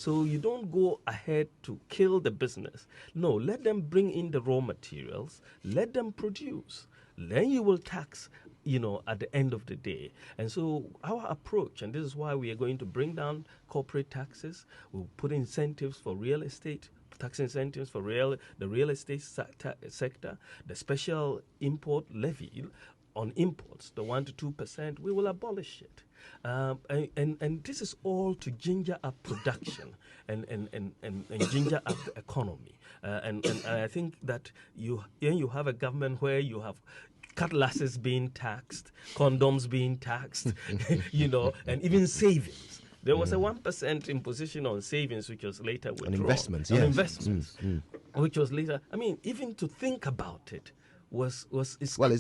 So you don't go ahead to kill the business. No, let them bring in the raw materials, let them produce. Then you will tax, at the end of the day. And so our approach, and this is why we are going to bring down corporate taxes, we'll put incentives for real estate, tax incentives for the real estate sector, the special import levy on imports, the 1 to 2%, we will abolish it. And this is all to ginger up production and ginger up the economy. And I think that you have a government where you have cutlasses being taxed, condoms being taxed, and even savings. There was a 1% imposition on savings, which was later withdrawn. On investments, which was later. I mean, even to think about it it's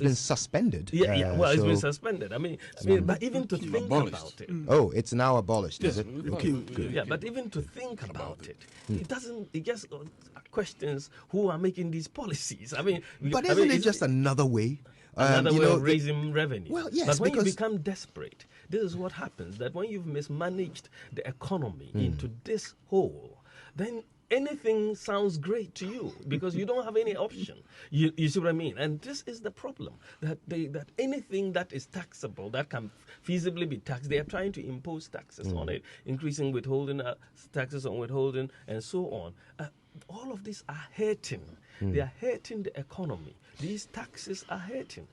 been suspended. It's been suspended. But even to think about it. Oh, it's now abolished, is it? Okay, good. Yeah, but even to think about it, it just questions who are making these policies. But isn't it just another way? Another way of raising revenue. Well, yes, but when you become desperate, this is what happens, that when you've mismanaged the economy into this hole, then anything sounds great to you because you don't have any option. You see what I mean? And this is the problem, that anything that is taxable, that can feasibly be taxed, they are trying to impose taxes on it, increasing withholding, taxes on withholding, and so on. All of these are hurting. They are hurting the economy. These taxes are hurting.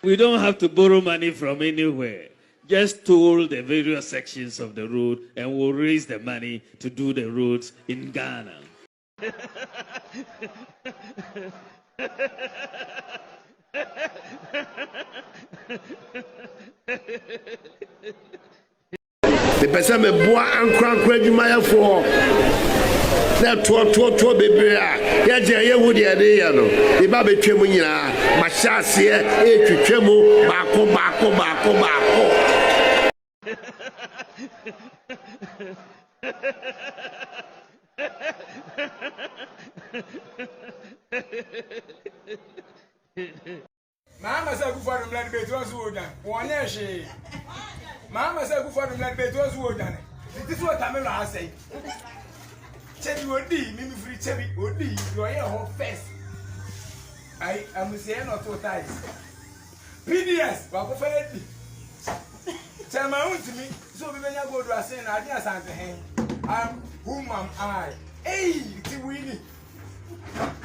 We don't have to borrow money from anywhere. Just toll the various sections of the road and we'll raise the money to do the roads in Ghana. The person me boa ankra adwuma for na to bebre a ya je ye wo de ya no e ba betwem nyina ma hyase e twetwemu baako Mama say good for them let be to so dan wonye hwe Mama say good for them let be to so dan this is what I'm going to say. Chebi odi mimi free chebi odi you are here first I am saying not two times PDS wa ko fa di Chama unti mi so be benya go do asen na ade asante hen whom am I ti wini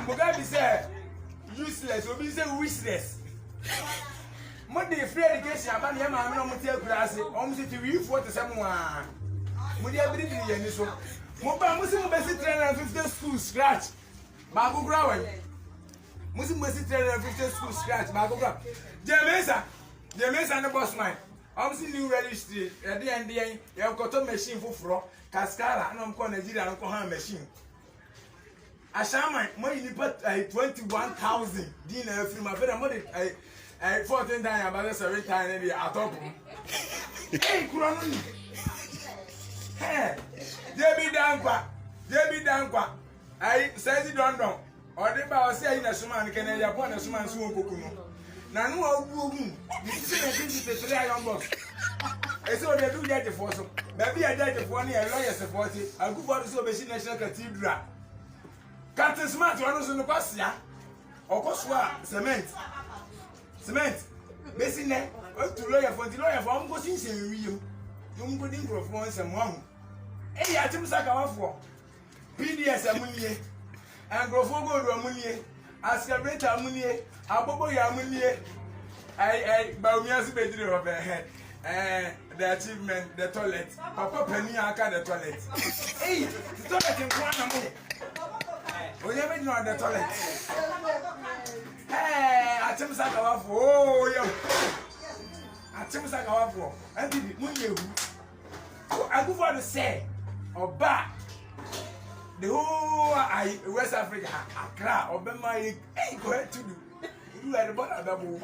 Mugabe say useless obi say wishless mo dey free education aba na ma no mo tie kura ase o mo say ti wi 47 wa mo dey abiri di ye ni so mo ba mo si mo be si 350 school scratch ba go gra wa mo si mo si 350 school scratch ba go gra Jamesa no boss man o mo si new registry e dey and dey e ko to machine foforo Cascara na mo ko Nigeria no ko ha machine Ashama mo yi put 21,000 din every my brother mo dey 14 times about 7 times dey atop hey kuro no ni hey Debi dankwa ai says dondon o dey ba o say ayi na suma ni kene ya po na suma nso okoku no na no awu ogun ni say na 23 iron box e say o dey do get for so na bi ya get for ni e lawyer support agufo so be national cathedral Captain Smart wano so no kwasia okoswa cement besi ne o tu lawyer for am go sin sen wiyo no go din gro for nsem wahu e ya tim saka wafo PDS amunie angrofo go do amunie askabeta amunie abobo ya amunie I ba mi asu bedire of the achievement the toilet papa pani aka the toilet the toilet in kwana mo we never know the toilet. Hey, I tell you something about oh yo. I tell you something about and the money I go for the say or back the whole West Africa Accra or Bema go ahead to do. You like the bottom double.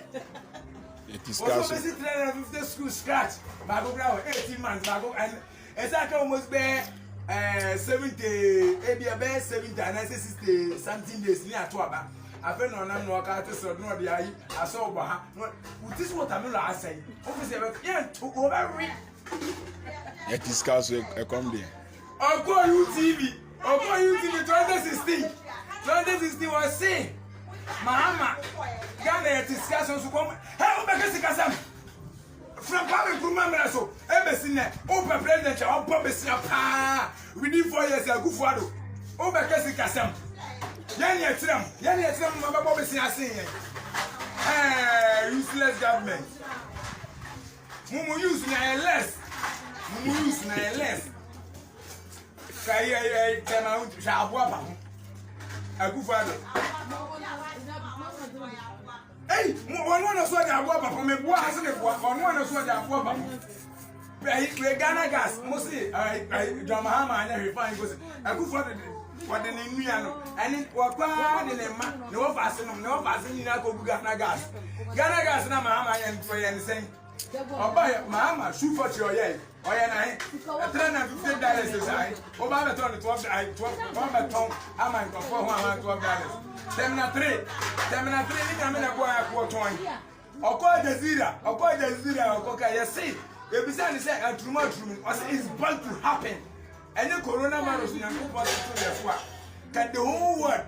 It is also basic 350 school scratch. Bago ground 18 months bago and exactly almost there 70 maybe about 70 and 60 something days near to about I feel no no car so no the eye. I saw Baha. This is what I say. Obviously, yeah, to over. Yet discuss a comedy. I'll call you TV. I'll call you TV 2016. 2016 was saying, Mahama, Ghana discussions to come. How about the from Papa Kumama, so, Embassy, Open President, or Papa, we need 4 years ago for Oba Kasi Kasam. Yani Tram, Mama Bobby saying, useless government. Mumu use na less. Mumu use na less. Kaya tema Jabwa. Agufado. Hey, one of Swagabwa from me, what has it? One of Swagabwa. Ghana gas, mostly I Jamahama and every fine goes. Agufado. What the name and it was quite in a man, no passing, in Ghana gas. Ghana gas, no Mahama and for anything. Or buy Mahama, shoot for your yay. Or a $350 over the ton, 12 I'm going for $12. Terminal 3, I'm in a boy, or call the zero, or call you see. If it's anything, too much room, it's bound to happen. And the coronavirus in a good can the whole world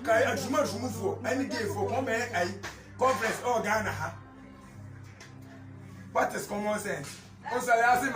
can too much room for any day for a conference or Ghana. What is common sense? Also, I ask him,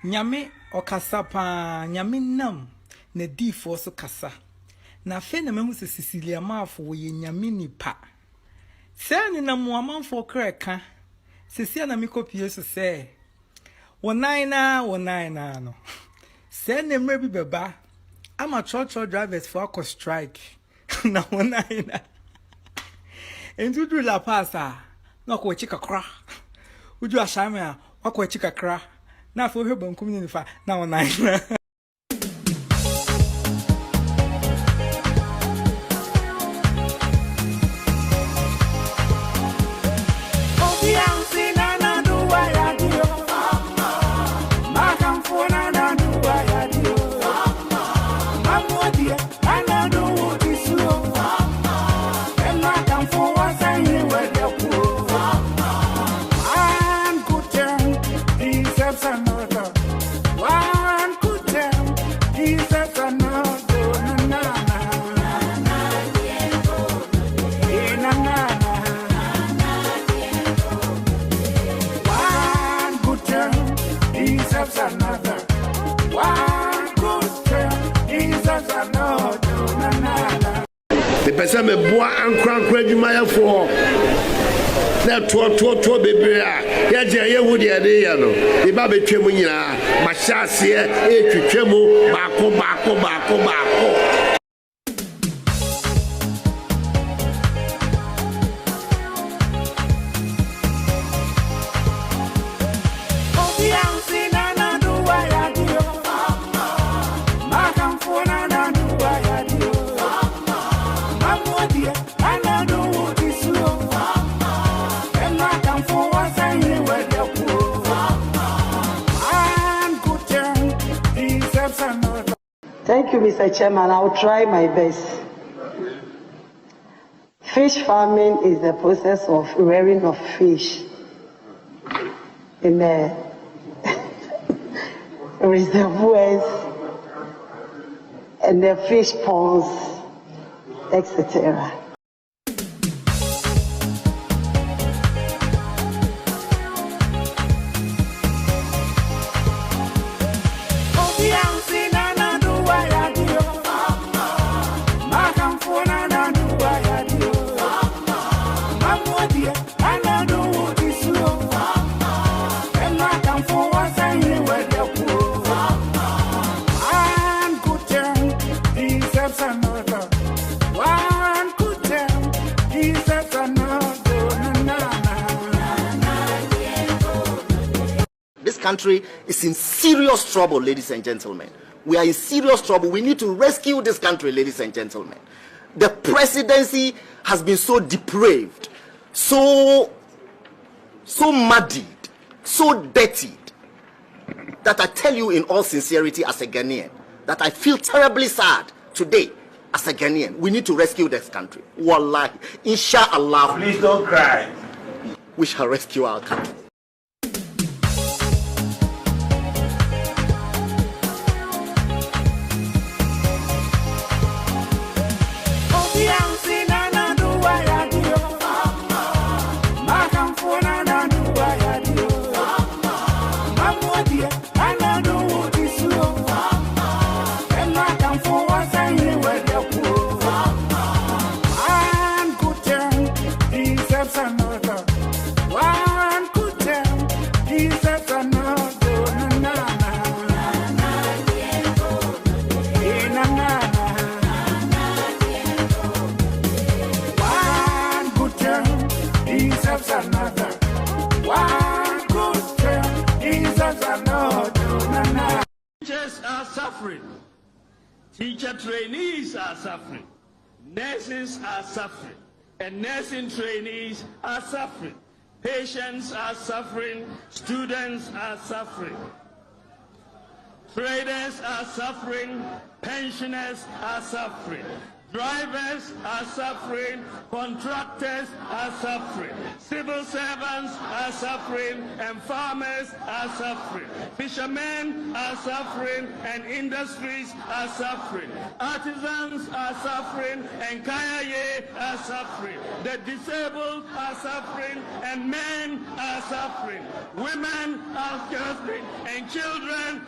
Nyame okasa pa nyame nam na di fo so kasa na fe na mehu se Cecilia Mafo ye nyame nipa se ni na mo amanfo kreka Cecilia na mikopie so se wonan na no se na mre bi beba ama church drivers for a strike na wonan na endudu la pasa na ko chika kra uju ashame a kwa chika kra na for her bon community fa na wonan na The person me boa ankra adwuma ya for na to bebre a ya je ye hu de ya no e ba betwem nyina ma hya ase e twetwem baako. Thank you, Mr. Chairman. I will try my best. Fish farming is the process of rearing of fish in the reservoirs and the fish ponds, etc. This country is in serious trouble, ladies and gentlemen. We are in serious trouble. We need to rescue this country, ladies and gentlemen. The presidency has been so depraved, so muddied, so dirtied, that I tell you in all sincerity as a Ghanaian, that I feel terribly sad today as a Ghanaian. We need to rescue this country. Wallahi, inshallah. Please don't cry. We shall rescue our country. Teachers are suffering. Teacher trainees are suffering. Nurses are suffering. And nursing trainees are suffering. Patients are suffering. Students are suffering. Traders are suffering. Pensioners are suffering. Drivers are suffering, contractors are suffering, civil servants are suffering, and farmers are suffering. Fishermen are suffering, and industries are suffering. Artisans are suffering, and kayaye are suffering. The disabled are suffering, and men are suffering. Women are suffering, and children,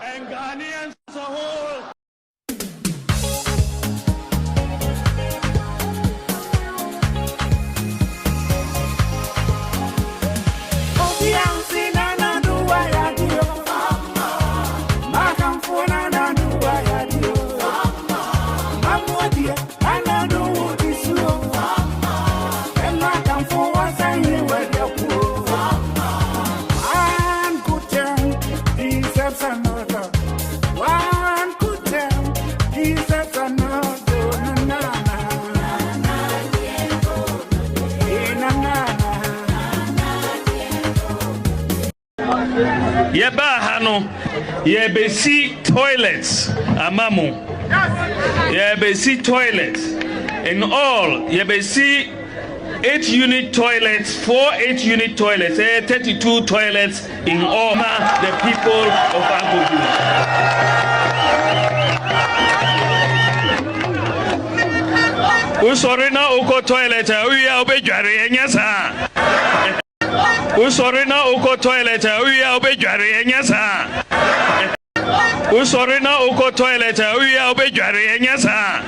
and Ghanaians as a whole. Yeba hano yebesi toilets amamu yebesi toilets in all yebesi 8-unit toilets 8-unit toilets 32 toilets in all the people of Abuja. Usorina uko toilet uya obejare enyasa Usorina uko toilet uya obejare enyasa Usorina uko toilet uya obejare enyasa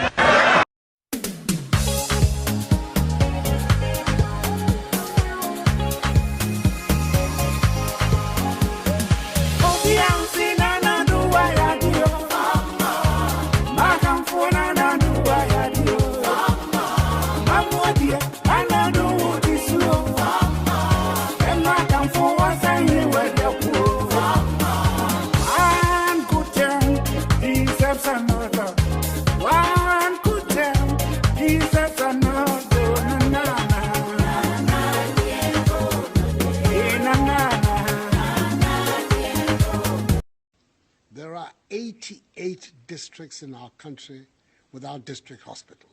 88 districts in our country without district hospitals.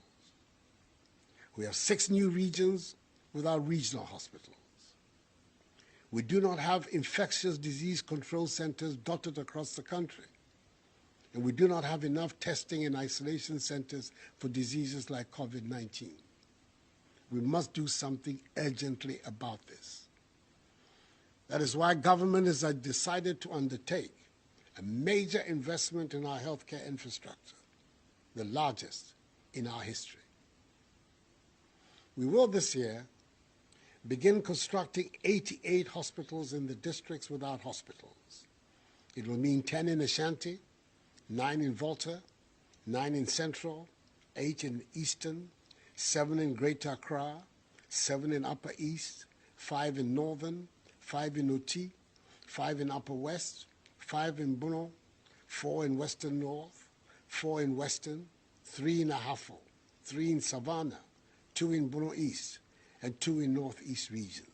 We have 6 new regions without regional hospitals. We do not have infectious disease control centers dotted across the country. And we do not have enough testing and isolation centers for diseases like COVID-19. We must do something urgently about this. That is why government has decided to undertake a major investment in our healthcare infrastructure, the largest in our history. We will this year begin constructing 88 hospitals in the districts without hospitals. It will mean 10 in Ashanti, 9 in Volta, 9 in Central, 8 in Eastern, 7 in Greater Accra, 7 in Upper East, 5 in Northern, 5 in Oti, 5 in Upper West, 5 in Bono, 4 in Western North, 4 in Western, 3 in Ahafo, 3 in Savannah, 2 in Bono East, and 2 in Northeast regions.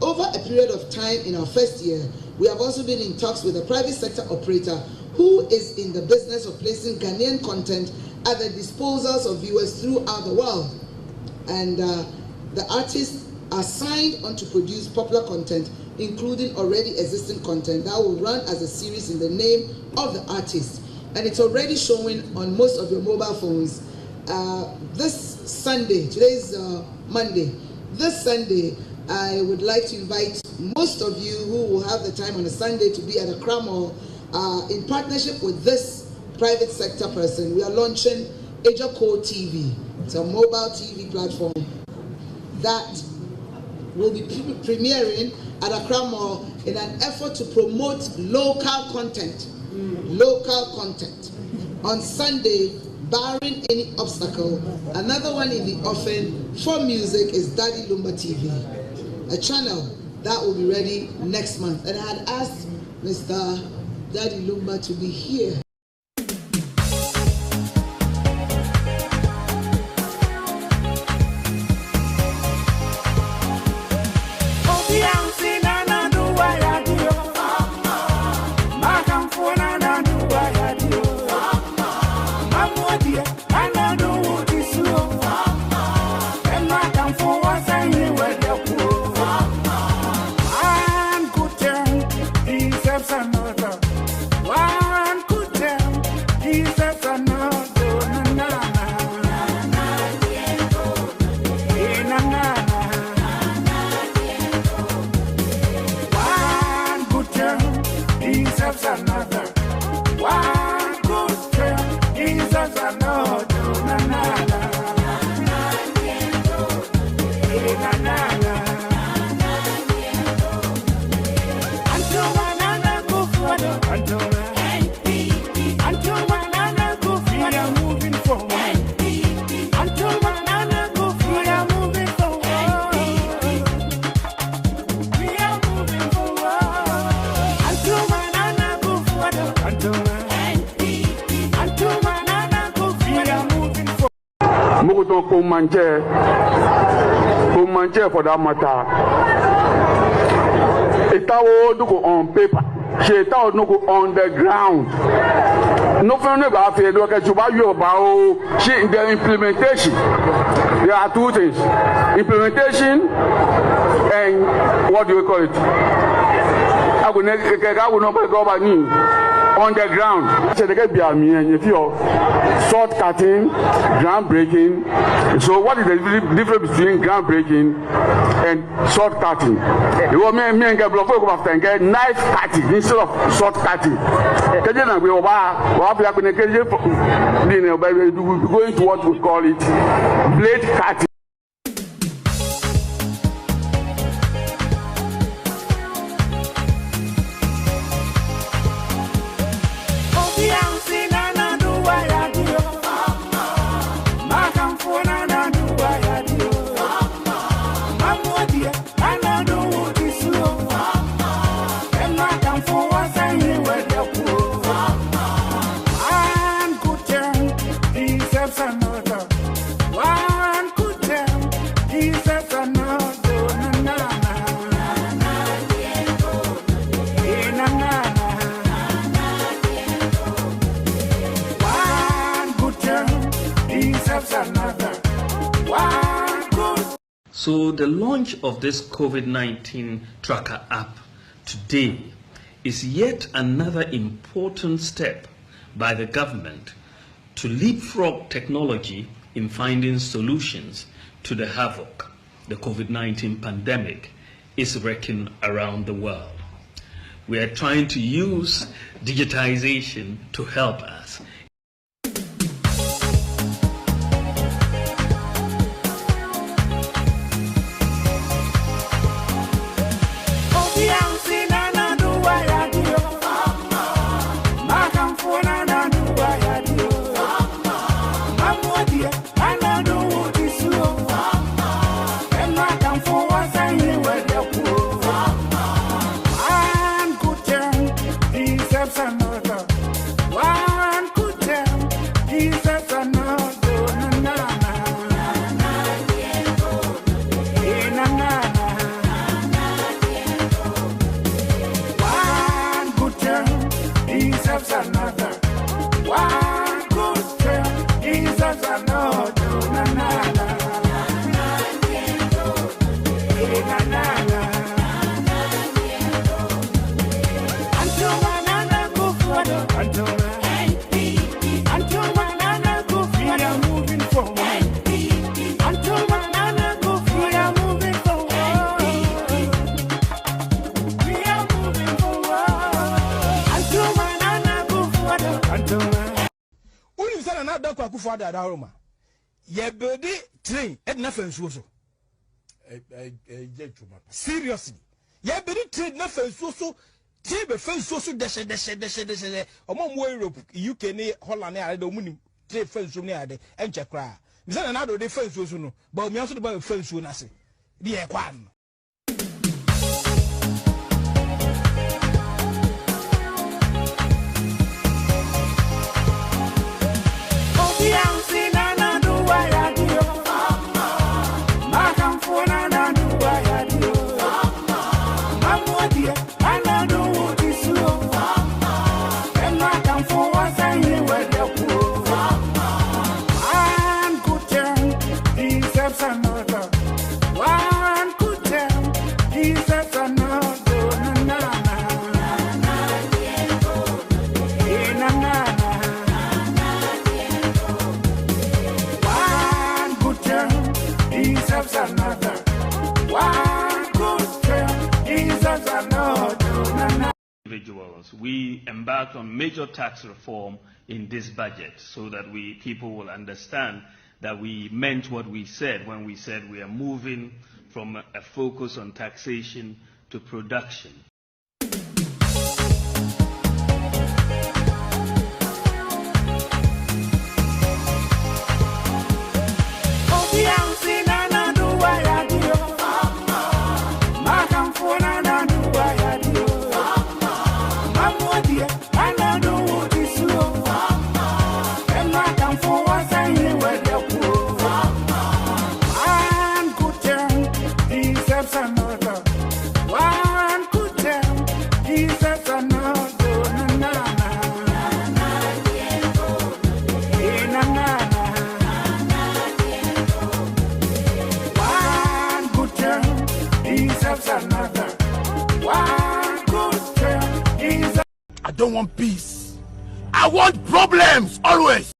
Over a period of time in our first year, we have also been in talks with a private sector operator who is in the business of placing Ghanaian content at the disposals of viewers throughout the world. And the artists are signed on to produce popular content, including already existing content that will run as a series in the name of the artist. And it's already showing on most of your mobile phones. This Sunday, today's Monday, this Sunday, I would like to invite most of you who will have the time on a Sunday to be at Accra Mall in partnership with this private sector person. We are launching Ejoko TV. It's a mobile TV platform that will be premiering at Accra Mall in an effort to promote local content. Local content. On Sunday, barring any obstacle, another one in the offing for music is Daddy Lumba TV, a channel that will be ready next month. And I had asked Mr. Daddy Lumba to be here. For that matter, it will go on paper. She will no go on the ground. No friend about it. Look at you about she in the implementation. There are two things: implementation and what do you call it? I will not go by me. on the ground. So they get be a mean if you're short cutting, groundbreaking. So what is the difference between groundbreaking and short cutting? You want me and get block after and get knife cutting instead of short cutting. We're going to what we call it blade cutting. So the launch of this COVID-19 tracker app today is yet another important step by the government to leapfrog technology in finding solutions to the havoc the COVID-19 pandemic is wreaking around the world. We are trying to use digitization to help us. Train at nothing so. Seriously, yeah, but it trade nothing so. Table fence so deshe. Among Europe, UK, Holland, I don't mean trade fence so near the Encha cry. Is that another defense so no? But me also about fence so I say. The one. We embarked on major tax reform in this budget so that people will understand that we meant what we said when we said we are moving from a focus on taxation to production. I don't want peace. I want problems always.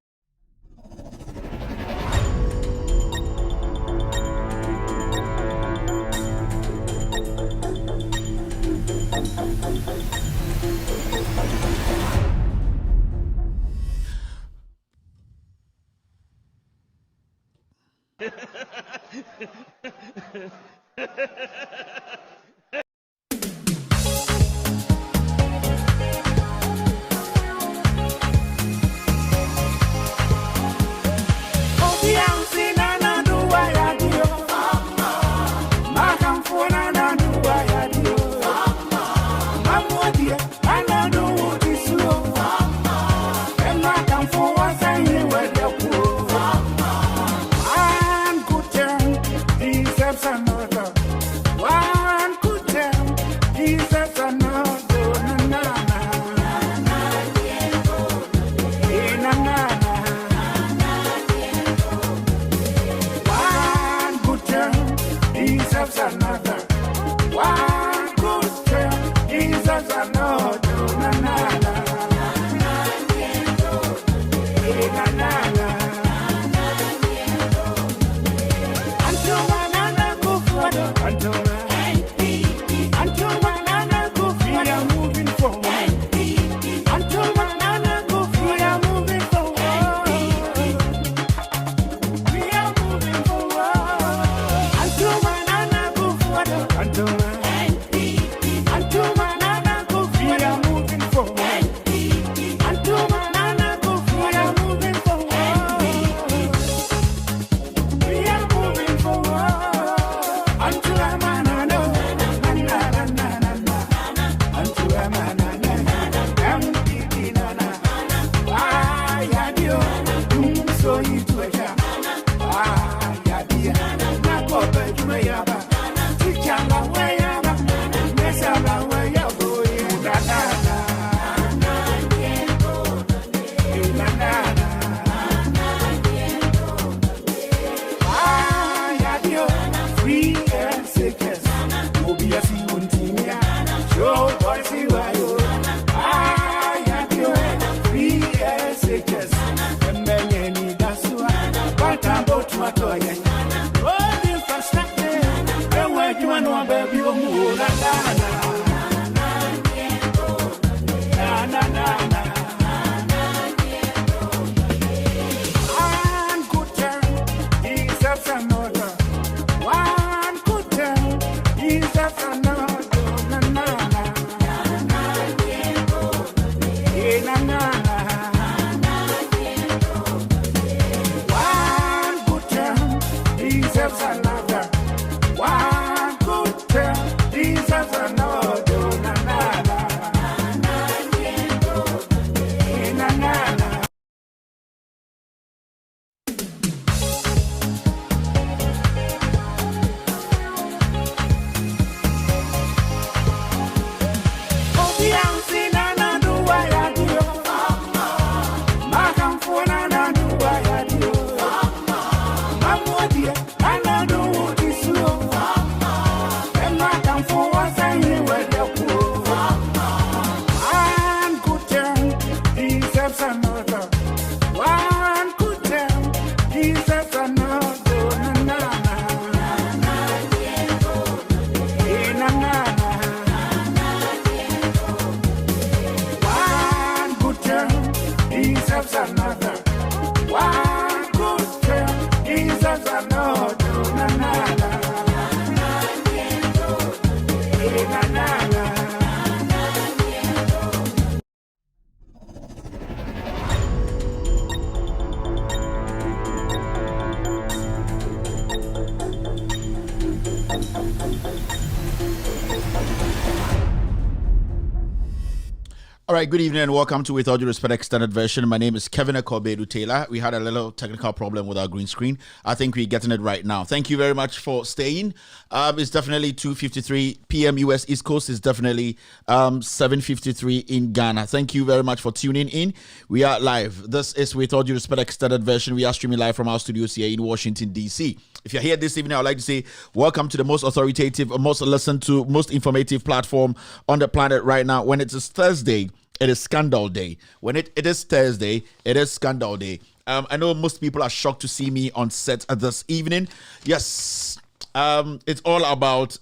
All right, good evening and welcome to With All Due Respect Extended Version. My name is Kevin Akobedu Taylor. We had a little technical problem with our green screen. I think we're getting it right now. Thank you very much for staying. It's definitely 2:53 p.m. US East Coast. It's definitely 7:53 in Ghana. Thank you very much for tuning in. We are live. This is With All Due Respect Extended Version. We are streaming live from our studios here in Washington, D.C. If you're here this evening, I would like to say welcome to the most authoritative, most listened to, most informative platform on the planet right now when it is Thursday, it is Scandal Day. When it is Thursday, it is Scandal Day. I know most people are shocked to see me on set this evening. Yes, it's all about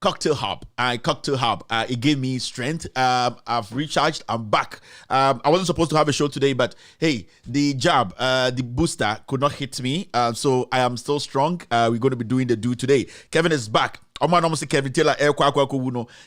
Cocktail Hub. It gave me strength. I've recharged. I'm back. I wasn't supposed to have a show today, but hey, the jab, the booster could not hit me. So I am still strong. We're going to be doing the do today. Kevin is back. Kevin Taylor,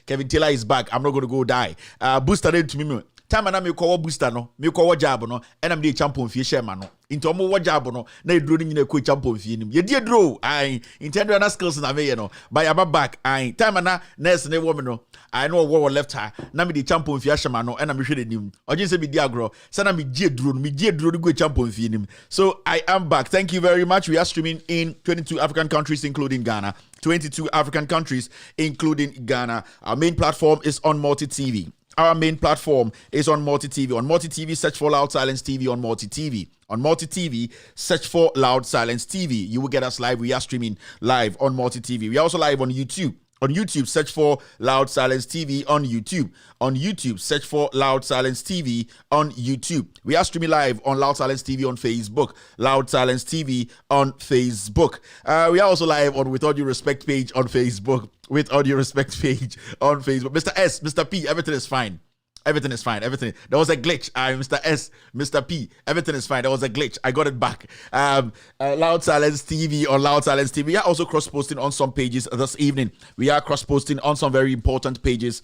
Kevin Taylor is back. I'm not going to go die. Booster did to me. Time na me call booster no, me call job no, and I'm the champion fie share man no. Into omo job no, na e dro ni nyina ko champion fie nim. Ye die dro, ai, intended na skills na me no. By aba back, ai, time na nurse ne wo me no. I know what left her. Na me the champion fie share man no, and I'm hwe nim. Oje se me di agro, say na me die dro ni go champion fie nim. So I am back. Thank you very much. We are streaming in 22 African countries including Ghana. 22 African countries including Ghana. Our main platform is on Multi TV. Our main platform is on Multi TV. On Multi TV, search for Loud Silence TV on Multi TV. On Multi TV, search for Loud Silence TV. You will get us live. We are streaming live on Multi TV. We are also live on YouTube. On YouTube, search for Loud Silence TV on YouTube. On YouTube, search for Loud Silence TV on YouTube. We are streaming live on Loud Silence TV on Facebook. Loud Silence TV on Facebook. We are also live on With All Due Respect page on Facebook. With All Due Respect page on Facebook. Mr. S, Mr. P, everything is fine. Everything is fine. Everything. There was a glitch. Mr. S, Mr. P. Everything is fine. There was a glitch. I got it back. Loud Silence TV on Loud Silence TV. We are also cross-posting on some pages this evening. We are cross-posting on some very important pages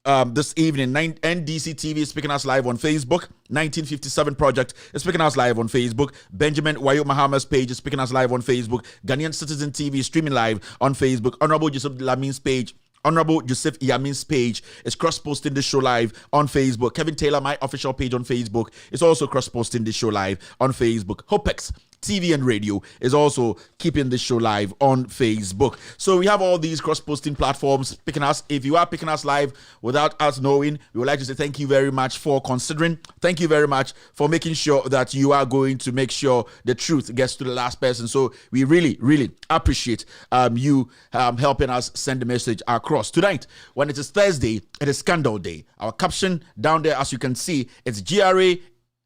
this evening. NDC TV is speaking us live on Facebook. 1957 Project is speaking us live on Facebook. Benjamin Wayo Mahamas page is speaking us live on Facebook. Ghanaian Citizen TV is streaming live on Facebook. Honorable Joseph Lamin's page. Honorable Joseph Yamin's page is cross-posting the show live on Facebook. Kevin Taylor, my official page on Facebook, is also cross-posting the show live on Facebook. Hopex TV and radio is also keeping the show live on Facebook. So we have all these cross-posting platforms picking us. If you are picking us live without us knowing, we would like to say thank you very much for considering. Thank you very much for making sure that you are going to make sure the truth gets to the last person. So we really, really appreciate you helping us send the message across. Tonight, when it is Thursday, it is Scandal Day. Our caption down there, as you can see, it's GRA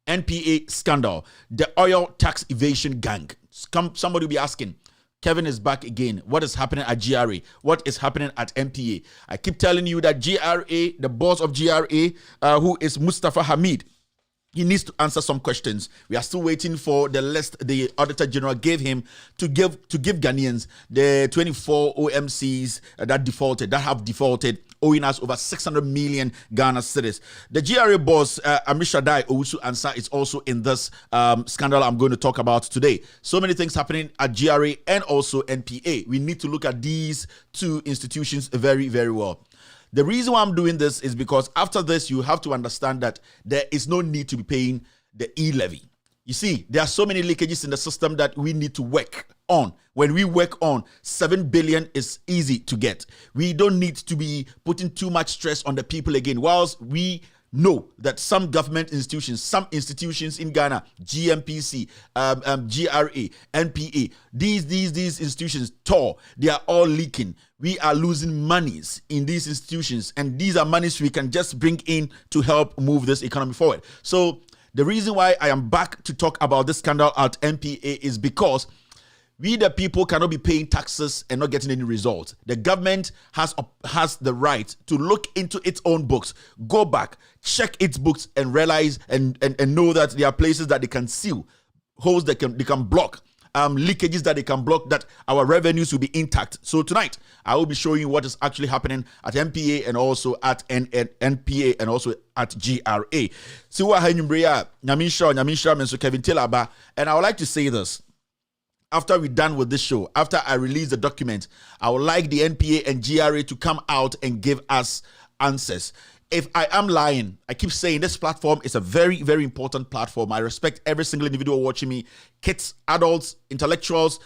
Npa Scandal, the oil tax evasion gang. Somebody will be asking, Kevin is back again. What is happening at GRA? What is happening at Npa? I keep telling you that GRA, the boss of GRA, who is Mustafa Hamid, he needs to answer some questions. We are still waiting for the list the Auditor General gave him to give Ghanaians the 24 OMCs that have defaulted, owing us over 600 million Ghana cedis. The GRA boss, Amishadai Owusu Ansah, is also in this scandal I'm going to talk about today. So many things happening at GRA and also NPA. We need to look at these two institutions very, very well. The reason why I'm doing this is because after this, you have to understand that there is no need to be paying the e-levy. You see, there are so many leakages in the system that we need to work on. When we work on, 7 billion is easy to get. We don't need to be putting too much stress on the people again. Whilst we know that some government institutions, some institutions in Ghana, GMPC, GRA, NPA, these institutions, TOR, they are all leaking. We are losing monies in these institutions, and these are monies we can just bring in to help move this economy forward. So the reason why I am back to talk about this scandal at NPA is because we, the people, cannot be paying taxes and not getting any results. The government has the right to look into its own books, go back, check its books, and realize and know that there are places that they can seal, holes that they can block, leakages that they can block, that our revenues will be intact. So tonight, I will be showing you what is actually happening at NPA and also at NPA and also at GRA. So Kevin Taylor, and I would like to say this. After we're done with this show, after I release the document, I would like the NPA and GRA to come out and give us answers. If I am lying, I keep saying this platform is a very, very important platform. I respect every single individual watching me, kids, adults, intellectuals,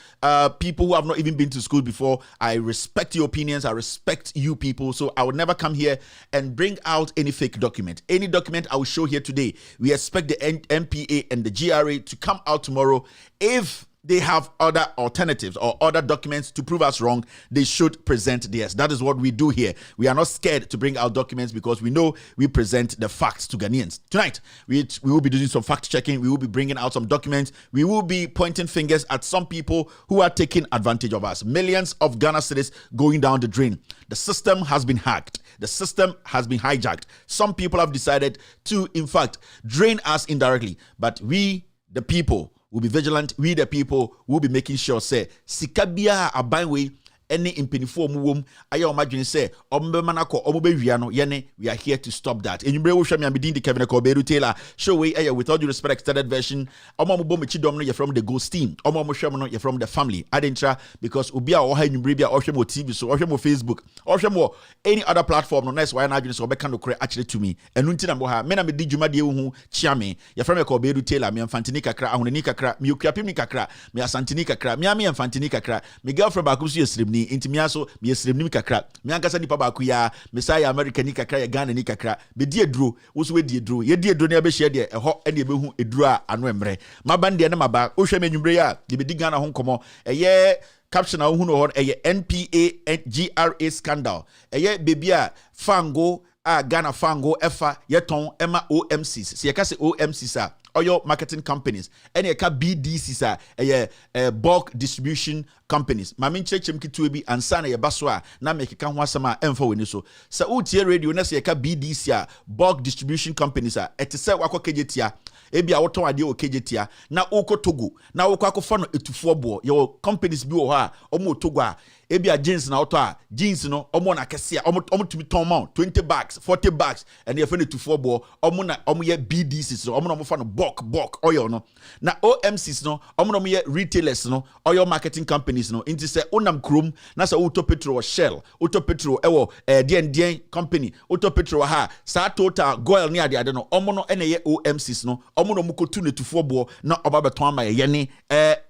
people who have not even been to school before. I respect your opinions. I respect you people. So I would never come here and bring out any fake document. Any document I will show here today, we expect the NPA and the GRA to come out tomorrow. If they have other alternatives or other documents to prove us wrong, they should present theirs. That is what we do here. We are not scared to bring out documents because we know we present the facts to Ghanaians. Tonight, we will be doing some fact checking. We will be bringing out some documents. We will be pointing fingers at some people who are taking advantage of us. Millions of Ghana citizens going down the drain. The system has been hacked. The system has been hijacked. Some people have decided to, in fact, drain us indirectly. But we, the people, will be vigilant. We, the people, will be making sure, say, Sikabia Abanwe, any impenifo muwom, aya imagine say, Ombemanako, Omobeviano, Yene, we are here to stop that. And you bring me and be the Kevin Koberu Taylor, show way, with all due respect, extended version, Omobomichidomno, you're from the Ghost team, Omomoshamono, you're from the family. I didn't try because Ubia or Henbribia, Oshamo TV, so Oshamo Facebook, Oshamo, any other platform, no nice, why not just Obekano actually to me. And Untina Moha, Mena Medi Juma de Chiame, you're from a Koberu Taylor, me and Fantinica Cra, Ahonika Cra, Miukapinica Cra, me a Santinica Cra, Miami and Fantinica Cra, me girlfriend Bakusi Slim. Inti miaso mi esrem nim kakra mi ankasa nipa ba ku ya Messiah America ni kakra ya Ghana ni kakra be die eduro wo so we die eduro ye die eduro ne be hye de eho ene be hu eduro a ano emre maban de ne maba wo hwe menwumre ya de be di Ghana ho nkomo eye caption a wo hu no ho eye Npa Gra Scandal eye baby a fango a Ghana fango efa yeton ema OMCs se ye ka se OMCs a oil marketing companies and eka BDCs are bulk distribution companies mami nchechem kitu bi ansa na ye baso a na mekeka ho asema emfa weni so sa utie radio na se eka BDC a bulk distribution companies a etese wakokejetia ebi a woton ade okejetia na okotogo na okwakofa no etufo bo ye companies bi wo ha omo togo a ebi a jeans na auto a jeans no omo na kese a omo tumi ton ma 20 bags 40 bags and ye fa netufo bo omo ye BDCs so omo no fa no bulk oil no na OMCs no omo no ye retailers no oil marketing companies no inti se onam krom na se auto petrol Shell auto petrol ewo dien company auto petrol ha sa total goil ni ade no omo no ene ye OMCs no omo no mukotu netufo bo na oba beton ma ye ne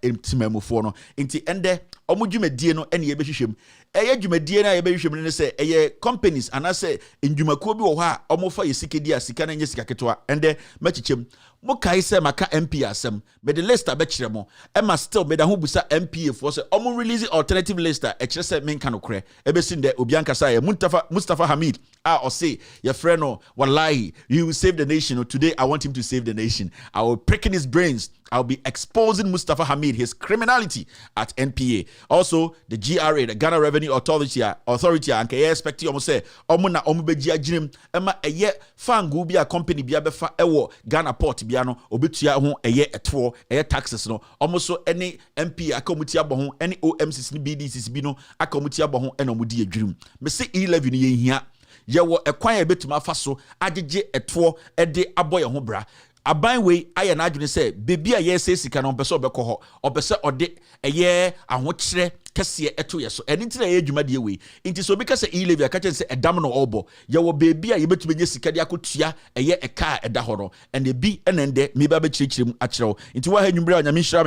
entimamufo no inti ende omo dwumadie no ene ye behwehwem eye dwumadie na ye behwehwem ne se eye companies anase ndwumakuo bi wo ha omo fa ye sikedi a sika na nye sika ketwa ende machichem mo kai se maka MP asem me the list abekire mo ema still me da ho busa MPA for se omo release alternative list e kire se menka no kre ebesin de obianka sa ye Mustafa Hamid or say your friend no wallahi you will save the nation. Today I want him to save the nation. I will prick in his brains. I'll be exposing Mustafa Hamid, his criminality at NPA. Also, the GRA, the Ghana Revenue Authority, and I expect you almost say, Omuna Omubejia Jim, Emma a year, Fangu be a company be a befa ewo, Ghana Port Biano, Obitia hon a year at 4, a year taxes no, almost so any MP, Akomutia Bahon, any OMCs, BDCs, Bino, Akomutia Bahon, and Omudia Dream. Me say 11 year here, yawo a quiet bit to my faso, Adije at 4, a day a boy a hobra. Abanwe aya na adwene say bebi a ye say sika no pese obekọ ho opese ode eye ahokyere kese eto ye so eni ntira ye dwuma de we nti so bi kase e-levy aka chen say edam no obo ye wo bebi a ye betu nye sika de akotua eye eka eda ho no ene bi enende me ba be kirikirem akyerew nti wa ha nwumbre nyame nhyira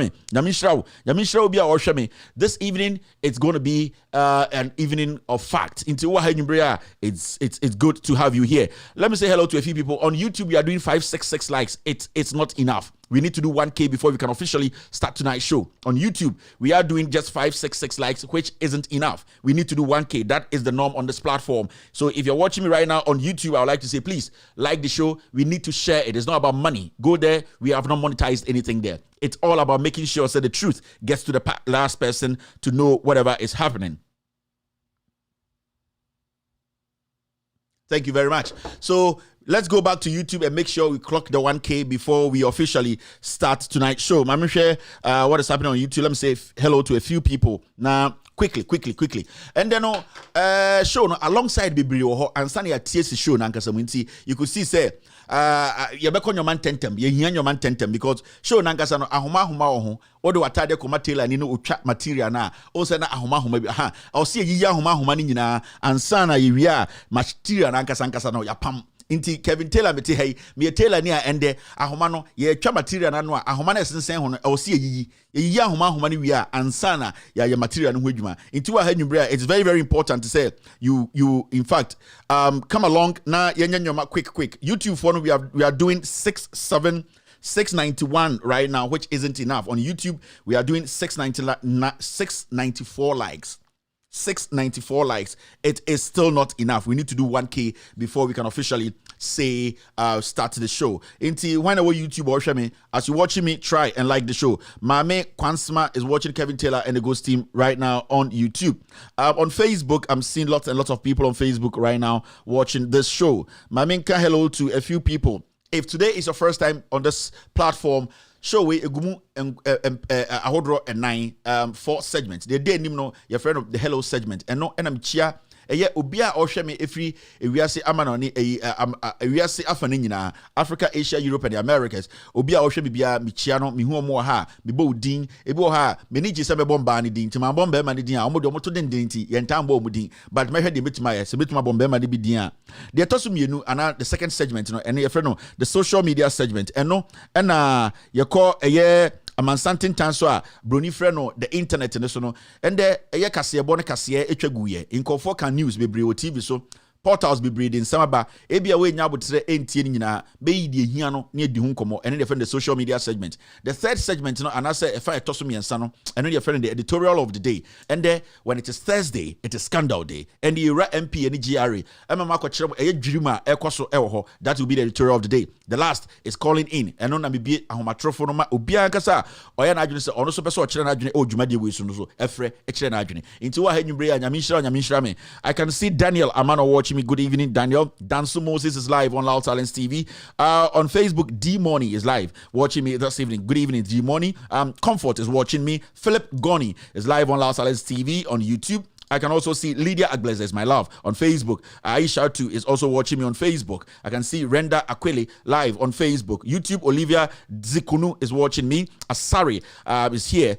bi a wo hwe me this evening it's going to be an evening of fact nti wa ha nwumbre a it's good to have you here. Let me say hello to a few people on YouTube. We are doing 566 likes. It's not enough. We need to do 1K before we can officially start tonight's show. On YouTube, we are doing just 566 likes, which isn't enough. We need to do 1K. That is the norm on this platform. So if you're watching me right now on YouTube, I would like to say, please like the show. We need to share it. It's not about money. Go there. We have not monetized anything there. It's all about making sure that the truth gets to the last person to know whatever is happening. Thank you very much. So let's go back to YouTube and make sure we clock the 1K before we officially start tonight's show. Let me share what is happening on YouTube. Let me say hello to a few people. Now, quickly. And then, show no, alongside Bibrio and Sunny at TSC show, you could see, say, you back on your man tentem, you hear your man tentem because show Nankasano, Ahoma, or the Watade Comatilla, and you know, chat material now. Also, Ahoma, I'll see a Yahoma, and Sana, you are material, Nankasankasano, Yapam. Inti Kevin Taylor meti hey me Taylor ni a ende ahoma no ye twa material na no ahoma na sensen ho no o se yi ahoma ni wi a ansana ya material no ho adwuma inti wa ha nwumbre it's very, very important to say you in fact come along na yenya nyoma quick YouTube for no we are doing 6, 7 691 right now, which isn't enough. On YouTube, we are doing 694 likes. 694 likes. It is still not enough. We need to do 1K before we can officially say start the show. Until whenever YouTube watch me, as you're watching me, try and like the show. Mame Kwansma is watching Kevin Taylor and the Ghost Team right now on YouTube. On Facebook, I'm seeing lots and lots of people on Facebook right now watching this show. Mame, hello to a few people. If today is your first time on this platform, show we egumu ahodro and 9 4 segments. The day nimno your friend of the hello segment and no enam chia eye obia ohwe me efri ewiase amanoni ewiase afane nyina Africa, Asia, Europe and the Americas. Obia ohwe bibia me chia no me hu omo ha me bo din ebi o ha me ni gise me bomba ni din tima bomba ma ni din a omo de omo to den ti yentam bo omo din but me hwe de metima ye se metima bomba ma ni bi din a de tosu mienu ana the second segment no ene your friend no the social media segment eno na ye call eye amansantin tanso a broni frɛ no the internet ne so no ende eye kase bo ne kase etwaguye inkofo kan news bebre o TV so portals be breeding samaba ebia we nya abotre entie nyina be yidi ehia no na edi hu nkomo ene de friend the social media segment. The third segment no anase efa etoso miensa no ene de friend the editorial of the day. And there when it is Thursday, it is scandal day, and the MP and GRA emma ko kire eye dwirima ekoso ewo. That will be the editorial of the day. The last is calling in and on na me bie ahomatrofo no ma obia nkasa oya na adwene se ono so pese o kire na adwene o dwumade we so no so efre e kire na adwene inti wa ha nwumbre ya nyame me. I can see Daniel Amano watch me. Good evening, Daniel. Dansu Moses is live on Loud Silence TV. On Facebook, D Money is live watching me this evening. Good evening, D Money. Comfort is watching me. Philip Goni is live on Loud Silence TV on YouTube. I can also see Lydia Aglezes, my love, on Facebook. Aisha too is also watching me on Facebook. I can see Renda Aquili live on Facebook. YouTube, Olivia Zikunu is watching me. Asari is here.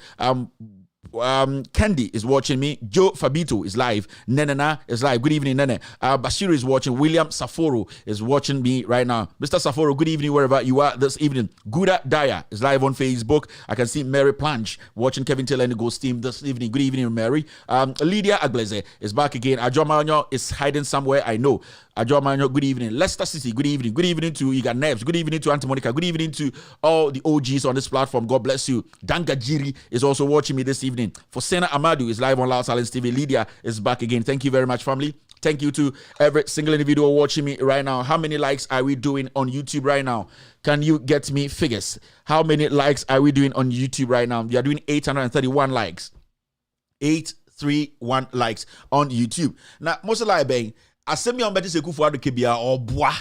Candy is watching me. Joe Fabito is live. Nenena is live. Good evening, Nene. Bashiru is watching. William Saforo is watching me right now. Mr. Saforo, good evening wherever you are this evening. Guda Daya is live on Facebook. I can see Mary Planch watching Kevin Taylor and the Ghost Team this evening. Good evening, Mary. Lydia Agleze is back again. Ajo Maranyo is hiding somewhere, I know. Ajo Maranyo, good evening. Leicester City, good evening. Good evening to Iga Nebs. Good evening to Auntie Monica. Good evening to all the OGs on this platform. God bless you. Danga Jiri is also watching me this evening. For Sena Amadou is live on Loud Silence TV. Lydia is back again. Thank you very much, family. Thank you to every single individual watching me right now. How many likes are we doing on YouTube right now? Can you get me figures? How many likes are we doing on YouTube right now? We are doing 831 likes. 831 likes on YouTube. Now, most of the time, asemi on betis ekufu ado kebia obwa.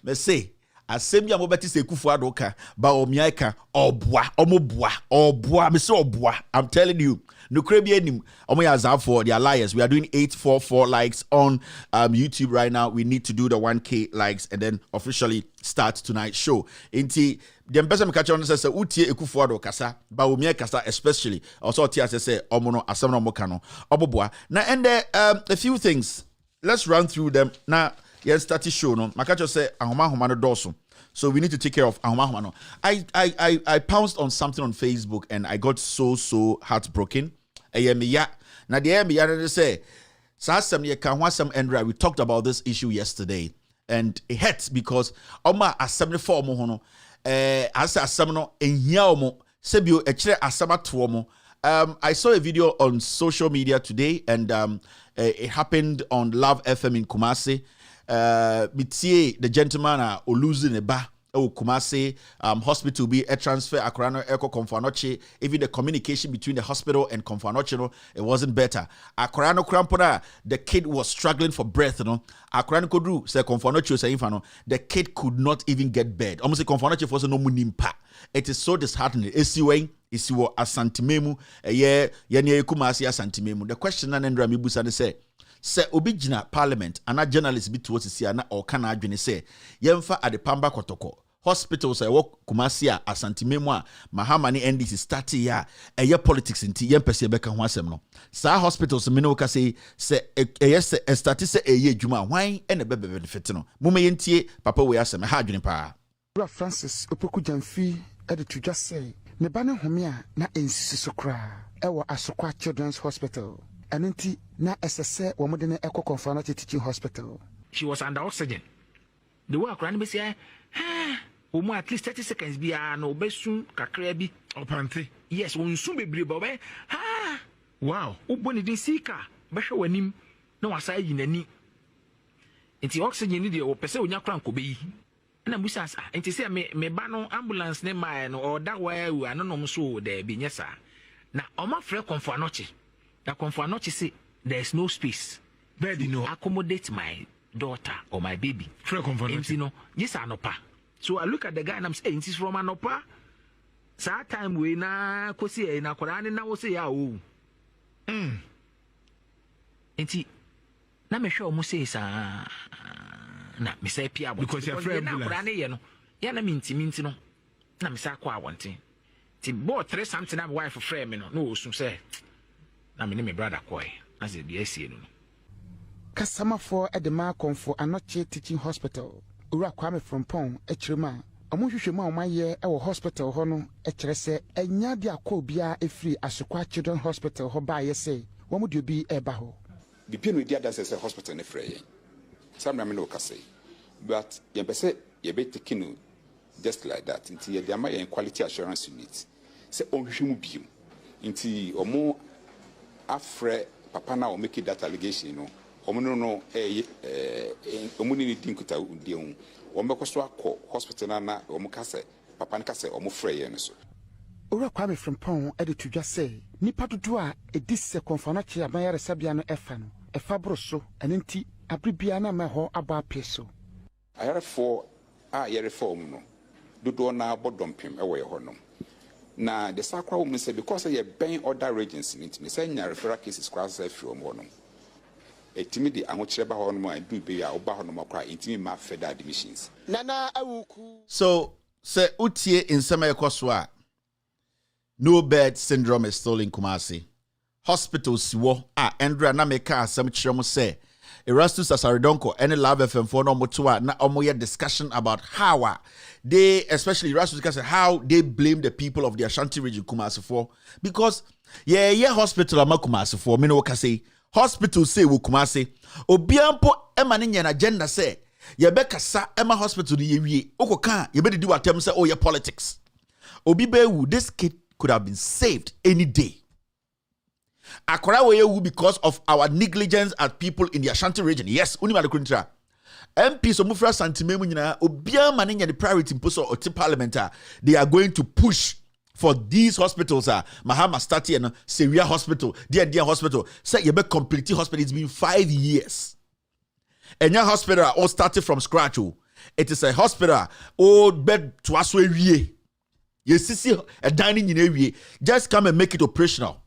Me say asemi on betis ekufu ado ka ba omiaika obwa obwa me say obwa. I'm telling you, no krebi enim omo ya for the alliance. We are doing 844 likes on YouTube right now. We need to do the 1K likes and then officially start tonight's show. Inti the person me catch on say utie ekufu ado kasa ba omia kasa especially also tia say omono asem no mokano oboboa na and a few things, let's run through them na yes start show no makacho say ahoma no doso, so we need to take care of ahoma no. I pounced on something on Facebook and I got so heartbroken. Ayemiya na the ayemiya say sa asem ye kan ho asem Andrea, we talked about this issue yesterday and it hurts because oma asem ne for omo ho no as asem no ehia omo sebio ekire asem ato omo. I saw a video on social media today and it happened on Love FM in Kumasi. Mitie the gentleman Oluzi Neba Kumasi hospital be a transfer akrano eko Komfanoche. Even the communication between the hospital and Komfanoche, it wasn't better. Akrano krampona, the kid was struggling for breath, Akrano kodru say Komfanoche say infano, the kid could not even get bed. Almost say Komfanoche for no munimpa. It is so disheartening. Isiwe asantimemu ye Kumasi asantimemu. The question Nandra Mibusa say obijina parliament ana journalist bi to sisi ana o kana adwene say yemfa adepamba kotoko hospital say wo Kumasi asantimemu a Mahama ni NDC start ya eye politics nti yempese beka ho asem no sa hospitals me no ka say yes start say eye adwuma hwan ene bebe benefit no muma yentie papa we asem ha adwene pa Francis Opoku Jamfi ede to just say ne ba ne home a na ensisi so kra ewo Asokwa Children's Hospital anenti na SSE wo modene eko Komfanoche Teaching Hospital. She was under oxygen. The way akran be say Omo at least 30 seconds be no besun kakra bi opante. Yes, won sun bebre bobe. Ha! Wow. Uboni din sika. Behwe wanim na wasa yi nani. Enti oxygen ni de o pese onya kran ko be yi. Na musa sa enti se me ba no ambulance ne mai no o da wa wu anonom so de bi nyesa. Na oma frɛ komfo anoche. Na komfo anoche say there is no space. Bed no accommodate my daughter or my baby. Frɛ komfo anoche. Enti no, yes anopa. So I look at the guy and I'm saying, it is from anopa. Sa time we na kosi e na kwara ne na wo say ya o. Enti na me hwe o mo say sa na me say pia because your friend na kwara ne ye no. Ya na minti no. Na me say akwa awonten. Ti bo 3 something na my wife frame me no. No osum say. Na me ne me brother koy. Na say be asie no. Kasama for Edema Comfort Anoche Teaching Hospital. Ura Kwame from Pong, Echrema. Amushima Omaye, our hospital hono, Echrese, Enya dia Kobia, a free Asukwa Children Hospital, Hoba, say, what would you be a baho? The pin with the others as a hospital in a fray. Some Ramino Casse. But Yabese, Yabe Tekino, just like that, until Yamaya and quality assurance units. Say, on human being, until or more afre Papana or make that allegation, you know. Omono omuni dinkuta udion ombekoso akọ hospital na omukase papa nkase omufreye no so Ura Kwame from Pong edi to just say nipa dodo a edise konfanachi abayare sabia no efa no efa broso enenti abribia na meho aba peso ayare for a yare form no dodo na bodompem ewo ye honom na the sakwa woman say because ye ben other regions nti say nya referral cases class from honom etimi di ahochireba honom a do be ya oba honom akwa intimi ma federal admissions nana awuku. So say utie nsema ekoso a no bed syndrome is still in Kumasi. Hospitals siwo Andrea na meka asem kirem say Erastus Asaridonko any Love FM for no motoa na omoye discussion about how they, especially Erastus, because how they blame the people of the Ashanti region Kumasi for, because hospital ama Kumasi for me no ka say hospital say wo Kumasi obiampo ema ne nya agenda say ye be kasa ema hospital ye wie okoka ye be di watem say oh ye politics obi be wu this kid could have been saved any day. Akora we wu because of our negligence as people in the Ashanti region. Yes, uni male kuntra. MP so mufra santimemu nyina obiama ne nya the priority imposo oti parliament they are going to push for these hospitals Mahama Stati and Syria Hospital, dear hospital. Say you be complete hospital. It's been 5 years. And your hospital all started from scratch. It is a hospital old bed to us wie. You see a dining in area. Just come and make it operational.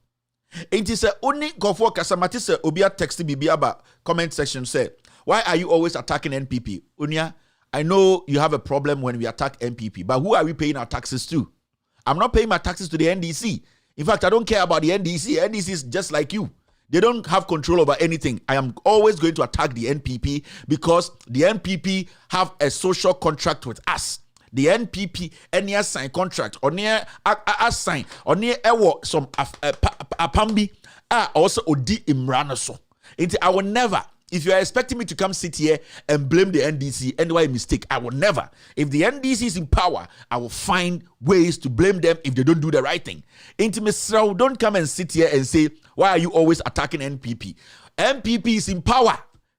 It is only go for Kasamati say Obia text Bibiaba comment section say, why are you always attacking NPP? Unia, I know you have a problem when we attack NPP, but who are we paying our taxes to? I'm not paying my taxes to the NDC. In fact, I don't care about the NDC. NDC is just like you. They don't have control over anything. I am always going to attack the NPP because the NPP have a social contract with us. The NPP, any sign contract, or near a sign, or near some apambi, also odi imranaso. I will never. If you are expecting me to come sit here and blame the NDC, and why mistake, I will never. If the NDC is in power, I will find ways to blame them if they don't do the right thing. Don't come and sit here and say, why are you always attacking NPP? NPP is in power.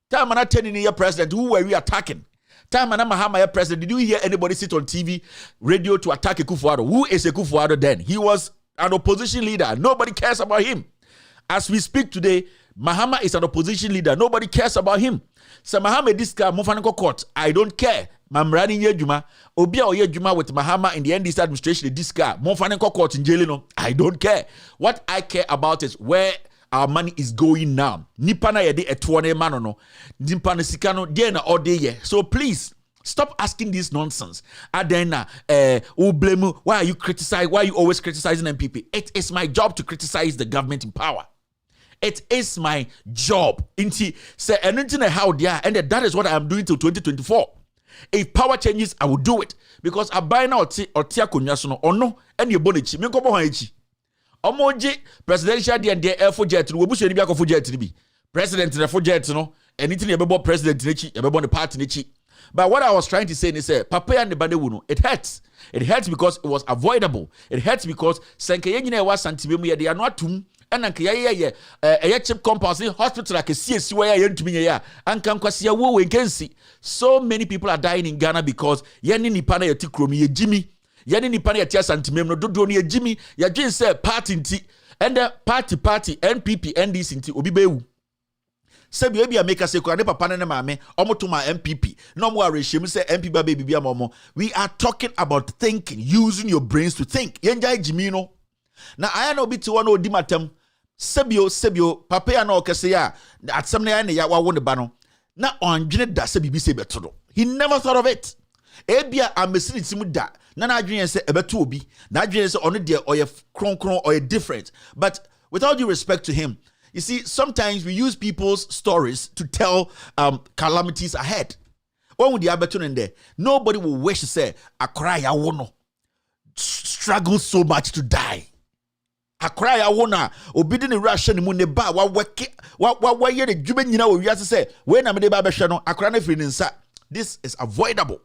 Time and 10 year president, who were we attacking? Time and Mahama president, did you hear anybody sit on TV, radio to attack Akufo-Addo? Who is Akufo-Addo then? He was an opposition leader. Nobody cares about him. As we speak today, Mahama is an opposition leader. Nobody cares about him. So Mahama this guy Mofaniko court. I don't care. Mamrani Yejuma. Obia Oyejuma with Mahama in the NDC administration. This guy Mofaniko court in jail. No, I don't care. What I care about is where our money is going now. Nipana yede etwane manono. Nipana sikano diena all day. So please stop asking this nonsense. Adena blame. Why are you criticizing? Why are you always criticizing MPP? It is my job to criticize the government in power. It is my job. Inti say anything how they are, and that is what I am doing till 2024. If power changes, I will do it because I buy now or tia kunyasono or no and you bonichi. Me ko bo hanchi. Omoji presidential and the air for jet we bush any for jet to be president in for jet no anything you be president nechi you be the party nechi But what I was trying to say is Papa and the Badewuno, it hurts. It hurts because it was avoidable. It hurts because Sankayen was Santimu, they are not tum, and Ankaya, a chip compound hospital like a CSC where I am to me, and Kankasia Wo and Kensi. So many people are dying in Ghana because Yanni Nipana Tikromi, Jimmy, Yanni Nipana Santimem, no Dodoni, Jimmy, Yajin said party, and the party, NPP, NDC, Obibeu. Sebi ebi ameka se kwa ne papa ne maame omotoma MPP no mo arehiem se MP ba baby bia momo. We are talking about thinking, using your brains to think. Yenja jimi no na aya na obi ti wo na odi matam sebio papa ya na okese ya atsem na ya ne ya wawo ne ba no na ondwene da se bibi se beto do. He never thought of it. Ebia amesiri timu da na adwene se ebeto obi na adwene se ono de oye kronkron or different. But with all due respect to him, you see, sometimes we use people's stories to tell calamities ahead. When would the abeton in there? Nobody will wish to say, I cry, I wanna struggle so much to die. I cry, I wanna obedient in Russian Muneba, what year the Cuban, you know, we have to say, when I'm a babashano, I cry free inside. This is avoidable.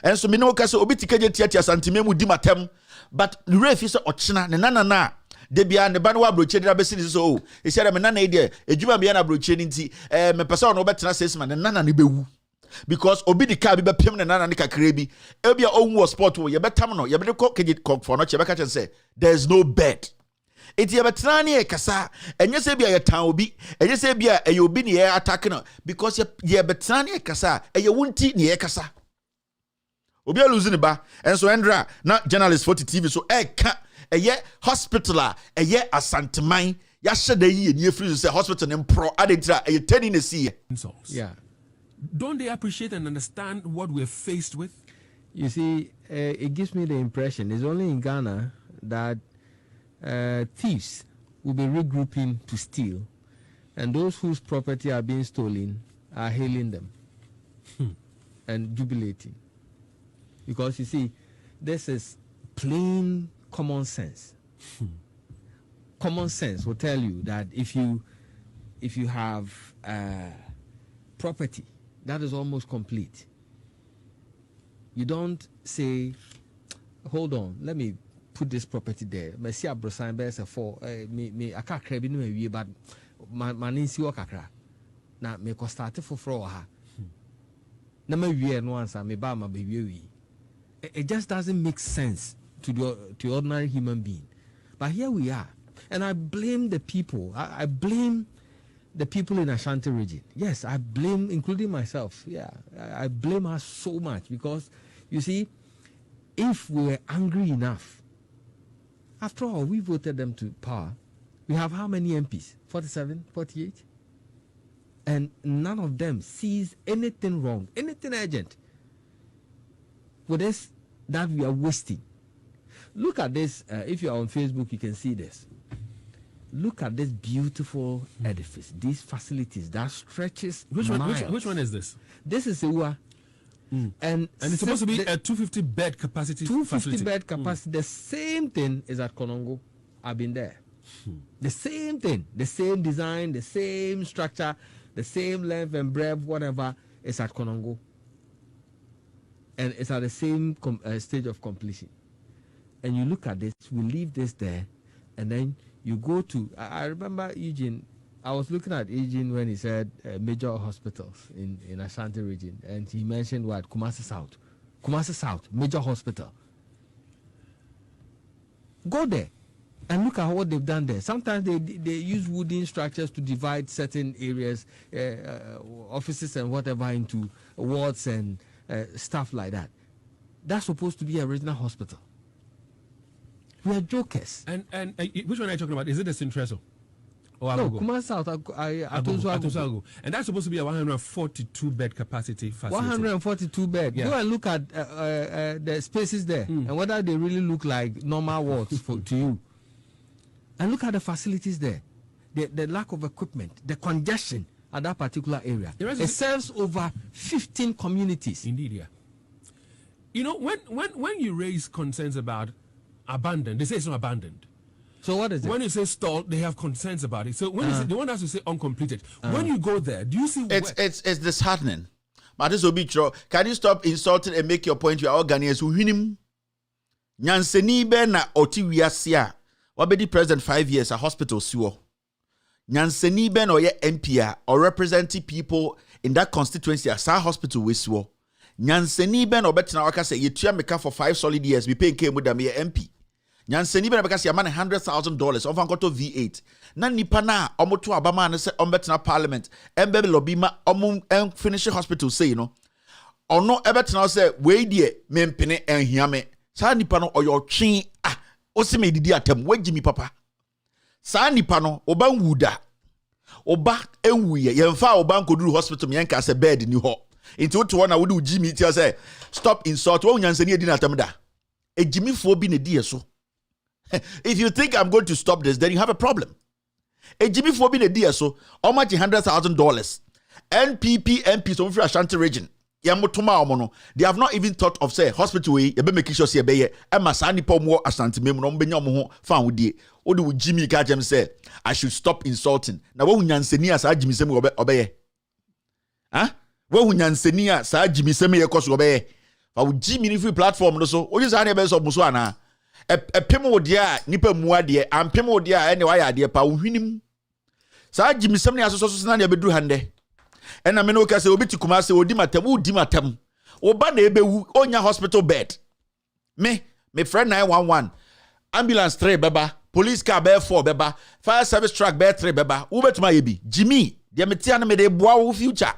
And so, Minoka, Obitikaja Tiatia Santimemu Dimatem, but the ref is Ochina, Nana. Debia ne banwa broche de abesi so e sia me nana ide ejuma bia na broche nti me pesa no betena sesman ne nana ne bewu because obi di ka bi bepem ne nana ne kakra bi ebia onwu sport wo ye betam no ye be ko keji for no che be ka chen say there's no bed eti ye betena ne e kasa enye se bia ye tan obi enye se bia e obi ne ye attack no because ye betena ne e kasa e ye wunti ne ye kasa obi a lose ne ba enso endra na journalist for TV so e ka eye hospital eye asanteman ya shede yi eni free say hospital nem pro adentira eye tani na see. Yeah, don't they appreciate and understand what we're faced with? You see, it gives me the impression it's only in Ghana that thieves will be regrouping to steal, and those whose property are being stolen are hailing them and jubilating, because you see, this is plain common sense. Common sense will tell you that if you have property that is almost complete, you don't say, hold on, let me put this property there. Me see abrosan be say for me akakra bi no awie but maninsi wakakra na me ko start for ha na ma wie no ansa me ba ma be wie. It just doesn't make sense to the ordinary human being. But here we are. And I blame the people. I blame the people in Ashanti region. Yes, I blame, including myself. Yeah, I blame us so much because, you see, if we were angry enough, after all, we voted them to power. We have how many MPs? 47, 48? And none of them sees anything wrong, anything urgent with this that we are wasting. Look at this. If you are on Facebook, you can see this. Look at this beautiful edifice, these facilities that stretches. Which one is this? This is Iwa. And it's supposed to be a 250 bed capacity. 250 bed capacity. The same thing is at Konongo. I've been there. The same thing, the same design, the same structure, the same length and breadth, whatever is at Konongo. And it's at the same stage of completion. And you look at this, we leave this there, and then you go to, I remember Eugene, I was looking at Eugene when he said major hospitals in Ashanti region, and he mentioned what? Kumasi South, major hospital. Go there and look at what they've done there. Sometimes they use wooden structures to divide certain areas, offices and whatever, into wards and stuff like that. That's supposed to be a regional hospital. We are jokers. And which one are you talking about? Is it the Centreso? No, Kumasi South, Atoso. And that's supposed to be a 142 bed capacity facility. 142 bed. Yeah. Go and look at the spaces there and whether they really look like normal wards to you. And look at the facilities there. The lack of equipment, the congestion at that particular area. It serves over 15 communities. Indeed, yeah. You know, when you raise concerns about abandoned, they say it's not abandoned. So what is it? When you say stalled, they have concerns about it. So when you say, the one has to say uncompleted. When you go there, do you see it's disheartening Matis Obichro, can you stop insulting and make your point? You are all Ghanaians who win him. Nyanseni be na oti wiasia. Wabedi president 5 years a hospital suo. Nyanseni be no ye MPA or representing people in that constituency as a hospital we suo. Nyanseni be no betina waka say yetua meka for 5 solid years we pay kemu da me MP. Nyanseni be na beka say man $100,000 over nkoto V8. Na nipa na omoto abama na say ombetina parliament embe lobby ma omum finish hospital say no. Ono ebetina say we die mempene enhia me. Sa nipa no oyo twen osi me didi atem wagimi papa. Sa nipa no oba nwuda. Oba enwuye yemfa oba nkoduru hospital me yanka say bed ni ho. Into what one I would do Jimmy tell say stop insult one nyansani edi na atem da. Ejimi fo bi ne die so. If you think I'm going to stop this, then you have a problem. Ejimi fo bi ne die so almost $100,000. NPP MPs from Ashanti region. They have not even thought of say hospital way. You be making sure say be Emma Sani Pomo Ashanti memu no benya mo ho fa wodie. Odi wo Jimmy ka jem say I should stop insulting. Na wo nyansani asa Jimmy sem obeye. Huh? Wo nyansani asa Jimmy sem ye koso obeye. Fa wo Jimmy ni free platform no so. Oje sa na be so muso ana. Epem wo dia nipa muwa de ampem wo dia ene wa ya de pa wo hwinim. Sa Jimmy sem ne aso so na be duru hande. And I mean, okay, say obi tikuma say odi matem. Oba na ebewu onya hospital bed. Me friend 911. Ambulance 3 beba, police car be 4 beba, fire service truck be 3 beba. Ubetuma yebi. Jimmy, dia metia na me de boa wo future.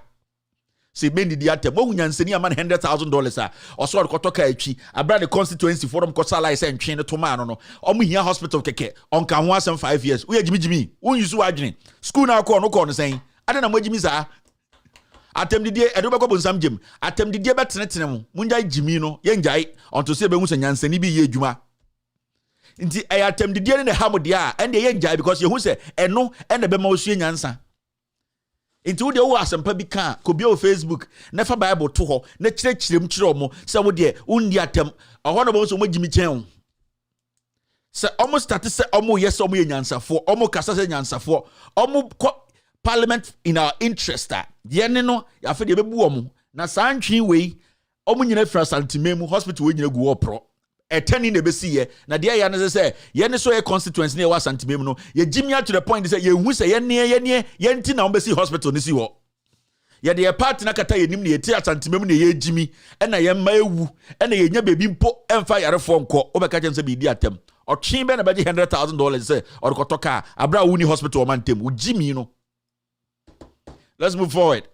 Se bendi di atem. Wo nyansani aman $100,000 a. Oso okotoka etwi. Abra the constituency forum ko sala ise ntwe ne to ma no. Omo hia hospital keke. Onka ho asem 5 years. Wo Jimmy. Wo yusu adwene. School na ko no ko no sen. Ade na mo Jimmy za. Atem didie edo be ko bonsam gem atem didie be tenetene mu munjai Jimmy no ye njai onto se be hu se nyansani bi ye adwuma nti atem didie ne hamode a ende ye njai because ye hu se eno ene be ma osue nyansa nti wo de wo asempa bi kan ko bi o Facebook na fa Bible to ho na kirem mo se wo de undi atem oho no bo so mo Jimmy chen se almost start se omo yes omo ye nyansafo omo kasa se nyansafo omo Parliament in our interest that yene no ya fe de bebu omo na santwi we omo nyina fra santimemu hospital we nyina gu opro etani na besi ye na de ya na say yene so ye constituency na wa santimemu no ye Jimmy to the point say ye hu say yene nti na ombesi hospital ni si ho ye de party na kata ye nim na ye ti santimemu na ye Jimmy e na ye ma ewu e na ye nya bebi mpo emfa yarefo nko obeka chen say bi di atem o twen be na be $100,000 say or kotoka abra uni hospital o mantem u Jimmy no. Let's move forward.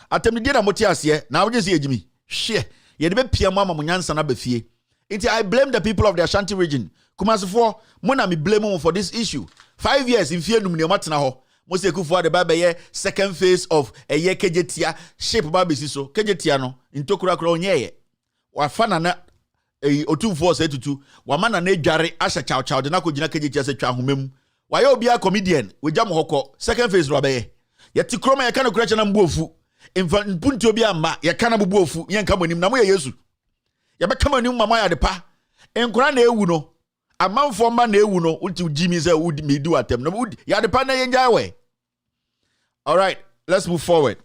Atem di na motiasie na wo jesi ejimi. Hwe, ye de be pia mo amunyansa na befie. I blame the people of the Ashanti region. Kumasifo, mo na me blame mo for this issue. 5 years in fie num ne matena ho. Mo se kufu de ba ye second phase of a ye kejetia shape ba besi so. Kejetia no ntokura kura onyeye. Wa fana na otumfo se tutu. Wa mana na edware asha chaw de na ko gina kejetia se twa homem. Wa ye obi a comedian, we jam hokọ second phase ro ba ye. Yeti kroma ya kana kuracha na mbuofu imfa mpunti obi amma ya kana mbuofu yenka monim na mo ya Yesu ya beka monim mama ya de pa enkura na ewu no amanfo ma na ewu no unti Jimmy say would me do atem no ya de pa na yenja we. All right, let's move forward.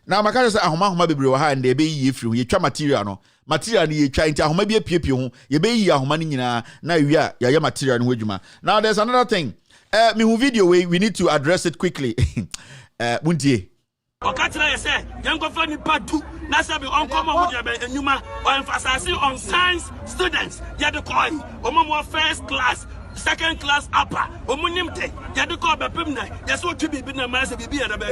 Now makana say ahoma bebre wa ha and e be yi efiri ye twa material no ye twa nti ahoma bi apiepie ho ye be yi ahoma ni nyina na wi a ya material no adwuma. Now there's another thing. Me hu video we need to address it quickly. Buntie Okatra ye say yango fa ni padu na sabi onkomo mu de enuma o emphasize on science students ya de koi omo first class second class upper omunimte ya de ko bepem na ya so twi bibi na ma se bibi ya da ba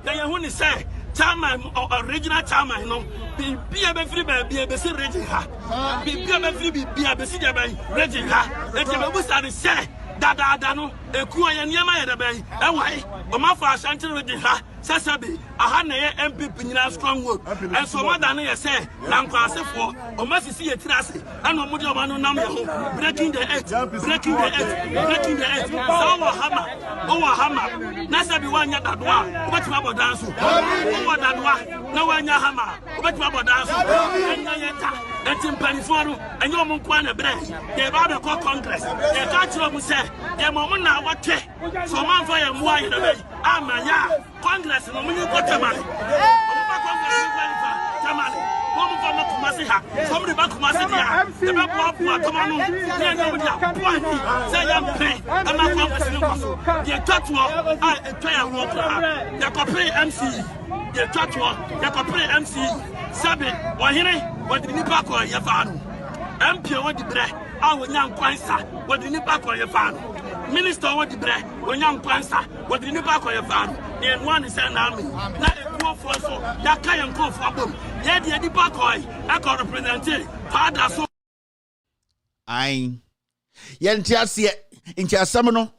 ya ye hu ni say chairman original chairman no bibi ya be free ba bi be se region ha bibi ya be free bibi ya be se ja ba region ha e te be busa ni say dada no ekuan ya niam ya da ba e wai o ma fa Ashanti region ha sasabi aha na ye MPP nyina strong work and so mother no ye say na nkwasefo o ma sisi ye tirase ana mo de o ma no nam ye ho breaking the edge so wa hama na sabi wanya dadwa o betima bodanso o wa dadwa na wanya hama o betima bodanso enya yeta enti mpanifo no enye o mo kwa na bre ye ba be call congress ye ka chiro mu say ye mo na watwe so man for ye mo aye na be amanya congress no munyi kotema from Kumasi. Somebody back Kumasi. The back of Tomano. Say I'm pay. I'm not from the Tatua. I try and walk. The Copy MC. The Tatua. The Copy MC. Sabi. Wahine. What the Nipako Yavano. MP what the bread. I will young Kwansa. What the Nipako Yavano. Minister what the bread. When young Kwansa. What the Nipako Yavano. And one is an army. Not a go for so. That can go for them. Yet the Nipako. I got represented. Father so. I. Yantiasia. Intia Samano.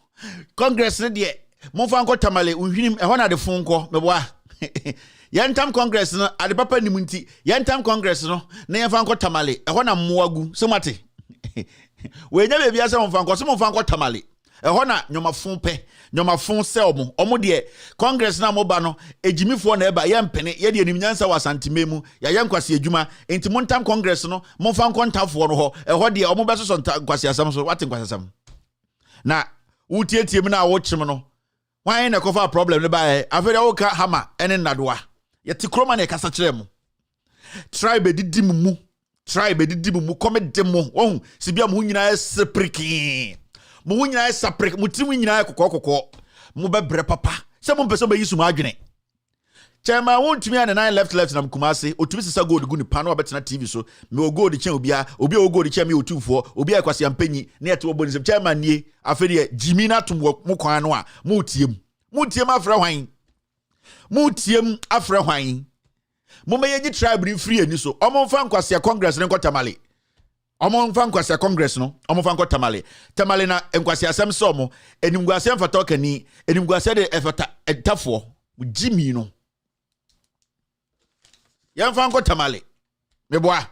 Congress ready. Monfanko Tamale. Uhim. A one at the phone call. Mewa. Yantam Congress no ade papa nimunti yantam Congress no na yamfanko tamale ehɔ na moagu so mate we nya bebia se monfanko tamale ehɔ na nyomafon pɛ nyomafon sel mo omo de Congress na mo ba no ejimifo na eba yempene ye de animnyansa wasantime mu ya yankwase adwuma enti montam Congress no monfanko ntafo no hɔ ehɔ de omo beso nkwase asam so wate nkwase asam na wutietie mu na wo kyem no why na kofa problem ne ba afere wo ka hama ene nadoa yeti kroma na kasa kire mu tribe didi mu come demo ohun sibia mu nyina sepriki mu nyina saprik mu ti mu nyina kokoko mu bebre papa se mu pese be yisu mu adwene chema wontumi an 9 left na Kumasi otumi sisa gold gu ni pano obetena TV so me o gold chen obi o gold chen me otufo obi akwase ampanyi na yete oboni se chema nie afede Jimmy na tum mu kwan no a mu tiem afra hwan mu tiem afra hwan mu meye gi tribe ni free ani so omo mfa nkwase Congress ne nkotamale omo mfa nkwase Congress no omo mfa nkotamale tamale na nkwase asem so omo enimguase mfata okani enimguase de efata etafo Jimmy no yamfanko tamale meboa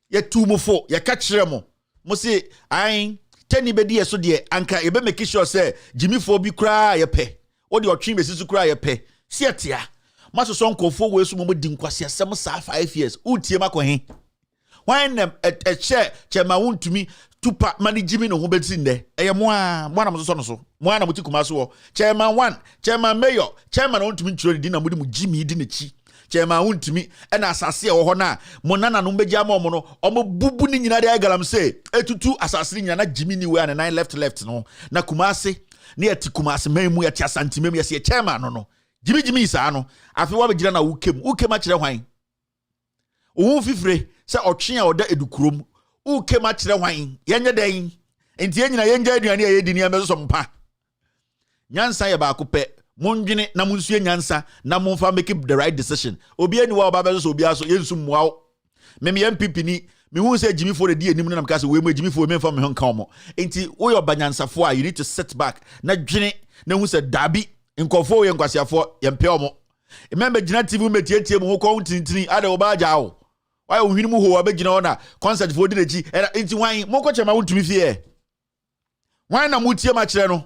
ye tumufo ye ka kire mo se ai tani bedi yeso de anka ye be make sure say Jimmy fo bi kra ye pe wo de otwe besisu kra ye pe sietia maso so nkofo we so mo di nkwase asem sa 5 years utie makohe wan nem chema wontumi tupa mani Jimmy no ho beti nde eye mo na mo so no so mo na mo ti Kumasi wo chema 1 chema mayor chema na wontumi nturo di na mo di mu Jimmy di na chi chema wontumi ena asase wo ho na mo nana no mbegya ma mo no omo bubu ni nyina de agalam se etutu asase ni nyina na Jimmy ni we an 9 left no na Kumasi ne ati Kumasi memu ya ti asante memu ya se chema no Jimmy isa no afi wa begira na ukem a kire hwan wo fifire se otwe a oda edukurom ukem a kire hwan yenye den enti yenyina yenja aduane a yedi ni ameso mpa nyansa ye ba ko pe mondwene na munsue nyansa na monfa make the right decision obi ani wa oba so obi aso yensu muawo meme MPP ni me hu se Jimmy for the di anim na mka se we mu Jimmy for me fa me ho nka omo enti wo yo banyansafo a you need to sit back na dwene na hu se dabi nkofo ye nkwasiafo ye mpe omo remember gina TV metietie mu ho ko tintini ade oba ajawo why ohwini mu ho abegina ona concert for di nachi enti wan mo ko chema wontumi fie wan na mutie ma kire no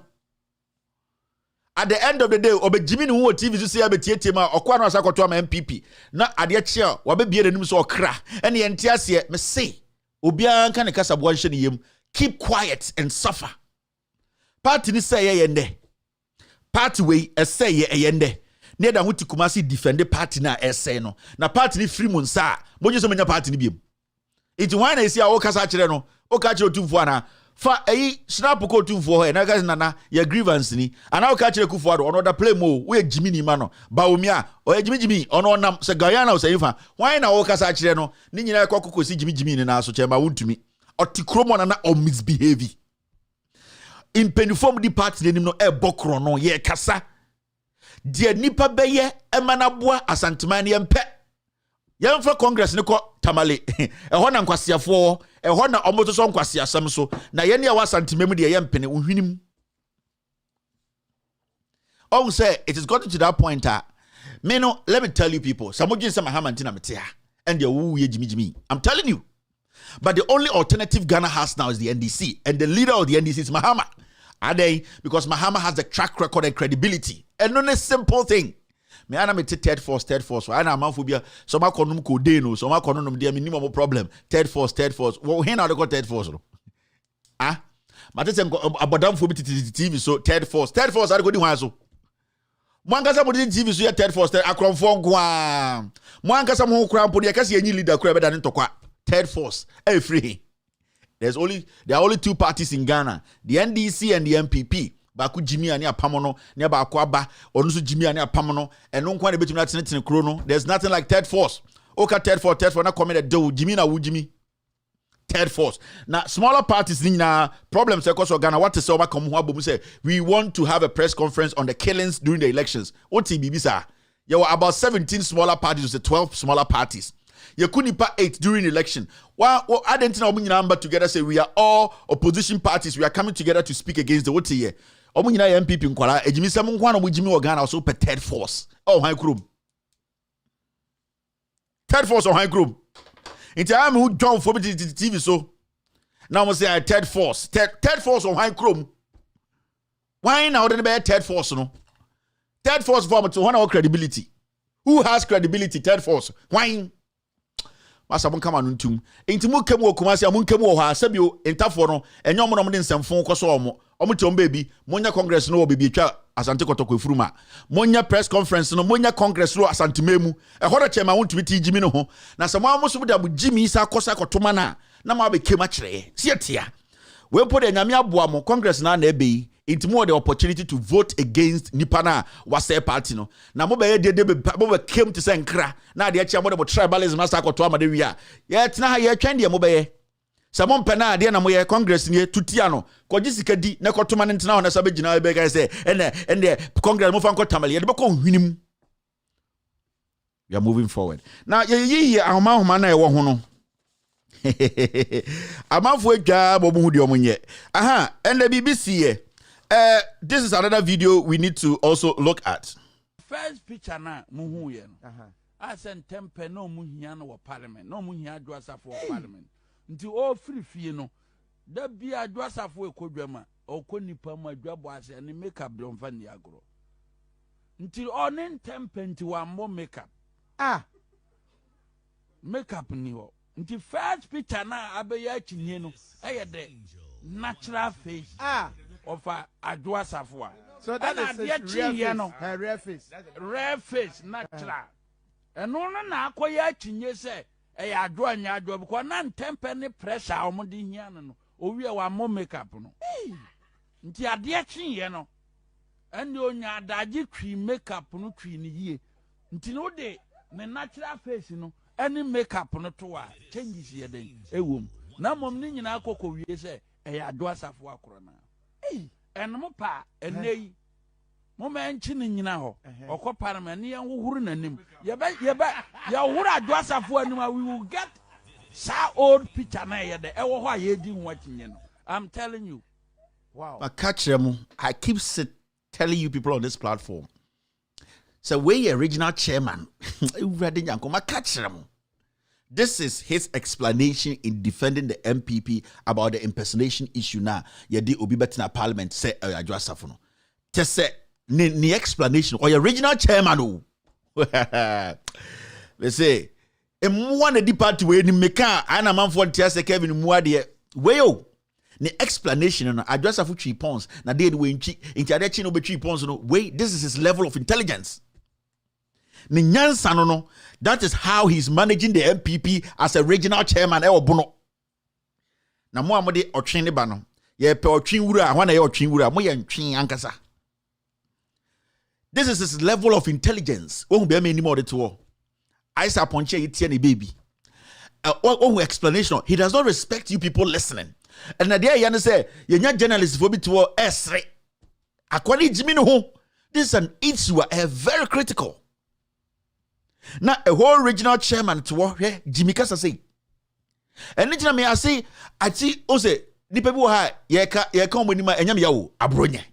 at the end of the day Jimmy ni wo TV so say abetietie ma okwa na asakoto ama MPP na ade chia wabebie denim so okra ene ye ntiase me say obi an kan kasa bo nhye ne yem keep quiet and suffer party ni say ye nde party we say ye yende ne da huti Kumasi defend party na essay no na party ni free munsa bonye so menya party ni biem iti wan na esi a wo kasa kire no o ka kire otumfo ana fa snap ko otumfo ho na ka nana ya grievance ni ana o ka kire Kufuor do ono da play mo we Jimmy ni ma no ba omi a o Jimmy ono nam se Guyana o se yifa wan na wo kasa kire no ni nyina ko kokosi Jimmy ni na so chema wontumi otikromo na o misbehave in penifom di party denim no bokro no ye kasa de nipa beye emanaboa asantemane yempe yemfa Congress ne ko tamale ehɔ na nkwasiafo ehɔ na omoto so nkwasiasam so na ye ne ya wasantemem de yempene ohwinim on say it is gotten to that point me no let me tell you people samojin sama hamantina metia and the woo ye Jimmy I'm telling you. But the only alternative Ghana has now is the NDC. And the leader of the NDC is Mahama. Are they? Because Mahama has the track record and credibility. And on a simple thing. Me ana me third force. So ana amafobia. So ma konum ko deno. So ma konum dia minimum problem. Third force. Well, here now they got third force. Ah? But it's abodam for me TV. So third force. I go di wan so. Mwangasa mo TV so ye third force akromfo nkoa. Mwangasa mo krampo de kase yenyi leader kura beda ntokwa third force free. There are only two parties in Ghana, the NDC and the MPP. Baku Jimmy and Pamono, near Bakwaba, or Nusu Jimmy and Pamono, and no quite a bit of that in chrono. There's nothing like third force. Okay, third force, not coming do Jimmy na Jimmy. Third force. Now, smaller parties in problems across Ghana. What is over come say? We want to have a press conference on the killings during the elections. What TBB? There were about 17 smaller parties, 12 smaller parties. You couldn't put 8 during election. Well, I didn't know number together say we are all opposition parties. We are coming together to speak against the what year. Omunyina MPP nkwala ejimisa mu nkwana mu jimi Ghana also per third force. Oh, high group. Third force or high group. Into I am who John for me to TV so. Now I say third force. Third force or high group. Why now the be third force no? Third force form to one our credibility. Who has credibility? Third force. Why? Masa mon kama nuntum enti mu kemu okumasi amun kemu o ha sabio entafo no enyo mo no de nsemfo koso omo te omba bi monya congress no obi twa asante kotoko efuruma monya press conference no monya congress no asante memu e hodo chema won tumi ti jimi no ho na se mo amoso da bu jimi sa kosa kotoma na ma be kema kire sietia we po de nyame aboa mo congress na ebe enti mo the opportunity to vote against nipa na wase party no na mo be de mo be kem to say nkra na de chia mo de tribalism na sa koto amade wi ye tena ha ye twen de mo be Samon pena de na mo ye congress ni tutia no koji sika di na kotoma ne ntena ho na sa be gina be guy say ene congress mo fa nko tamale ye de be ko hwinim. We are moving forward now. Ye ahoma na ye wo ho no amanfo adwa bo mu hu de omunye aha ene BBC ye. This is another video we need to also look at. First picture na muhu ye no. I sent temper no muhia no parliament. No muhia adwasa for parliament. Nti o free fie no. Da bia adwasa for ekodwama. Okonipa mu adwabo ase ne makeup blomfa ni agro. Nti onen temper nti wa mo makeup. Makeup ni ho. Nti first picture na abeya chinye no. De natural face. Of Adwa Safwa. So that is her rare face. Rare face, natural. And no na akoya chinye say Adwa nya Adwa because nan temper ni pressure omudi hia no. Owi wa mo makeup no. Nti ade chinye no. And onya adaji twi makeup no twi ni yie. Nti no de ne natural face no any makeup no to wa changes ye den. Ewom. Na mom ni nyina akoko wie say Adwa Safwa korona. And mopa and nay moment nyina ho okọ parliament ne yanhuru nanim ye ba ya huru adwasa fo anima we will get sa old picture na ye de e wo ho a ye di nwatinye no. I'm telling you. Wow. I keep telling you people on this platform. So we original chairman this is his explanation in defending the MPP about the impersonation issue now. Yedi obi betina parliament say adwasafo no. Te say ni explanation or your original chairman o. Let's say one of the party we ni meka ana manfo ntia say Kevin Muade we o ni explanation no adwasafo twi pons na dey we nchi ade chi no betwi pons no we this is his level of intelligence. Ni nyansa no. That is how he's managing the MPP as a regional chairman. Na mo amode otwen ne ba no. Ye pe otwen wura a wana ye otwen wura mo ye ntwen ankasa. This is his level of intelligence. Won be me ni more to. I say ponche yitie ne baby. Explanation. He does not respect you people listening. And na there you say ye nya journalist for bi to esre. Akwani jimi no ho. This is an issue very critical. Now a whole regional chairman to work here, Jimmy Kasa say. And then me I see ose nipa bi wo ha ye ka mo ni ma enyam yawo abronye.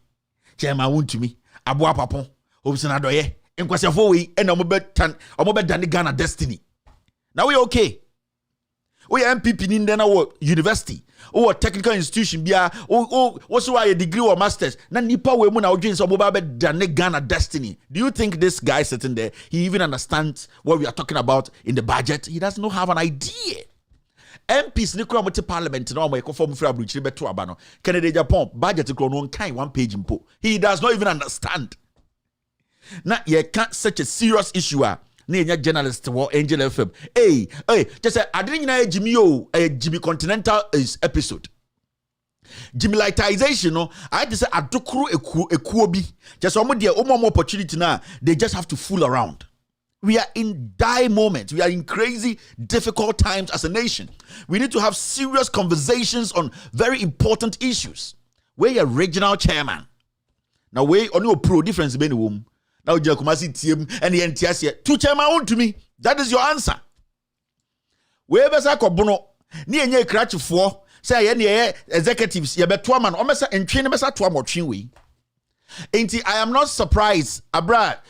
Chairman won to me aboa papon obisana doye enkwasefo we e na omo be dan Ghana destiny. Now we okay. We MPP ni ndena wo university or technical institution bia o so a degree or masters na nipa we mu na odwin so obo be dan Ghana destiny. Do you think this guy sitting there he even understands what we are talking about in the budget? He doesn't have an idea. MPs ni kura mo te parliament na o mo ekofo fra bruchiri beto aba no Canada Japan budget kura no kan 1 page mpo. He does not even understand. Now, you can't such a serious issue. Na journalist or Angel FM. Hey, just say I didn't know Jimmy Continental is episode. Jimmy Lightization, no, I had to say I do crew a kuobi. Just one more opportunity now. They just have to fool around. We are in dire moments. We are in crazy, difficult times as a nation. We need to have serious conversations on very important issues. Where your regional chairman. Now, where on your pro difference between whom. Now, Jakumasi team and the NTS here. Two chairman own to me. That is your answer. Wherever Sakobono, near near cratch for, say, any executives, you bet 2 man, almost and train a 2 more chinwe. I am not surprised, Abra,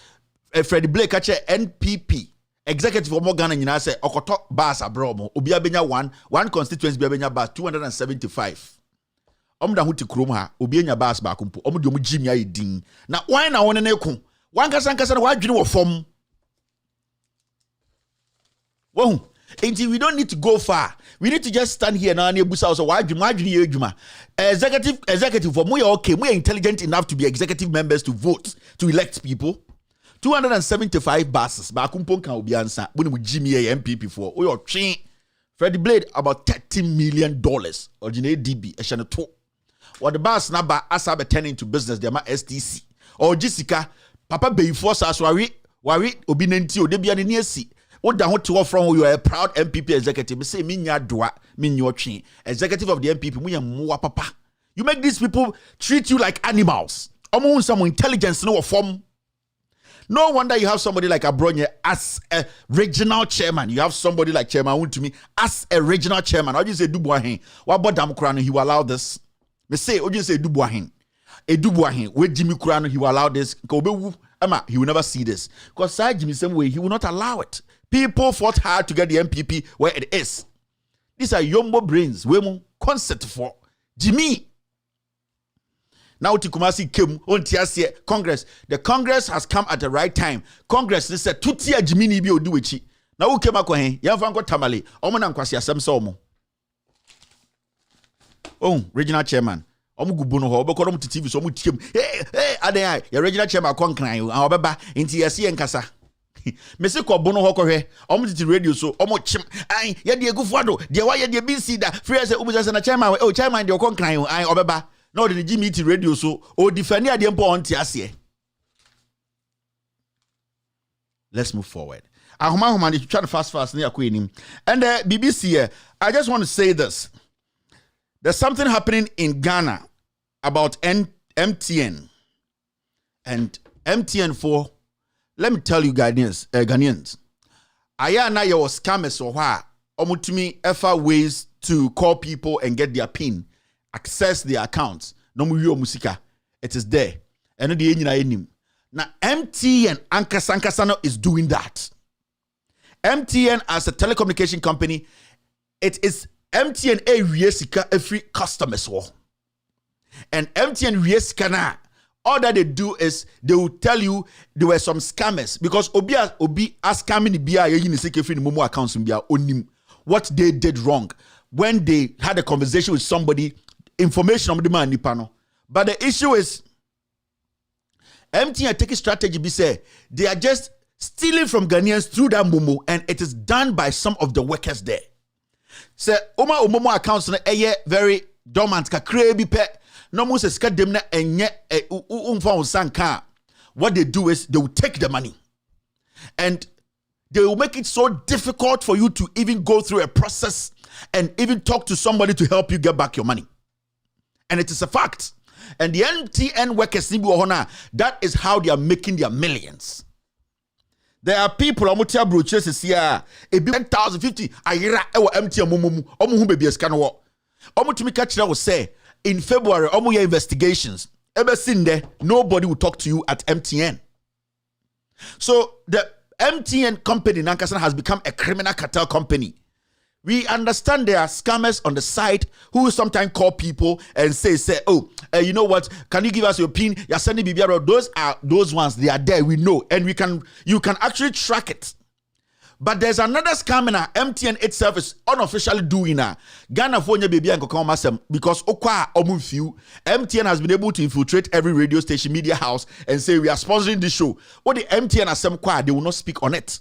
Freddie Blake, NPP, executive of Morgan and Yina say, Okoto Bas Abromo, Ubiabenya one constituency Biabenya Bas 275. Omda huti kroma, Ubienya Bas Bakumpo, Omudu Jimmy Ding. Now, why now on an echo? One Kasan, why do you know form? Well, we don't need to go far. We need to just stand here now. So why do you executive for we are okay? We are intelligent enough to be executive members to vote to elect people. 275 buses. Bakumpon can be answer. When we Jimmy MPP for we are train Freddie Blade about $30 million. Originate DB a channel 2. What the bus number as I turn into business, they are STC or Jessica. Papa be force us worry obinenti o de bia ne asi wo da ho to from you are a proud MPP executive say me nya doa me nyo twe executive of the MPP mu yamwa papa. You make these people treat you like animals. Omo some intelligence no form. No wonder you have somebody like Abronye as a regional chairman. You have somebody like Chairman Untumi as a regional chairman. How do you say Dubuahin? What about Damkrano he will allow this? Me say how do you say Dubuahin? Edubuahin, where Jimmy Kurano, he will allow this. He will never see this. Because side Jimmy same way, he will not allow it. People fought hard to get the MPP where it is. These are Yombo brains. We concept for Jimmy. Now Tikumasi came on TSC Congress. The Congress has come at the right time. Congress they said Tutia Jimmy Nibi Oduichi. Now who came up with him? Yanfanko Tamale. Omonan Kwasi Asemsomo. Oh, regional chairman. Omugubono ho obekoro mu TV so mu tiem adan ya regional chairman konkran yo an obeba nti yesi enkasa mesi ko bono ho kohwe omutiti radio so omochim an ya de egufuado de wa ya de BC da free say obuja na chairman oh chairman de konkran yo an obeba na odi Jimmy radio so o defend ade mpo on ti ase. Let's move forward. Ahoma they try to fast near Queen. And BBC here, I just want to say this. There's something happening in Ghana about MTN. And MTN for, let me tell you Ghanaians. Aya na your scammers or wha omutumi ever ways to call people and get their PIN, access their accounts. No mu musika. It is there. And the nyina enim. Now MTN Ankasankasano is doing that. MTN as a telecommunication company, it is MTN every customers war. And MTN Rieskana, all that they do is they will tell you there were some scammers because obi as scamming the BIA in the Momo accounts onim what they did wrong when they had a conversation with somebody, information on the man nipano. But the issue is MTN taking strategy be say they are just stealing from Ghanaians through that Momo, and it is done by some of the workers there. Say Momo accounts na very dormant ka krebi pe no mo se skadem na enye umfa sanka. What they do is they will take the money and they will make it so difficult for you to even go through a process and even talk to somebody to help you get back your money. And it is a fact. And the MTN workers, that is how they are making their millions. There are people omutia brochures here, a 10,050 ayira ewo MTN mumu omu hu baby scan wo. Omutumi catch that will say in February omu your investigations. Ever seen there, nobody will talk to you at MTN. So the MTN company Nankasan has become a criminal cartel company. We understand there are scammers on the side who sometimes call people and say, you know what? Can you give us your PIN? You're sending BBR. Those ones. They are there. We know, and you can actually track it. But there's another scam in MTN itself is unofficially doing Ghana for baby and masem because MTN has been able to infiltrate every radio station, media house, and say we are sponsoring this show. What the MTN asem they will not speak on it.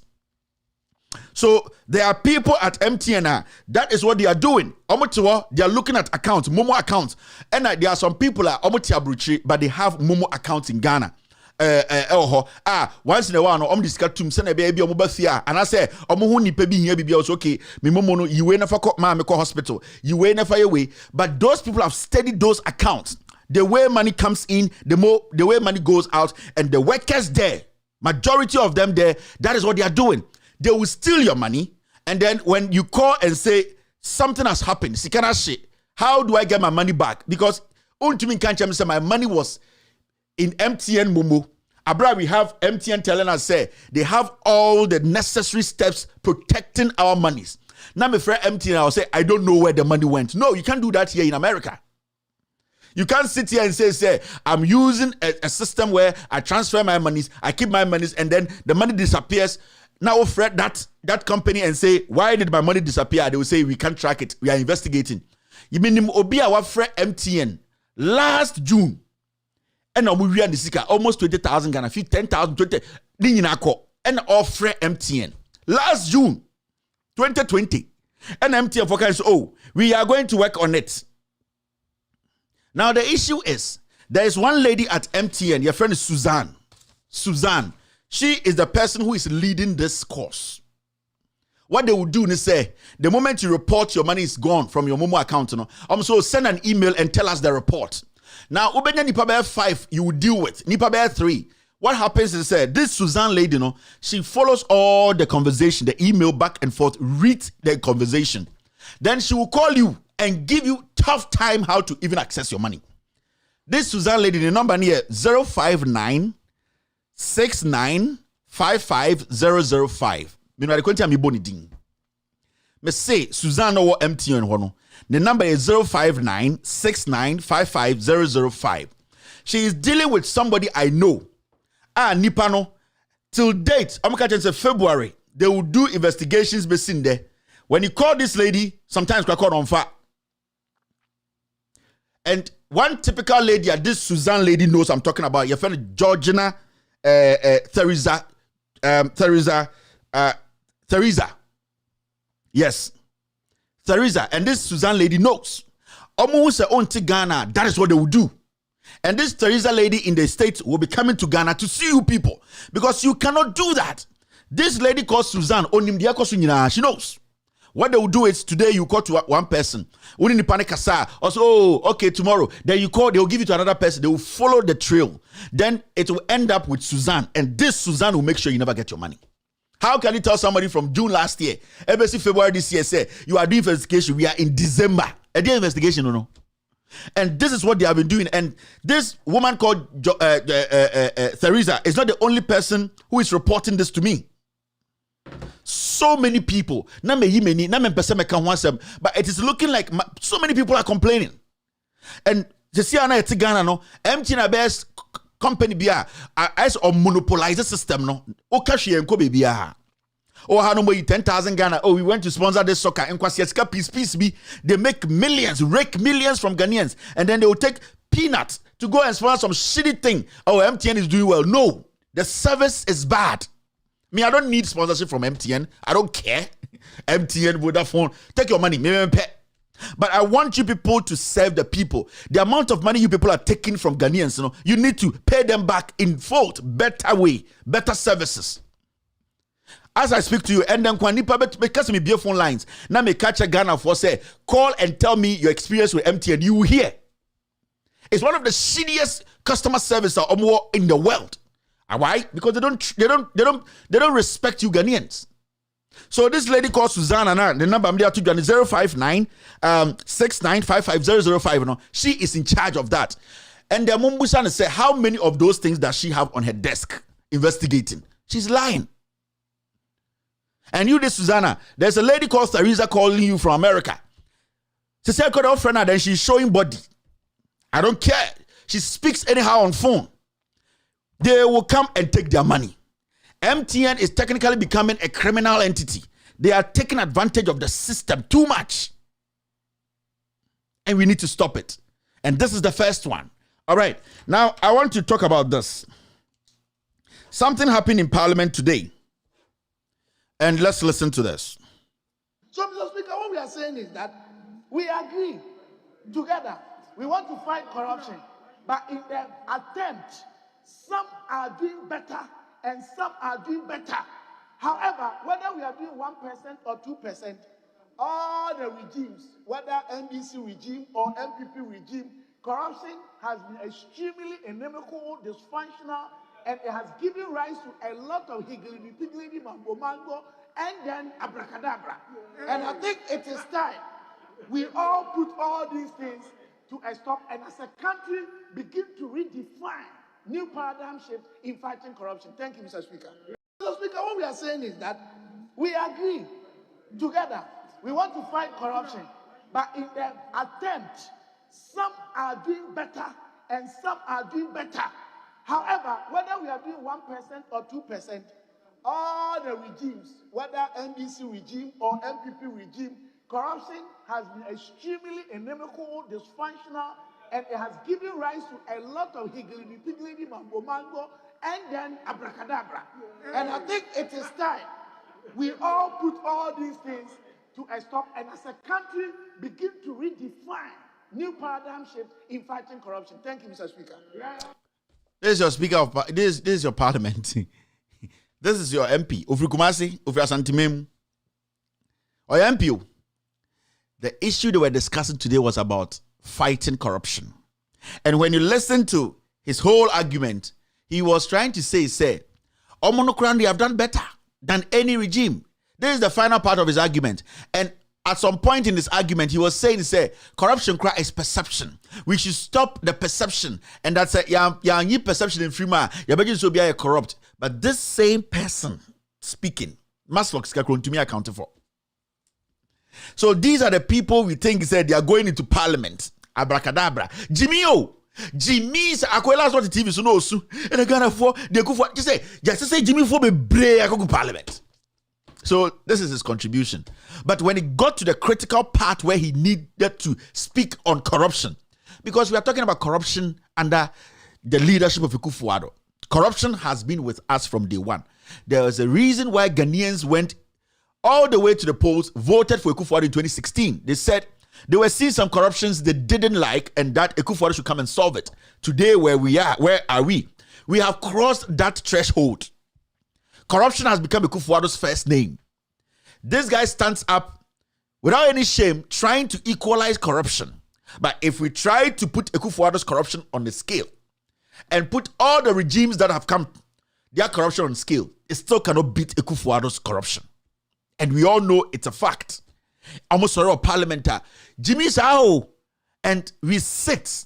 So there are people at MTN that is what they are doing. They are looking at accounts, Momo accounts, and there are some people but they have Momo accounts in Ghana. Once in a while, discuss to send a baby on mobile and I say, Nipa be here, be okay. Me momo, you ain't never call my hospital, you ain't never away. But those people have studied those accounts. The way money comes in, the way money goes out, and the workers there, majority of them there, that is what they are doing. They will steal your money, and then when you call and say something has happened, how do I get my money back? Because say my money was in MTN Momo. Abra, we have MTN telling us say they have all the necessary steps protecting our monies. Now my friend MTN, I'll say I don't know where the money went. No, you can't do that here in America. You can't sit here and say I'm using a system where I transfer my monies, I keep my monies, and then the money disappears. Now fret that company and say, why did my money disappear? They will say we can't track it. We are investigating. You mean Obi our friend MTN last June. And we are the sika almost 20,000 Ghana, 10,000, 20 and offer MTN last June 2020. And MTN focus, we are going to work on it. Now the issue is there is one lady at MTN, your friend is Suzanne. She is the person who is leading this course. What they will do is say, the moment you report your money is gone from your Momo account, so send an email and tell us the report. Now, Ubenya Npa Gra 5, you will deal with. Npa Gra 3. What happens is this Suzanne lady, she follows all the conversation, the email back and forth, reads the conversation. Then she will call you and give you tough time how to even access your money. This Suzanne lady, the number here, 059 6955005. Me say Suzanne or MTN hono. The number is 059 6955005. She is dealing with somebody I know. Nipano. Till date, I'm going to say February, they will do investigations based in there. When you call this lady, sometimes I call on fire. And one typical lady, this Suzanne lady knows I'm talking about. Your friend Georgina Theresa. Yes. Theresa. And this Suzanne lady knows. Almost own to Ghana. That is what they will do. And this Theresa lady in the States will be coming to Ghana to see you people. Because you cannot do that. This lady called Suzanne. She knows. What they will do is today you call to one person. Also, okay, tomorrow. Then you call, they will give it to another person. They will follow the trail. Then it will end up with Suzanne. And this Suzanne will make sure you never get your money. How can you tell somebody from June last year, ABC February this year, say you are doing investigation? We are in December. A day investigation, no. And this is what they have been doing. And this woman called Theresa is not the only person who is reporting this to me. So many people, but it is looking like so many people are complaining. And the Ghana no MTN best company bia as or monopolize the system no o kashi enko bebia o ha no mo 10,000 Ghana. We went to sponsor this soccer and kwasiaska peace be they make millions, rake millions from Ghanaians, and then they will take peanuts to go and sponsor some shitty thing. MTN is doing well. No, the service is bad. Me, I don't need sponsorship from MTN. I don't care. MTN, Vodafone, take your money. But I want you people to serve the people. The amount of money you people are taking from Ghanaians, you need to pay them back in full, better way, better services. As I speak to you, and then because me be phone lines, now me catch a Ghana for say, call and tell me your experience with MTN. You will hear. It's one of the shittiest customer service in the world. Why? Because they don't respect you Ghanaians. So this lady called Susanna, the number I'm there to is 059 6955005. She is in charge of that. And the Mumbusan say, how many of those things does she have on her desk investigating? She's lying. And you, this Susanna, there's a lady called Theresa calling you from America. She said, "Call her friend," and then she's showing body. I don't care. She speaks anyhow on phone. They will come and take their money. MTN is technically becoming a criminal entity. They are taking advantage of the system too much. And we need to stop it. And this is the first one. All right. Now, I want to talk about this. Something happened in Parliament today. And let's listen to this. So, Mr. Speaker, what we are saying is that we agree together. We want to fight corruption. But in the attempt, some are doing better and some are doing better. However, whether we are doing 1% or 2%, all the regimes, whether NDC regime or MPP regime, corruption has been extremely inimical, dysfunctional, and it has given rise to a lot of higgledy-piggledy, mambo-mango, and then abracadabra. And I think it is time we all put all these things to a stop, and as a country, begin to redefine new paradigm shifts in fighting corruption. Thank you, Mr. Speaker. Mr. Speaker, what we are saying is that we agree together. We want to fight corruption, but in the attempt, some are doing better and some are doing better. However, whether we are doing 1% or 2%, all the regimes, whether NDC regime or MPP regime, corruption has been extremely inimical, dysfunctional, and it has given rise to a lot of higgledy-piggledy, mambo-mango, and then abracadabra. And I think it is time we all put all these things to a stop, and as a country, begin to redefine new paradigm shifts in fighting corruption. Thank you, Mr. Speaker. This is your Speaker of this is your Parliament. This is your MP. Ofri Kumasi, Ofri Asantimem. Or your MP. The issue they were discussing today was about fighting corruption. And when you listen to his whole argument, he was trying to say, Omonokran, they have done better than any regime. This is the final part of his argument. And at some point in this argument, he was saying, corruption cry is perception. We should stop the perception. And that's a perception in Freema. You're be corrupt. But this same person speaking, Maslox to me accounted for. So these are the people we think said they are going into parliament. Abracadabra. Jimmy's Aquela's what the TV so no su. And again for they go for just say Jimmy for be brave I go parliament. So this is his contribution. But when it got to the critical part where he needed to speak on corruption, because we are talking about corruption under the leadership of Akufo-Addo. Corruption has been with us from day one. There was a reason why Ghanaians went all the way to the polls, voted for Akufo-Addo in 2016. They said they were seeing some corruptions they didn't like and that Akufo-Addo should come and solve it. Today, where are we? We have crossed that threshold. Corruption has become Akufo-Addo's first name. This guy stands up without any shame trying to equalize corruption. But if we try to put Akufo-Addo's corruption on the scale and put all the regimes that have come, their corruption on scale, it still cannot beat Akufo-Addo's corruption. And we all know it's a fact. Almost sorry of parliamentar. Jimmy Sao. And we sit.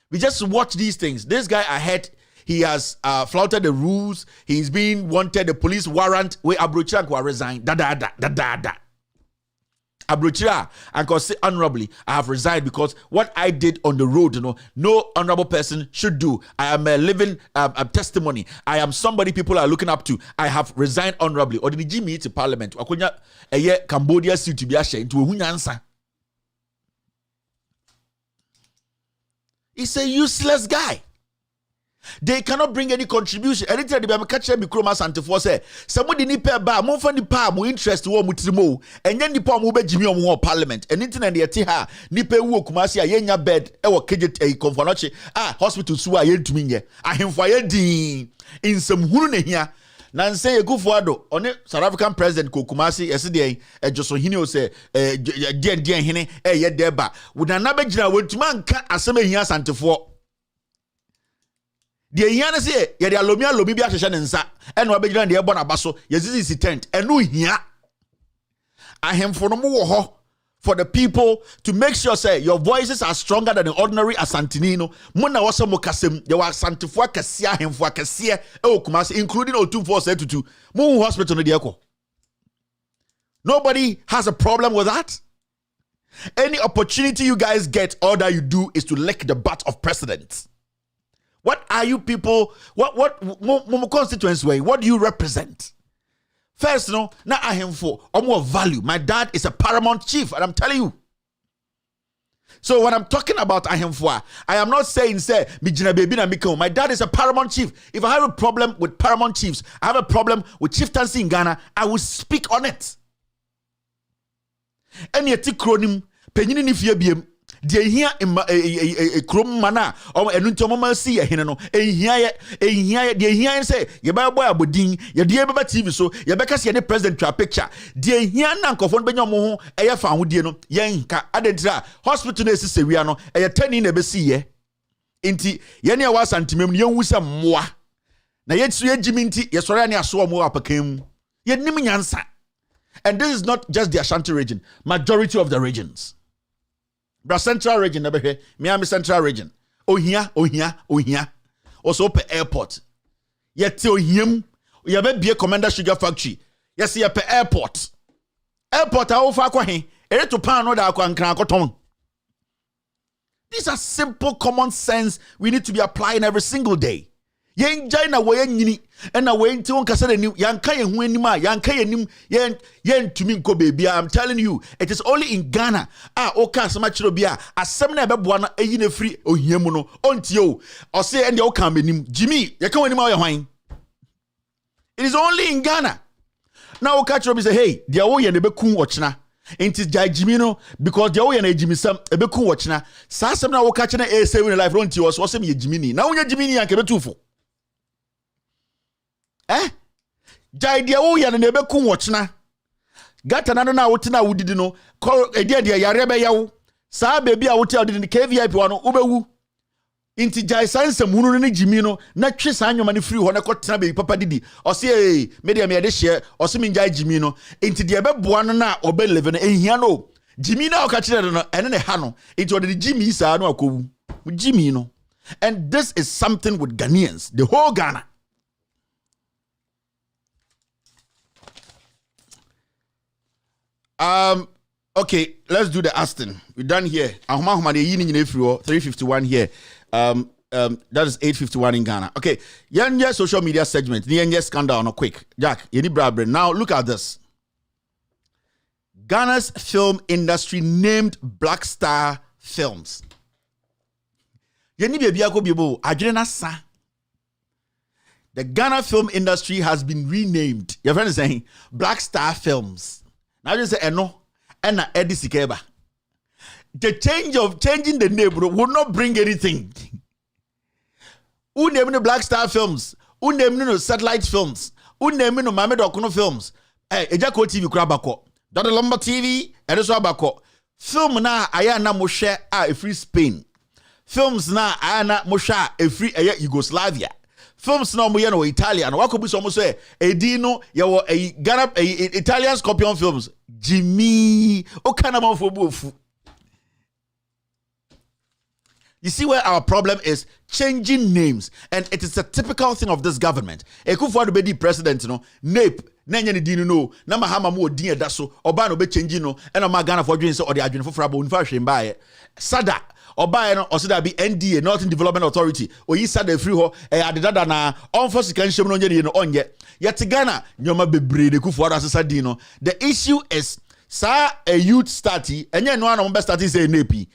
We just watch these things. This guy ahead, he has flouted the rules. He's being wanted the police warrant where Abrochira will resign. Abrochira and can say honorably, I have resigned because what I did on the road, no honorable person should do. I am a living testimony. I am somebody people are looking up to. I have resigned honorably. Or the Jimmy to parliament. Cambodia seat to be ashamed to a answer. He's a useless guy. They cannot bring any contribution. Anytime they catch them, Mikroma Santifo say, somebody need pay ba, mo fan the pa, mo interest wo mutrimo, and then the pa mo be Jimmy on parliament. And anything they ati ha, ni pay wo kumasi a yenya bed, e wo keje e konfonoche, hospital suwa yen to me. A hemfo ye din in some hunu ne hia. Nan say Akufo-Addo, on South African president ko kumasi yesterday, Joso Hini o say, den hene, ye deba. Would na be jina wentuma nka aseme hia Santifo. The yana say, ya de alomi bi ahwehwe ne nsa, e no abegyina de ebo na baso, yezisi tent, enu hia. Ahemfo no mo wo ho for the people to make sure say your voices are stronger than the ordinary asantinino. Mo na wo se mo kasem, de wa santifo akase ahemfo akase e okumase including O2472. Mo hospital no de ekọ. Nobody has a problem with that. Any opportunity you guys get, all that you do is to lick the butt of presidents. What are you people? What constituents way? What do you represent? First, no, now I am for more value. My dad is a paramount chief, and I'm telling you. So when I'm talking about Ahemfwa, I am not saying say Mijina baby na Miko. My dad is a paramount chief. If I have a problem with paramount chiefs, I have a problem with chieftaincy in Ghana, I will speak on it. Any kronim penyini ni fie biem de hia krom mana o enu ntomo ma si ye hene no ehia de hia say ye ba boy abodin ye de beba TV so ye beka se ye president twa picture de hia na nkofo no benya mo ho eye fa hodie no ye nka adentira hospital na esise wia no eye tani na be si ye enti ye ne wa santimem ye hu se moa na ye tsu ye jimi nti ye sori ani aso mo apakam ye nim nyansa. And this is not just the Ashanti region, majority of the regions. Bra Central region, Miami Central region. Ohia. Also per airport. Yet him, you have be a Commander Sugar Factory. Yes, you per airport. Airport, how far kwahin? To pan no da kwan. These are simple common sense we need to be applying every single day. Yen jaina wo yen nyini na wo enti won kasa ni yanka ye hu anim a yanka ye nim yen tumi nko bebia. I'm telling you, it is only in Ghana o ka asema chiro bia asem na ebeboa na eyi na free ohia mu no ontie o say ende o ka menim Jimmy ye ka wanim a ye hwan. It is only in Ghana. Now o ka chiro bi say hey dia wo ye na beku ochina enti jai Jimmy no because dia wo ye na Jimmy sam ebeku ochina sa asem na wo ka china e save in life ontie o so say me Jimmy ni na wo nya Jimmy ni yanka betufo. Jai dia wo ya na ebeku wochna gata na na wotina wudidi no dia yare be yawo saa bebi a wotia wudidi KVIP wa no ubewu inti jai sanse munu ne Jimmy no na twe saa nyoma ne free ho na kotena be papa didi o se media me de share o se me jai Jimmy no inti dia beboa no na obe 11 no ehia no Jimmy na o ka kire no ene ne ha no inti o de Jimmy saa no akowu Jimmy no. And this is something with Ghanaians, the whole Ghana. Okay, let's do the Aston. We're done here. 351 here. That is 851 in Ghana. Okay, yeah, social media segment. Npa Scandal no quick. Jack, now look at this. Ghana's film industry named Black Star Films. The Ghana film industry has been renamed. Your friend is saying Black Star Films. Now you say no, and Eddie Sikeba. The changing the name will not bring anything. Who name the Black Star Films? Who name no Satellite Films? Who name no Mamed Okuno Films? Ejako TV Krabako. Dada Lomba TV. Edeso Abako. Film na ayana moshe a free Spain. Films na ayana moshe a free Yugoslavia. Films na mo no Italian. Wako bi so mo say edino yawo Ghana Italian Scorpion Films. Jimmy okana man for bofu. You see where our problem is? Changing names. And it is a typical thing of this government. Ekufuado be the president, no, nape, nanya ni dinu no, na mahama mo din eda so, oba no be changing no, and o Ghana for dwin so or the adwin for frabo unfa hwemba Sada, oba no, or da be NDA, Northern Development Authority, or yi sada free ho, adedada na, onfo sika nhyem no nye no onye. Yet Ghana, nyoma bebre de Kufuado asesa din no. The issue is, sa a youth starty, enye no ana mo be starty say nape.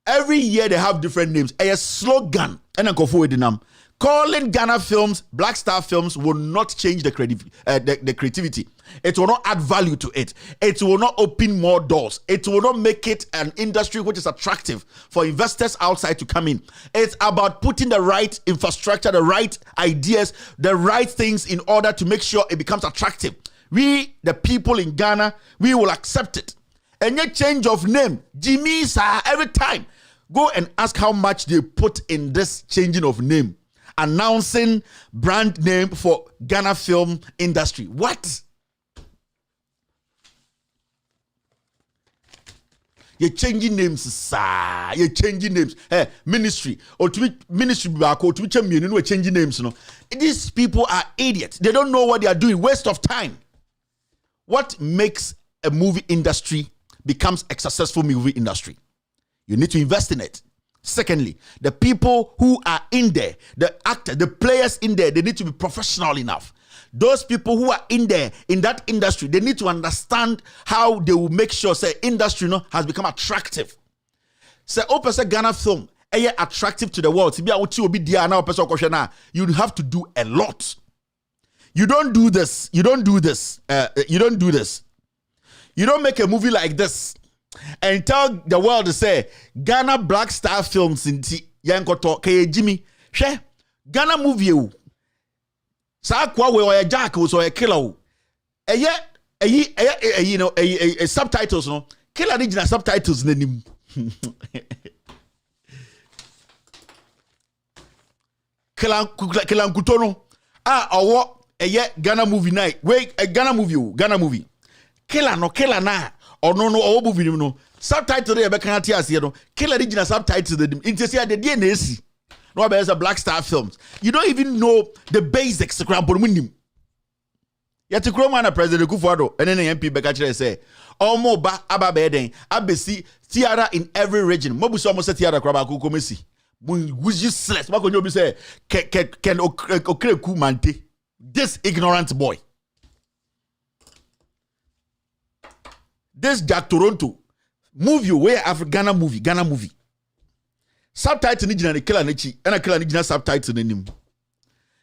Every year they have different names. A slogan and a calling Ghana films Black Star Films will not change the creativity. It will not add value to it. It will not open more doors. It will not make it an industry which is attractive for investors outside to come in. It's about putting the right infrastructure, the right ideas, the right things in order to make sure it becomes attractive. We, the people in Ghana, we will accept it. And yet change of name, Jimmy, sir, every time. Go and ask how much they put in this changing of name. Announcing brand name for Ghana film industry. What? You're changing names, sir. You're changing names. Hey, ministry. Or to be ministry back or to be changing names. No. These people are idiots. They don't know what they are doing. Waste of time. What makes a movie industry becomes a successful movie industry? You need to invest in it. Secondly, the people who are in there, the actors, the players in there, they need to be professional enough. Those people who are in there, in that industry, they need to understand how they will make sure, say, industry has become attractive. Say, say Ghana film, attractive to the world. You have to do a lot. You don't do this. You don't do this. You don't do this. You don't make a movie like this and tell the world to say Ghana Black Star Films in Yankoto K Jimmy. She Ghana movie you. Sa kwa we or a jack or a killer. You know a subtitles no. Killer original subtitles name. Kilankutono. Or Ghana movie night. Wait, a Ghana movie. Killer na or no movie no. Subtitle there can't hear no. Killer original subtitles them. Into say the DNA. No there's a Black Star Films. You don't even know the basics. Yet the Kromana President Kufuado and then the MP Bekachire say, Omo ba ababeden abesi theater in every region. Mobuso almost a theater kraba kukomesi. Which useless. What can you say? Can okre kumante. This ignorant boy. This Jack Toronto movie where Ghana movie. Subtitle ni jina killer nechi and a killer ni jina subtitle ni nim.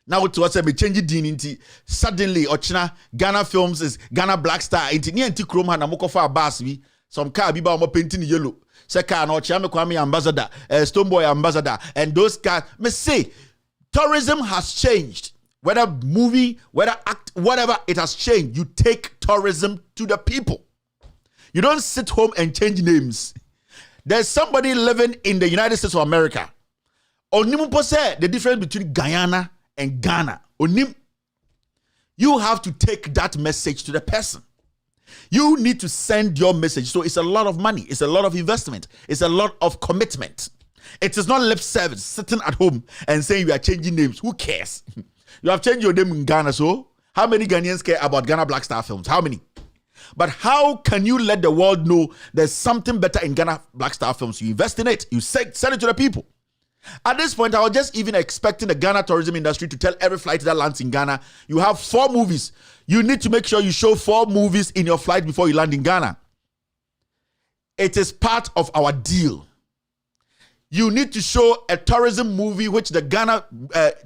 Now to us be change din into suddenly Ochina Ghana Films is Ghana Black Star into ni anti chrome na mokofa bass bi some car bi ba mo painting yellow. Say car no Chiame Kwame ambassador, Stoneboy ambassador and those cars me say tourism has changed. Whether movie, whether act, whatever, it has changed. You take tourism to the people. You don't sit home and change names. There's somebody living in the United States of America. Onimupo say the difference between Guyana and Ghana. Onim. You have to take that message to the person. You need to send your message. So it's a lot of money. It's a lot of investment. It's a lot of commitment. It is not lip service, sitting at home and saying we are changing names. Who cares? You have changed your name in Ghana, so how many Ghanaians care about Ghana Black Star Films? How many? But how can you let the world know there's something better in Ghana Black Star Films? You invest in it. You send it to the people. At this point, I was just even expecting the Ghana tourism industry to tell every flight that lands in Ghana, you have 4 movies. You need to make sure you show 4 movies in your flight before you land in Ghana. It is part of our deal. You need to show a tourism movie which the Ghana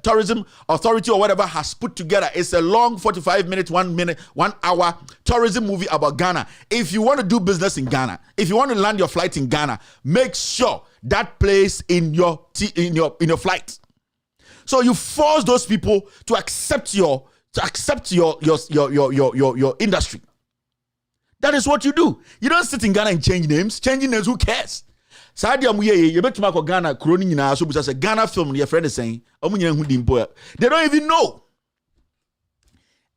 Tourism Authority or whatever has put together. It's a long 45 minutes, 1 hour tourism movie about Ghana. If you want to do business in Ghana, if you want to land your flight in Ghana, make sure that plays in your flight. So you force those people to accept your industry. That is what you do. You don't sit in Ghana and change names. Changing names, who cares? Sadia muye you bet to make Ghana kroni nyina so busa Ghana film your friend is saying they don't even know.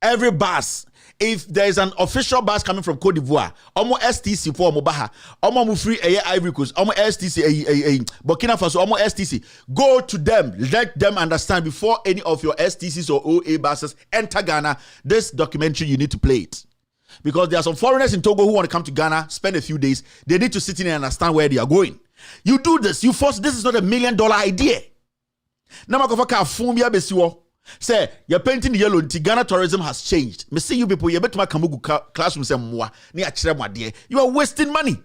Every bus, if there is an official bus coming from Cote d'Ivoire, omo STC for omo baha, omo mu free Ivory Coast, omo STC Burkina Faso, omo STC, go to them, let them understand before any of your STCs or OA buses enter Ghana. This documentary you need to play it. Because there are some foreigners in Togo who want to come to Ghana, spend a few days. They need to sit in and understand where they are going. You do this, you force. This is not $1 million idea. Say you're painting the yellow. Ghana tourism has changed. Me see you people. You bet my kamugu classroom say moi. You are wasting money.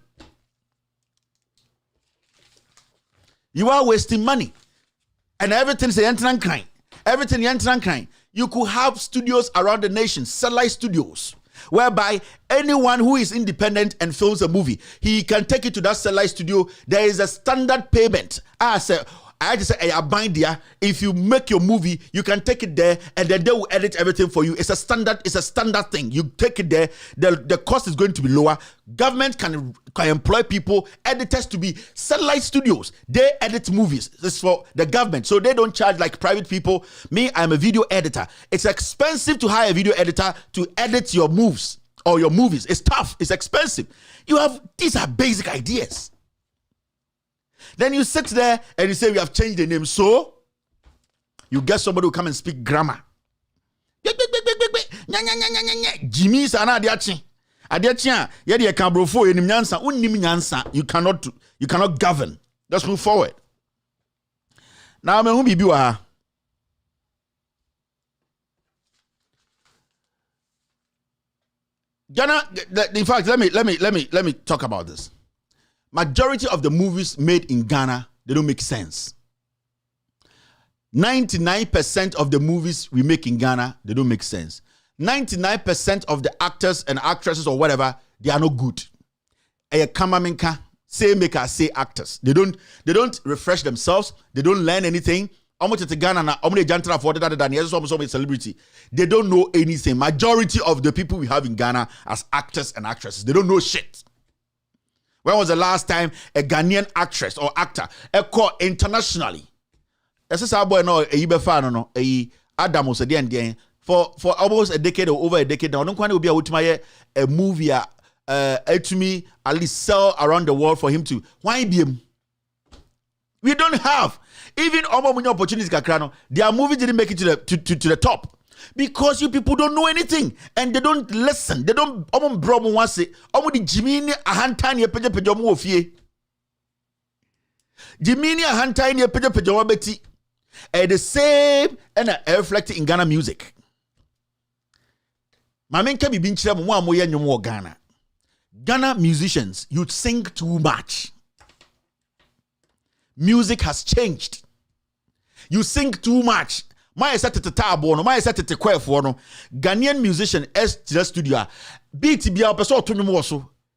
You are wasting money, and everything's a entering kind. Everything entering kind. You could have studios around the nation, satellite studios, whereby anyone who is independent and films a movie, he can take it to that satellite studio. There is a standard payment. I just say, if you make your movie, you can take it there and then they will edit everything for you. It's a standard thing. You take it there, the cost is going to be lower. Government can employ people, editors to be satellite studios. They edit movies. This is for the government. So they don't charge like private people. Me, I'm a video editor. It's expensive to hire a video editor to edit your moves or your movies. It's tough. It's expensive. These are basic ideas. Then you sit there and you say, we have changed the name. So you get somebody who come and speak grammar. Jimmy sana adiachi. Adiachi yedi ekambrofo enim nyansa unnim nyansa. You cannot govern. Let's move forward. Now me who be wa. Ghana, in fact, let me talk about this. Majority of the movies made in Ghana, they don't make sense. 99% of the movies we make in Ghana, they don't make sense. 99% of the actors and actresses or whatever, they are not good. Kamaminka, say maker, say actors. They don't refresh themselves. They don't learn anything. Ghana, celebrity. They don't know anything. Majority of the people we have in Ghana as actors and actresses, they don't know shit. When was the last time a Ghanaian actress or actor caught internationally? This is our boy no a Adam was for almost a decade or over a decade now. Don't will be a movie to me at least sell around the world for him to. Why be him? We don't have even opportunities. Their movies didn't make it to the top because you people don't know anything and they don't listen. They don't. Jimini ahantani peja peja mu ofie. Jimini ahantani peja peja wabeti. The same and reflect in Ghana music. Mamen can be being Ghana. Ghana musicians, you sing too much. Music has changed. You sing too much. My set at the tabo, no, my set at the quail Ghanaian musician S to the studio.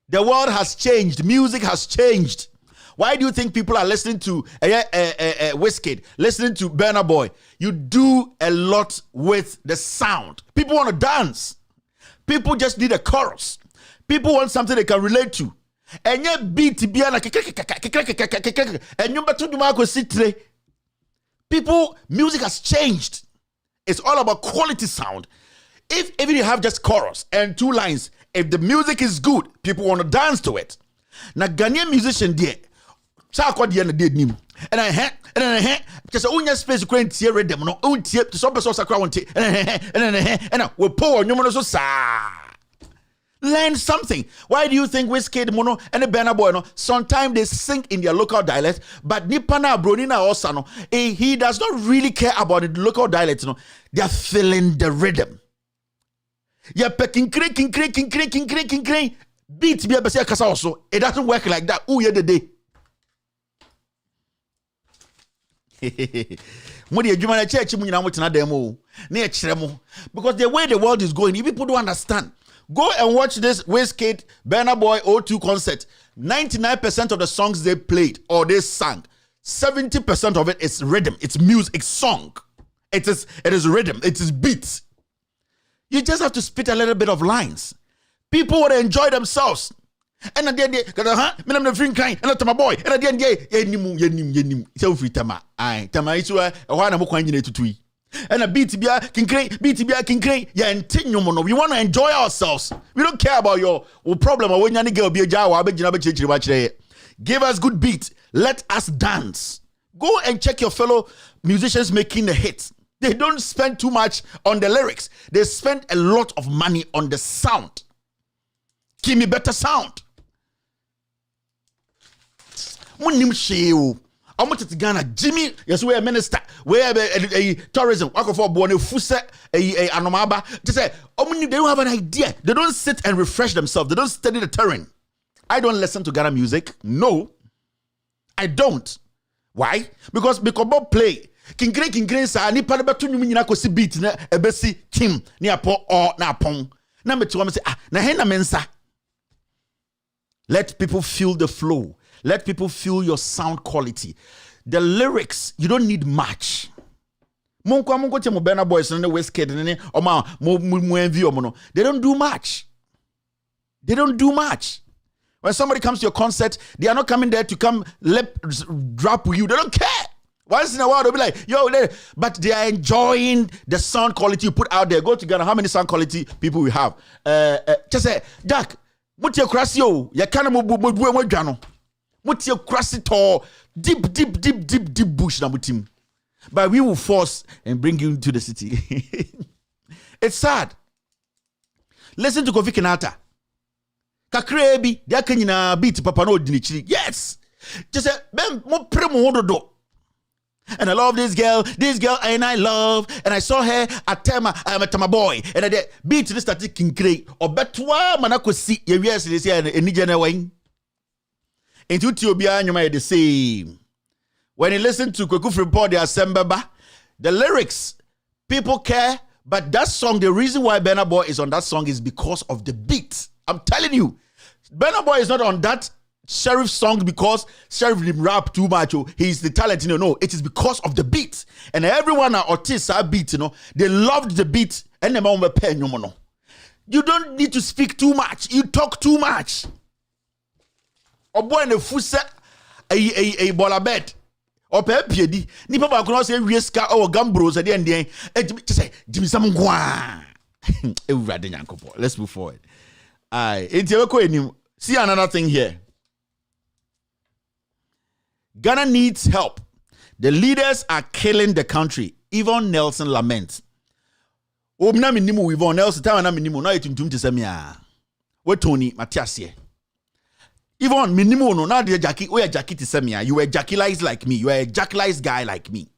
The world has changed. Music has changed. Why do you think people are listening to Wizkid, listening to Burna Boy? You do a lot with the sound. People want to dance. People just need a chorus. People want something they can relate to. And yet beat people, music has changed. It's all about quality sound. If even you have just chorus and two lines, if the music is good, people want to dance to it. Now Ghanaian musician there, and I had just a space to create tear rhythm, no own tear to some person and we'll pour numerous sa. Learn something. Why do you think Wizkid Mono and the Burna Boy no sometimes they sing in their local dialect, but Nipana Bronina also no he does not really care about the local dialect, no. They are feeling the rhythm. Yeah, pecking creaking beat be a kasa also. It doesn't work like that. Ooh, yeah, the day. Because the way the world is going, people don't understand. Go and watch this Wizkid Burna Boy O2 concert. 99% of the songs they played or they sang, 70% of it is rhythm, it's music, it's song. It is rhythm, it is beats. You just have to spit a little bit of lines. People want to enjoy themselves. And at the end, I'm the free kind, and my boy, and at the end, yenim, so free tama. Tama is a one of to and a beat king crane, yeah, and tinyomono. We want to enjoy ourselves. We don't care about your problem or when you girl be a jawa. Give us good beat. Let us dance. Go and check your fellow musicians making the hits. They don't spend too much on the lyrics. They spend a lot of money on the sound. Give me better sound. Munim sheo. How much is Ghana? Jimmy, yes, we're a minister. We're a tourism. I go for born a fuse a anomaba. Just say, they don't have an idea. They don't sit and refresh themselves. They don't study the terrain. I don't listen to Ghana music. No, I don't. Why? Because Bob play. King Grey sa ni pa beto nyum nyina kosi beat na ebesi kim ni apo or na pon. Na meto am say na he na mensa. Let people feel the flow. Let people feel your sound quality. The lyrics, you don't need much. Monko te mo Burna Boy so ne Wizkid ne o ma mo envy o mo no. They don't do much. They don't do much. When somebody comes to your concert, they are not coming there to come drop with you. They don't care. Once in a while, they'll be like, yo, but they are enjoying the sound quality you put out there. Go to Ghana, how many sound quality people we have? Just say, Jack, what your crasio? Ya kana mo jano. What your crasito? Deep bush na mutim. But we will force and bring you to the city. It's sad. Listen to Kofi Kinata. Kakrebi, they can beat Papa no dinichiri. Yes. Just say, ben mo pre mo hododo. And I love this girl, and I love, and I saw her at Tema, I'm a Tama boy, and I did beat the static king crate, or betwa manako see, yes, this year, and Nigerian way. Into Tobia, you might the same. When you listen to Kwekuf report, the Assembaba, the lyrics, people care, but that song, the reason why Burna Boy is on that song is because of the beat. I'm telling you, Burna Boy is not on that Sheriff song because Sheriff didn't rap too much. He's the talent, no, it is because of the beat. And everyone at Otis are beat, they loved the beat. And the mom pen, you don't need to speak too much. You talk too much. Or boy in the fusa a bola bed. Or pepiedi. Nipa ba kono say wieska or gambros at the end. Just say, give me some gwa. Let's move forward. See another thing here. Ghana needs help. The leaders are killing the country. Yvonne Nelson laments. Obna minimu Yvonne Nelson time na minimu na etuntum te semia. We Tony Matias here. Yvonne minimu no na de Jackie we Jackie te semia. You were Jackie-lized like me. You were a Jackie-lized guy like me.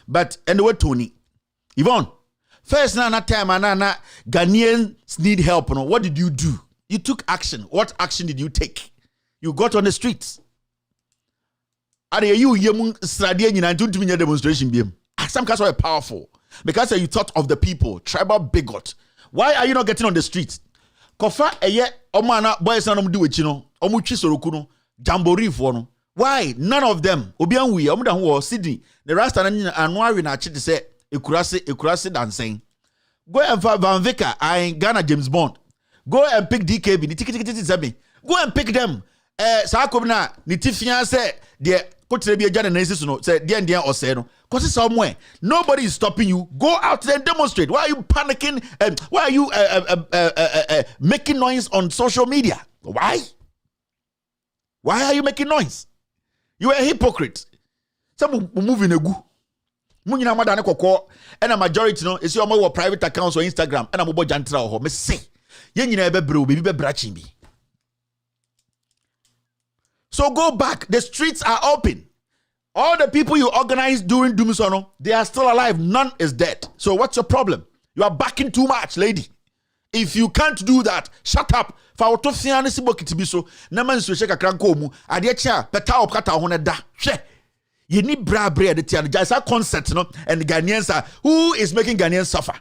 But anyway Tony. Yvonne, first na time na Ghanaians need help. No? What did you do? You took action. What action did you take? You got on the streets. Are you demonstration? Some cats are powerful because you thought of the people, tribal bigot. Why are you not getting on the streets? Kofa eye omana boys na do it, omuchi sorokuno, jamboree for no. Why? None of them. Obian we omuda ho Sydney. The rest and anwari na chi say ekurase dancing. Go and find Van Vicker, I Ghana James Bond. Go and pick DKB, go and pick them. Sakobna, Nitifia said, dear, put to be a generation, said, dear, or said, because it's somewhere. Nobody is stopping you. Go out there and demonstrate. Why are you panicking? Why are you making noise on social media? Why? Why are you making noise? You are a hypocrite. Some moving a goo. Munina madane koko, and a majority no is your more private accounts on Instagram, and I'm about Jantra or Miss say. Yen ebe bro, baby brachimbi. So go back. The streets are open. All the people you organized during Dumisono, they are still alive. None is dead. So what's your problem? You are backing too much, lady. If you can't do that, shut up. For our tofiani sibokitibiso, naman susheka krankomu, adiecha, peta opkata honeda. She. You need bra the tian. Just a concept, no? And the Ghanaians are who is making Ghanaians suffer.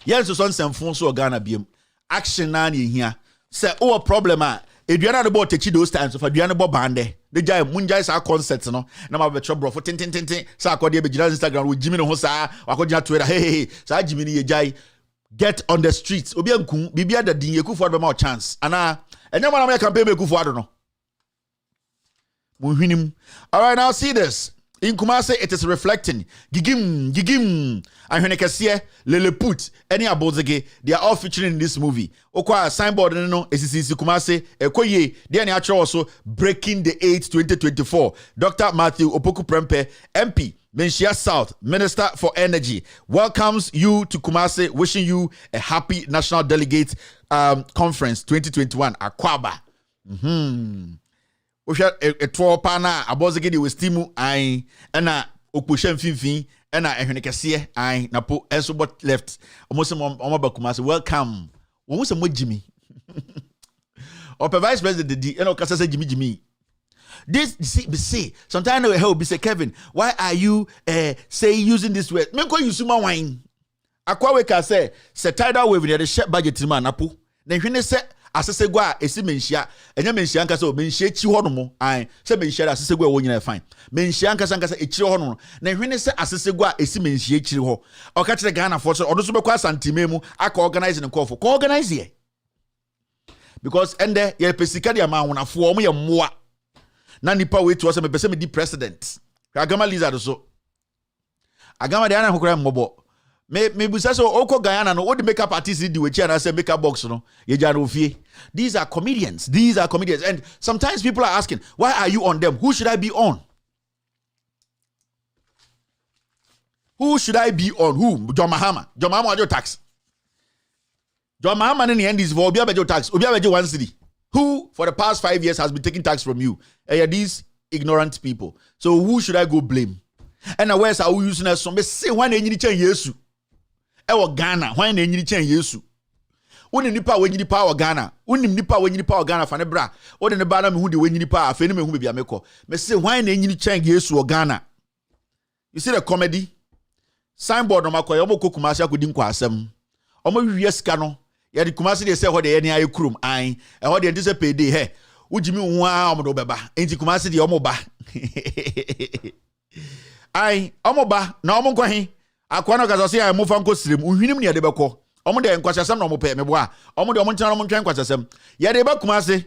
Yes, so some Fonso Ghana biem. Action nani here. Say, oh, problem. If you're not about to those times, if you're not about bande, the jay munjay sa concerts, no, na ma betro bro for tin. Sa akodi be Instagram with Jimmy no hosa, akodi Twitter. Hey, sa Jimmy ni jay. Get on the streets. Obi anku, bibia da din yeku for be more chance. Ana, enya man am campaign be ku for no. Muhinim. All right, now see this. In Kumase, it is reflecting. Gigim. And when I can see Lilliput, any abozege, they are all featuring in this movie. Okwa signboard no SCC Kumase, Ekoye, they are actually also breaking the AIDS 2024. Dr. Matthew Opoku Prempe, MP, Menchia South, Minister for Energy, welcomes you to Kumase, wishing you a happy National Delegate Conference 2021 Akwaba. Osha etwopa na abozege de westimu ai na okposha mfimfin na ehwene kese ai na po enso bot left almost omabakuma say welcome wo se mogimi ope vice president di na okasa say jimi this see sometimes we help be say Kevin, why are you say using this word me ko use ma wine akwa we ka say tidal wave dey share budget man na po na hwene say asesegwa esi menhia enya menhia nkasa o menhia chi ho no mo an se menhia asesegwa wo nyina fine menhia nkasa echire ho no na hwene se asesegwa esi menhia echire ho o ka kire Ghana for so odo so bekwa santime mu aka organize ne call ko organize here because ende ye pesika dia ma wonafo o mo ye moa na nipa we to so me pese me di president agama lizard so agama dia na hokora mmobo me busa so oko Guyana no what the makeup artist do we and I say makeup box no these are comedians and sometimes people are asking why are you on them, who should I be on, who John Mahama your tax John Mahama in the end is for obi abejo tax obi abejo 1 cedi Who, for the past 5 years, has been taking tax from you? These ignorant people. So who should I go blame? And where's our using us? Some say when they need to Yesu. Ewa Ghana, when they need to Yesu. When nipa when you power Ghana, when nipa when you power Ghana for nebra, or the bana who the when you power, if any who be a meko. Me say when they need to change Yesu or Ghana. You see the comedy? Signboard no makoy omo kokumasi akodi nkwa asem. Omo wiye sika no. Ya di kumasi de say ho de eni aye kurum an. E ho de say payday he. Ujimi hu a omo do beba. Enti kumasi de omo ba. Ai omo ba na omo nkwahin. Akwa no kaso say mo fa nko sirem. Uhwinim ne de beko. Omo de nkwasasem na omo pe mebo a. Omo de omo ntana omo ntwan nkwasasem. Ya de ba kumasi.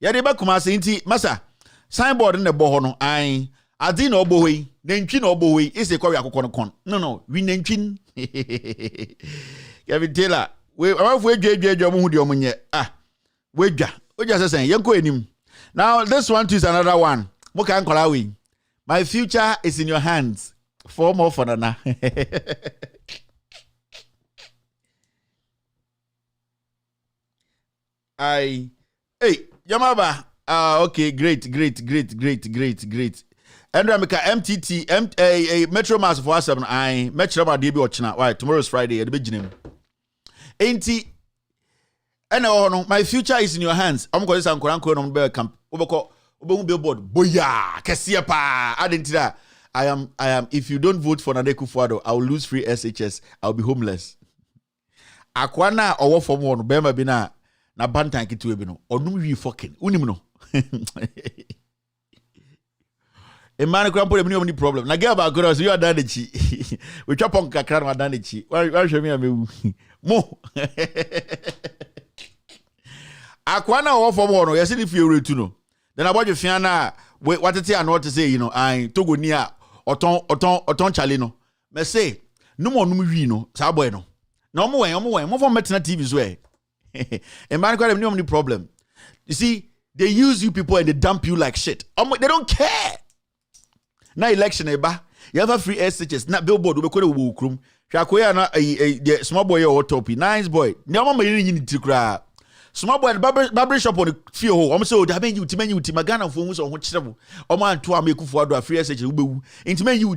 Ya de ba kumasi nti masa signboard in the bohono I didn't know boy, Nenchin or boy is a Korea con. No, we Nenchin. Kevin Taylor, we are halfway J. Ah, wait, we just saying, you're going him. Now, this one is another one. Mokan Kolawi. My future is in your hands. 4 more for Nana. Hey, Yamaba. Okay, great. And Ramika MTT, Metro Mass for us, I Metro Ma DB Ochina. Why, tomorrow is Friday at the beginning. Ain't and no, my future is in your hands. I'm going to say, I'm going to camp. Oboko billboard. Boya, Kasiapa. Adentida. I am. If you don't vote for Nana Akufo-Addo, I will lose free SHS. I'll be homeless. Akwana or for one, Bema Bina, na bantan kitu ebino. Onum wi fucking. Unim no. A man can't put any problem. Na get about girls, you are done it. We chop on kakran ma done it. Why show me a mo? Akwana or for one, you see if you return no. Then about your fiana, what to say and what to say, I togo near oton chalino. Me say, no more no saboy no more from Metina TV's way. A man can't have no problem. You see, they use you people and they dump you like shit. They don't care. Now election eba, you have a free SHS. Not billboard. We call it wukrum. Shakoya na the small boy or topi. Nice boy. Nyama mayini ni tikra. Small boy barber shop on the fear hole. I'm so that you Magana for who's on which trouble. Oman to make for a free SHS. Intimate you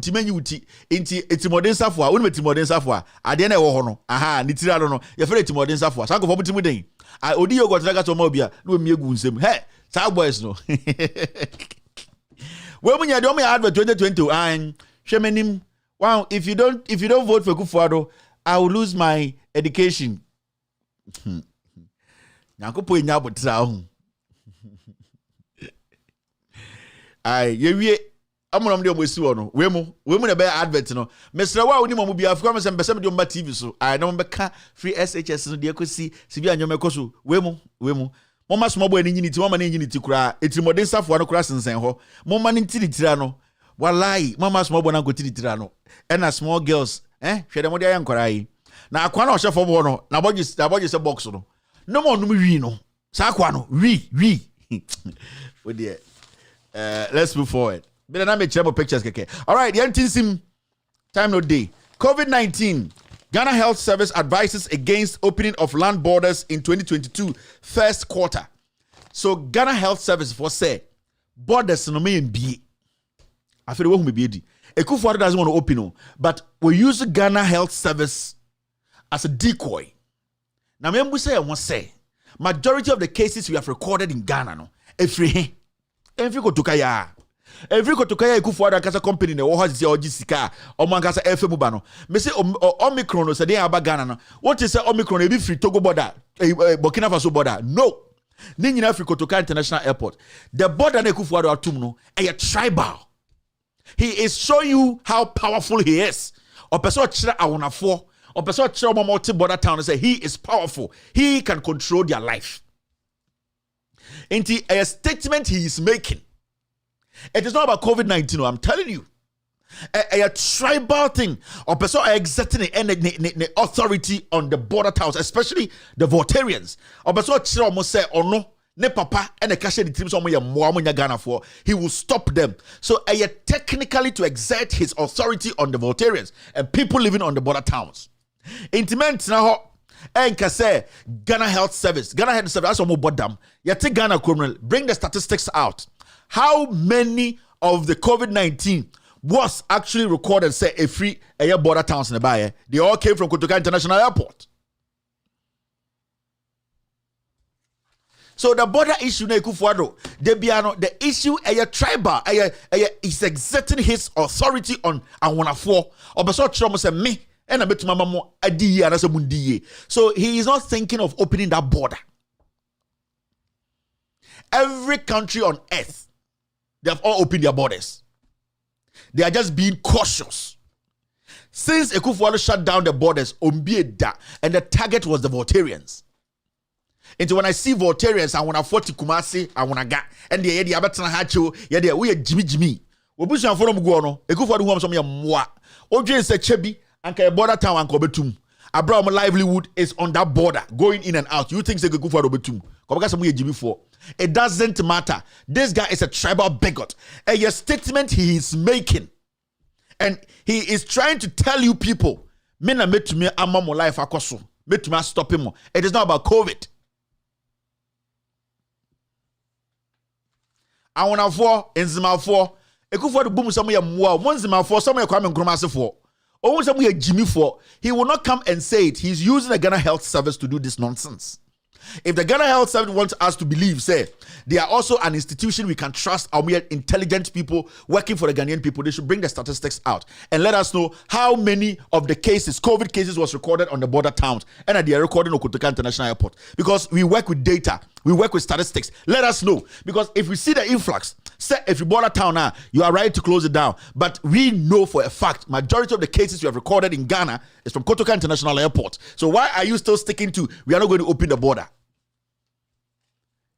it's modern software. We met modern software. I didn't know. Aha, nitira no. You're afraid to modern software. Sanko for mutimudin. I audio got to mobia. No me gunsem. Hey, South boys no. Well, when you don't advert 2020, and Shemenim, wow, if you don't vote for Akufo-Addo, I will lose my education. Nyakopo nyabo traho. Ai, yewie amonam de omosi no. We mu na be advert no. Mesra wa oni mo bia afika me sem de omba TV so. Ai na mo beka free SHS no de akosi sibi anyom ekoso. We mu. Mama small boy ni nyiniti mama ni nyiniti kura etimodin safo no kura sensen ho mama ni tiritira no wallahi mama small boy na go tiritira no and small girls hwede mo de ayankwara yi na akwa na ohefo bo no na bogi se box no no mo no wi no sa akwa no wi we there let's move forward be na me chemo pictures keke. All right, yantinsim time no day. COVID-19. Ghana Health Service advises against opening of land borders in 2022 first quarter. So Ghana Health Service for say borders no may be. I feel we be edi. Akufo-Addo doesn't want to open, but we use Ghana Health Service as a decoy. Now me say I want say majority of the cases we have recorded in Ghana no every go to kaya. Every kotokaya Akufo-Addo kasa company ne wo hose oji sika o man kasa FM ba no me say Omicron no say dey aba Ghana no what is say Omicron e be free Togo border Burkina Faso border no ni nyina free Kotoka International Airport. The border na Akufo-Addo atum no e tribal. He is showing you how powerful he is. Opeso kire awonafo opeso kire o multi border town say he is powerful. He can control their life. Into a statement he is making. It is not about COVID-19, no, I'm telling you. A tribal thing. Or person exerting the authority on the border towns, especially the Voltarians. Or person almost say, oh no, ne papa and the cash the teams Ghana for. He will stop them. So technically to exert his authority on the Voltarians and people living on the border towns. Intimate now Enka say Ghana Health Service. Ghana Health Service, that's almost bottom. Yet Ghana criminal. Bring the statistics out. How many of the COVID-19 was actually recorded, say, a free air border towns in the Baye? They all came from Kotoka International Airport. So the border issue na Ekufuado, the issue a tribal is exerting his authority on Anwanafo. Obeso Chomo say me and I bet mama mo adi and as mundi. So he is not thinking of opening that border. Every country on earth, they have all opened their borders. They are just being cautious. Since Ekufuado shut down the borders, Ombieda, and the target was the Voltarians. And when I see Voltarians, I want to 40 Kumasi, I want to get, and the idea about Hacho, yeah, we are Jimmy. We push on from Guano, Ekufuado who some moi. Oje is a chebi, and a border town and Kobetum. Abraham livelihood is on that border, going in and out. You think they go for Robetum? Jimmy for. It doesn't matter. This guy is a tribal bigot. And your statement he is making, and he is trying to tell you people, Mena met to me, I'm my life, Akoso. Met to me, stop him. It is not about COVID. I want to for Enzima for Ekufuado boom some ya mwa Monzima for some ya Kwame Nkrumah for or some ya Jimmy for. He will not come and say it. He's using the Ghana Health Service to do this nonsense. If the Ghana Health Service wants us to believe, say, they are also an institution we can trust, and we are intelligent people working for the Ghanaian people, they should bring the statistics out and let us know how many of the cases, COVID cases, was recorded on the border towns and at the recording of Kotoka International Airport. Because we work with data, we work with statistics. Let us know. Because if we see the influx, say if you border town now, you are right to close it down. But we know for a fact, majority of the cases you have recorded in Ghana is from Kotoka International Airport. So why are you still sticking to, we are not going to open the border?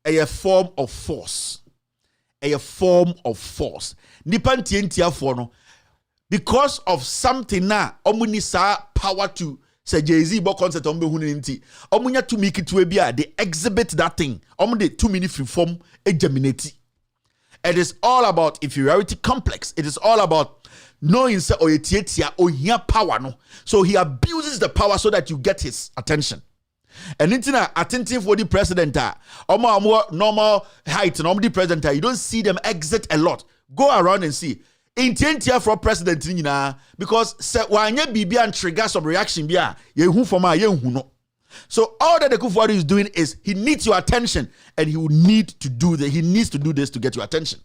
A form of force. A form of force. Nipan tientia for no. Because of something na omuni sa power to say Jay-Z bo concept ombe huninti. Omunya to make it to a they exhibit that thing. Omude 2 minutes free form e geminati. It is all about inferiority complex. It is all about knowing say oyetietia ohia power no. So he abuses the power so that you get his attention. And intina attentive for the president, normal height, and the president, you don't see them exit a lot. Go around and see. Intentia for president, because when you be and trigger some reaction, so all that the Kufuor is doing is he needs your attention, and he will need to do that. He needs to do this to get your attention.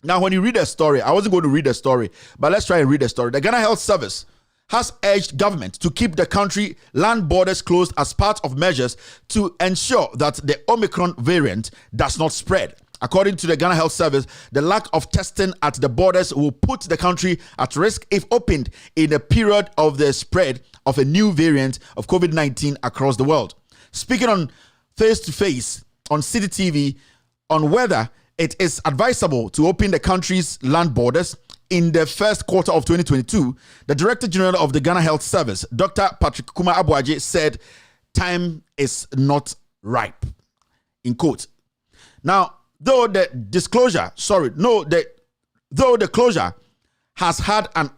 Now, when you read the story, I wasn't going to read the story, but let's try and read the story. The Ghana Health Service has urged government to keep the country land borders closed as part of measures to ensure that the Omicron variant does not spread. According to the Ghana Health Service, the lack of testing at the borders will put the country at risk if opened in a period of the spread of a new variant of COVID-19 across the world. Speaking on face-to-face on CTV on whether it is advisable to open the country's land borders in the first quarter of 2022, the Director General of the Ghana Health Service, Dr. Patrick Kuma Abuaje, said time is not ripe, in quote. Now, though the closure has had an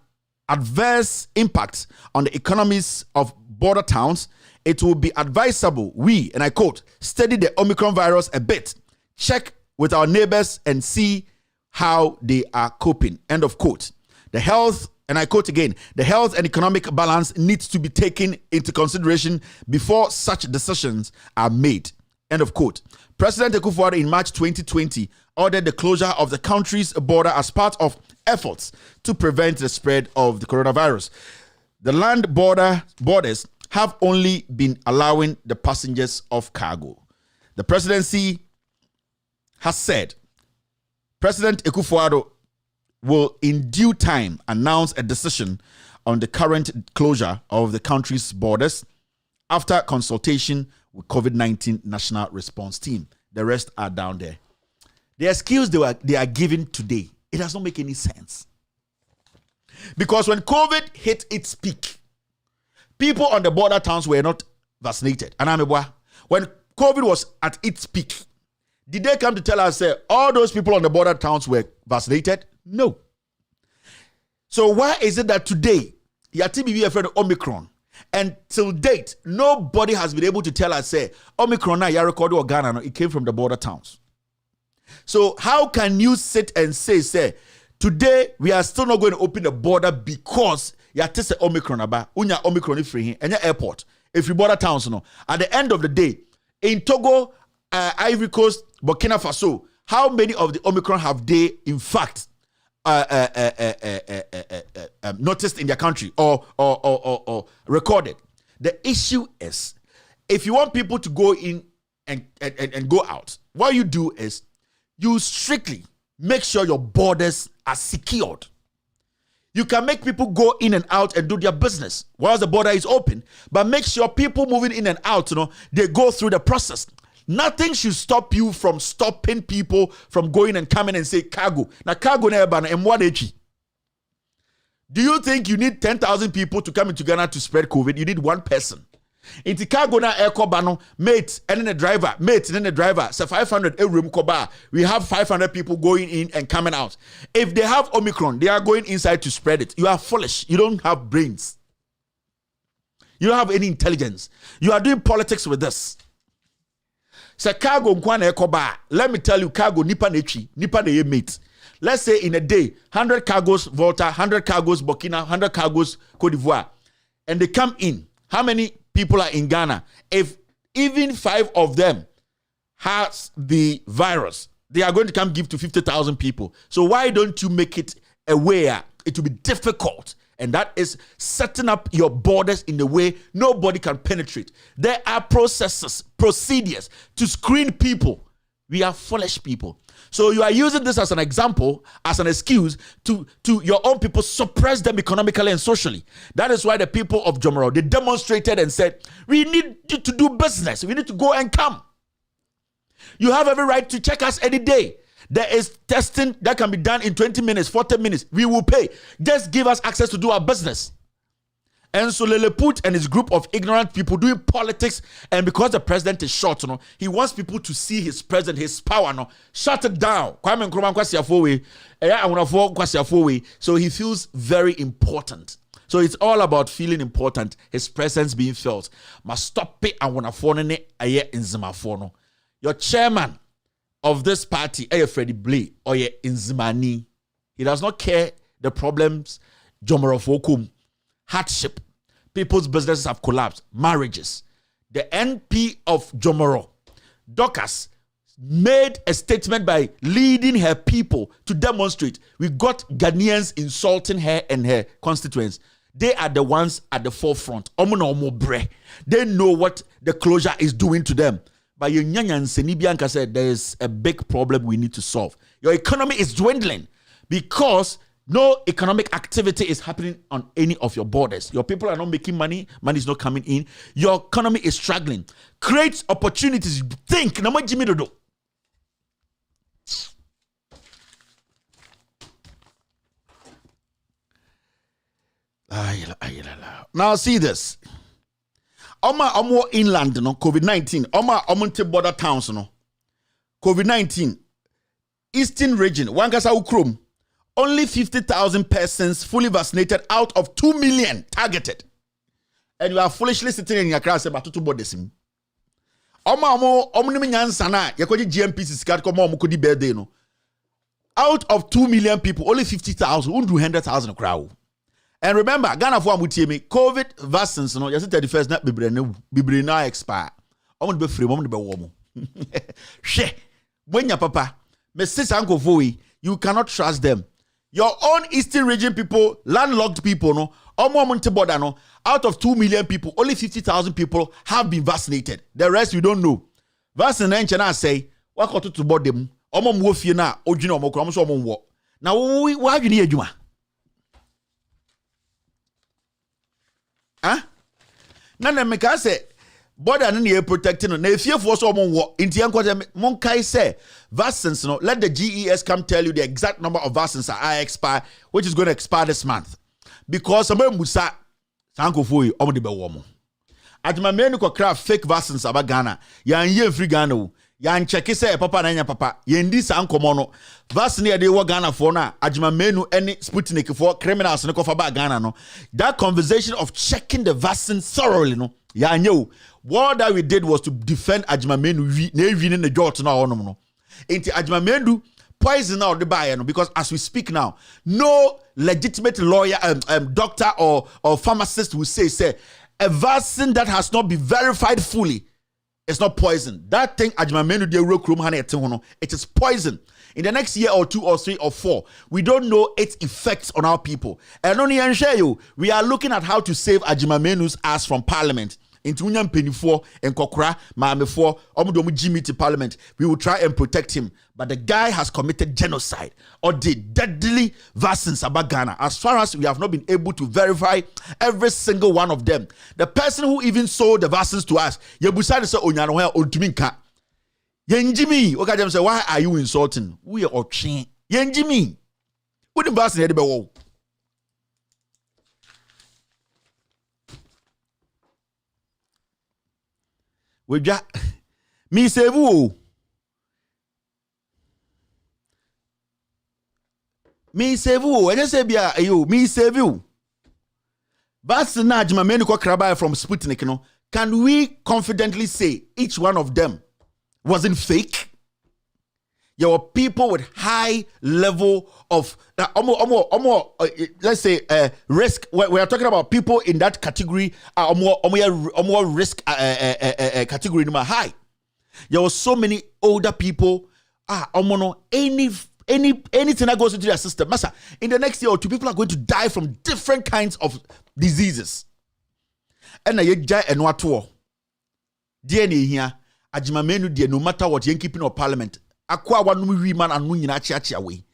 adverse impact on the economies of border towns, it will be advisable we, and I quote, study the Omicron virus a bit, check with our neighbors and see how they are coping. End of quote. The health, and I quote again, the health and economic balance needs to be taken into consideration before such decisions are made. End of quote. President Ekufuor in March 2020 ordered the closure of the country's border as part of efforts to prevent the spread of the coronavirus. The land borders have only been allowing the passengers of cargo. The presidency has said President Ekufuor will in due time announce a decision on the current closure of the country's borders after consultation with COVID-19 National Response Team. The rest are down there. The excuse they are giving today, it does not make any sense. Because when COVID hit its peak, people on the border towns were not vaccinated. And when COVID was at its peak, did they come to tell us all those people on the border towns were vaccinated? No. So why is it that today, Yatibi afraid of Omicron, And till date, nobody has been able to tell us, say, Omicron, ya record or Ghana, it came from the border towns. So how can you sit and say, today we are still not going to open the border because ya tese Omicron aba, unya Omicron free and your airport. If you border towns, no. At the end of the day, in Togo, Ivory Coast, Burkina Faso, how many of the Omicron have they, in fact, noticed in their country or recorded? The issue is, if you want people to go in and go out, what you do is you strictly make sure your borders are secured. You can make people go in and out and do their business whilst the border is open, but make sure people moving in and out, they go through the process. Nothing should stop you from stopping people from going and coming and say cargo. Now cargo never and what do you think you need 10,000 people to come into Ghana to spread COVID? You need one person. In cargo na airco bano, mate, and then the driver, so 500 room koba. We have 500 people going in and coming out. If they have Omicron, they are going inside to spread it. You are foolish. You don't have brains. You don't have any intelligence. You are doing politics with this. So cargo nkwana ekoba. Let me tell you, cargo nipa ne mate. Let's say in a day, 100 cargos Volta, 100 cargos Burkina, 100 cargos Cote d'Ivoire, and they come in. How many people are in Ghana? If even 5 of them has the virus, they are going to come give to 50,000 people. So why don't you make it aware? It will be difficult. And that is setting up your borders in a way nobody can penetrate. There are processes, procedures to screen people. We are foolish people. So you are using this as an example, as an excuse to your own people, suppress them economically and socially. That is why the people of Jomoro, they demonstrated and said, we need you to do business. We need to go and come. You have every right to check us any day. There is testing that can be done in 20 minutes, 40 minutes. We will pay. Just give us access to do our business. And so Leleput and his group of ignorant people doing politics, and because the president is short, he wants people to see his president, his power, shut it down. So he feels very important. So it's all about feeling important, his presence being felt. Must stop it and wanna your chairman of this party, Freddie Blay, or Inzimani. He does not care the problems, Jomorofokum, hardship. People's businesses have collapsed, marriages. The NP of Jomoro, Dorcas, made a statement by leading her people to demonstrate. We got Ghanaians insulting her and her constituents. They are the ones at the forefront. They know what the closure is doing to them. But Senibianka said there is a big problem we need to solve. Your economy is dwindling because no economic activity is happening on any of your borders. Your people are not making money. Money is not coming in. Your economy is struggling. Create opportunities. Think. Now see this. Omo inland, COVID-19. Omo border towns, COVID-19. Eastern region, Wangasa Ukrum. Only 50,000 persons fully vaccinated out of 2 million targeted. And you are foolishly sitting in your class about to board this. Omo nyansana yakoji GMP sikat komo omo kodi birthday no. Out of 2 million people, only 50,000, 100,000 crowd. And remember, Ghana for amutiemi COVID vaccines no yesi 31st na bibre na expire. Omo be free, omo be warm. She when your papa me sis uncle Voe, you cannot trust them. Your own Eastern region people, landlocked people, no, border, no, out of 2 million people, only 50,000 people have been vaccinated. The rest you don't know. Vaccine and say, what got to board them? Wolfie na, Ojino Mokram so wo. Now, why you need you? Huh? Nana make us say, border no protecting na if you for so mo inti anko mon kai say vaccines no let the GES come tell you the exact number of vaccines are expire, which is going to expire this month, because some musa sanko for omo de be wo mo aduma me no craft fake vaccines about Ghana ya free Ghana yan check say papa na nya papa yendi san komo no vaccine de wo Ghana for na adjuma menu any Sputnik for criminals no kofa ba Ghana no that conversation of checking the vaccine thoroughly no ya nyo what that we did was to defend adjuma menu na ewi ne jot na onom no enti adjuma menu poison out the buyer no because as we speak now no legitimate lawyer doctor or pharmacist will say a vaccine that has not been verified fully. It's not poison. That thing, it is poison. In the next year or 2 or 3 or 4, we don't know its effects on our people. And only you, we are looking at how to save Ajimamenu's ass from parliament. Into Unyam Penny4 and Kokra, Mame4, Omudomu Jimmy to parliament. We will try and protect him. But the guy has committed genocide or did deadly vaccines about Ghana. As far as we have not been able to verify every single one of them. The person who even sold the vaccines to us, Yebusani said, Onyanoha, Ontuminka. Yenjimi, Okajam said, why are you insulting? We are Ochin. Yenjimi. What the vaccine had about? We just me save you. Me save you. I just say you. Me save you. But now, Jimameni ko kraba from Sputnik. No, can we confidently say each one of them wasn't fake? There were people with high level of let's say risk. We are talking about people in that category more risk category number high. There were so many older people. Anything that goes into their system. Masa, in the next year or 2, people are going to die from different kinds of diseases. And na yejja enwato. DNA here, Ajimamenu dear, no matter what, you're keeping our parliament. Akwa wanu wi man anu nyina chiachi away.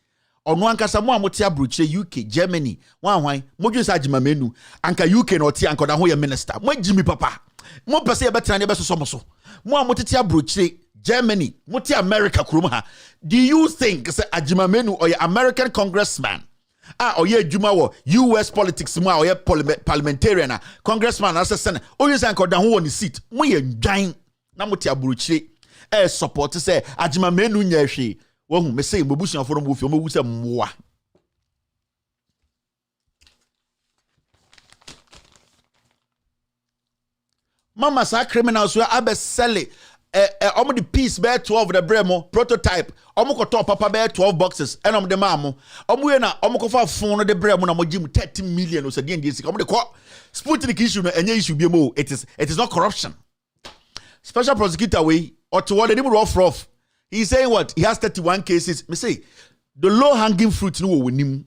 Ono ankasa mo amotia bruche UK, Germany, wan moju sa Ajimamenu, anka UK no ti anka da ho ye minister. Mo Jimmy papa. Mo pese ye betra ne beso so. Mo amotia bruche Germany, moti America kurum ha. Do you think say Ajimamenu or your American congressman or ye juma wo US politics mo or ye parliamentarian congressman as a senator o yin anka da ho woni seat. Mo ye dwan na moti abruche support say Ajimamenu nya hwe wo hu me say mobusu aforo mo fi mo wu say moa mama sa criminals we abesele the piece bear 12 the bremo prototype ko top papa bear 12 boxes and the mamo we na ko fa phone the bremo na mo jim 30 million o say dey dey the ko Sputnik issue no enye issue bi mo it is not corruption. Special prosecutor way or to what the name rough. He's saying what? He has 31 cases. Me say the low hanging fruit no we nim.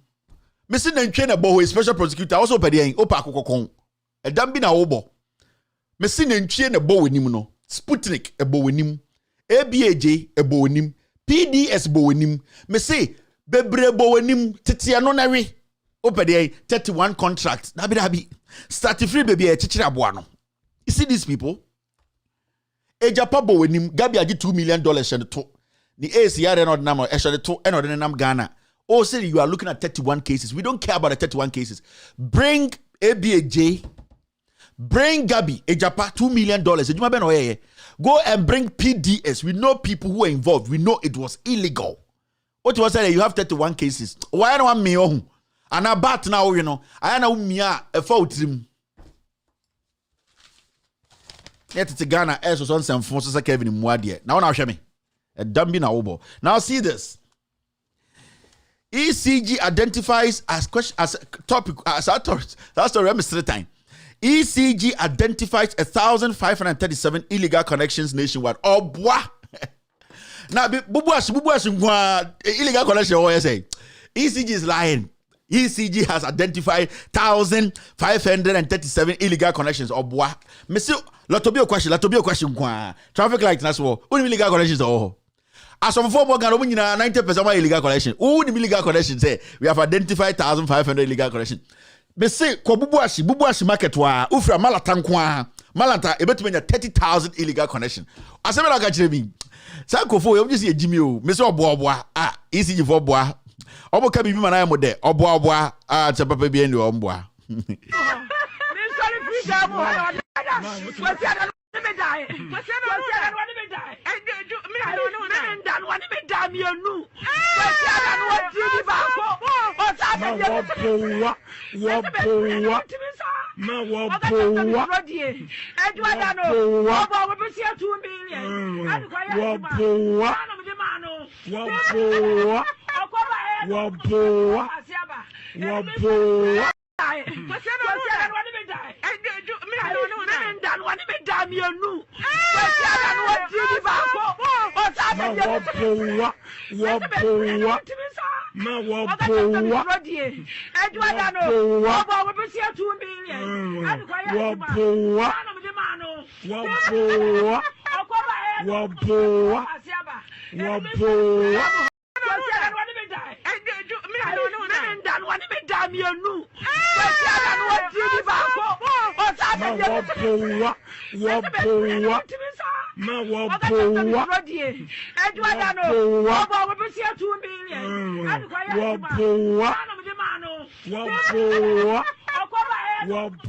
Me say na ntwe na bo special prosecutor also pede yen opa akokokon. E dam bi na obo. Me say na ntwe na bo we nim no. Sputnik e bo we nim. ABAJ e bo we nim. PDS bo we nim. Me say bebre bo we nim tete no na we. Opede yen 31 contracts. Na bi start free baby e chichira aboa no. You see these people? Ejapabo wenim Gabi agi $2 million and to the ACR and nam actually to and nam Ghana. Oh, say you are looking at 31 cases. We don't care about the 31 cases. Bring ABAJ, bring Gabi Ejapa $2 million. Go and bring PDS. We know people who are involved. We know it was illegal. What was that? You have 31 cases. Why don't want me on? And about now, you know, I know me a fault him. Yet it's Ghana as was on some forces like Kevin Mwadie. Now show me. A dummy na obo. Now see this. ECG identifies as question as topic as that's the remedy time. ECG identifies 1,537 illegal connections nationwide. Oh boy. Now bubuash illegal connection what say. ECG is lying. ECG has identified 1,537 illegal connections. Oh boy. Monsieur, Latobio question. Traffic light that's what. Only illegal connections oh. As of 4 more 90% of illegal connection. Only illegal connections say we have identified 1,500 illegal connections. Monsieur, bubuashi market wa ufra malata malata ebetumenya 30,000 illegal connections. Aseme la gachire bi. Sankofo you just Jimmy o. Monsieur obo ECG for boa. Obo ka bibi mana mo de obo che papa bi eni ombo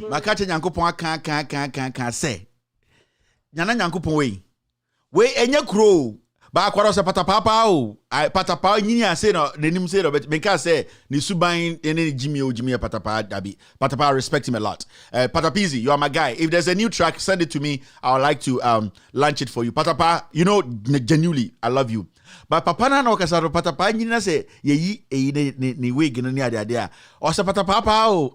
Makache nyankopon kan say. Nyana nyankopon we enye kro ba akwara se patapapa o patapa nyini ase no nenim say no but menka say ni suban ene jimi patapa dabi patapa respect him a lot. Patapizi, you are my guy. If there's a new track, send it to me. I would like to launch it for you. Patapa, you know, genuinely I love you. But papa na no kasaro patapa nyini na say yeyi ni wig no ni ade o se patapapa o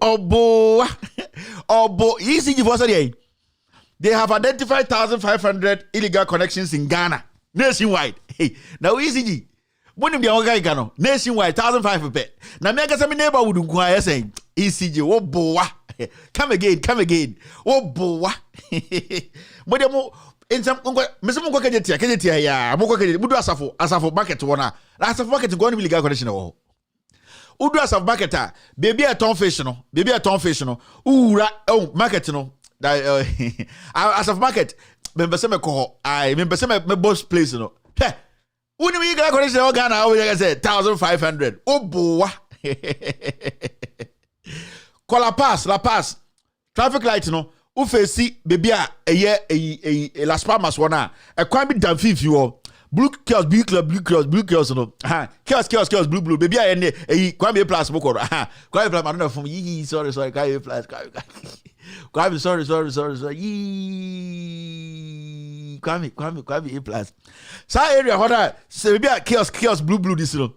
obo easy for say they have identified 1,500 illegal connections in Ghana nationwide. Hey, now easy. When they are Ghana nationwide 1,500 pe. Now me ka say me neighbor would go saying ECG oh boa. Come again. Oh boa. But them in some me some go kejetia ya mo go kejetia mudu asafo market wona. Asafo market go on illegal connection wo. Udu asafo market a baby a ton fish no. Ura market no. As of market, member say me ko I member say me boss place no. Hey, when we get connection in Ghana, I say 1,500. Oh boy. Call La Paz. Traffic light no. U face baby a Las Palmas one a quite bit than 50 you blue kiosk no. Kiosk blue baby a quite plus boko. Quite plus I don't know from sorry quite plus. Kwame, sorry. Kwame A plus. Sa area hoda se maybe a kiosk blue this no.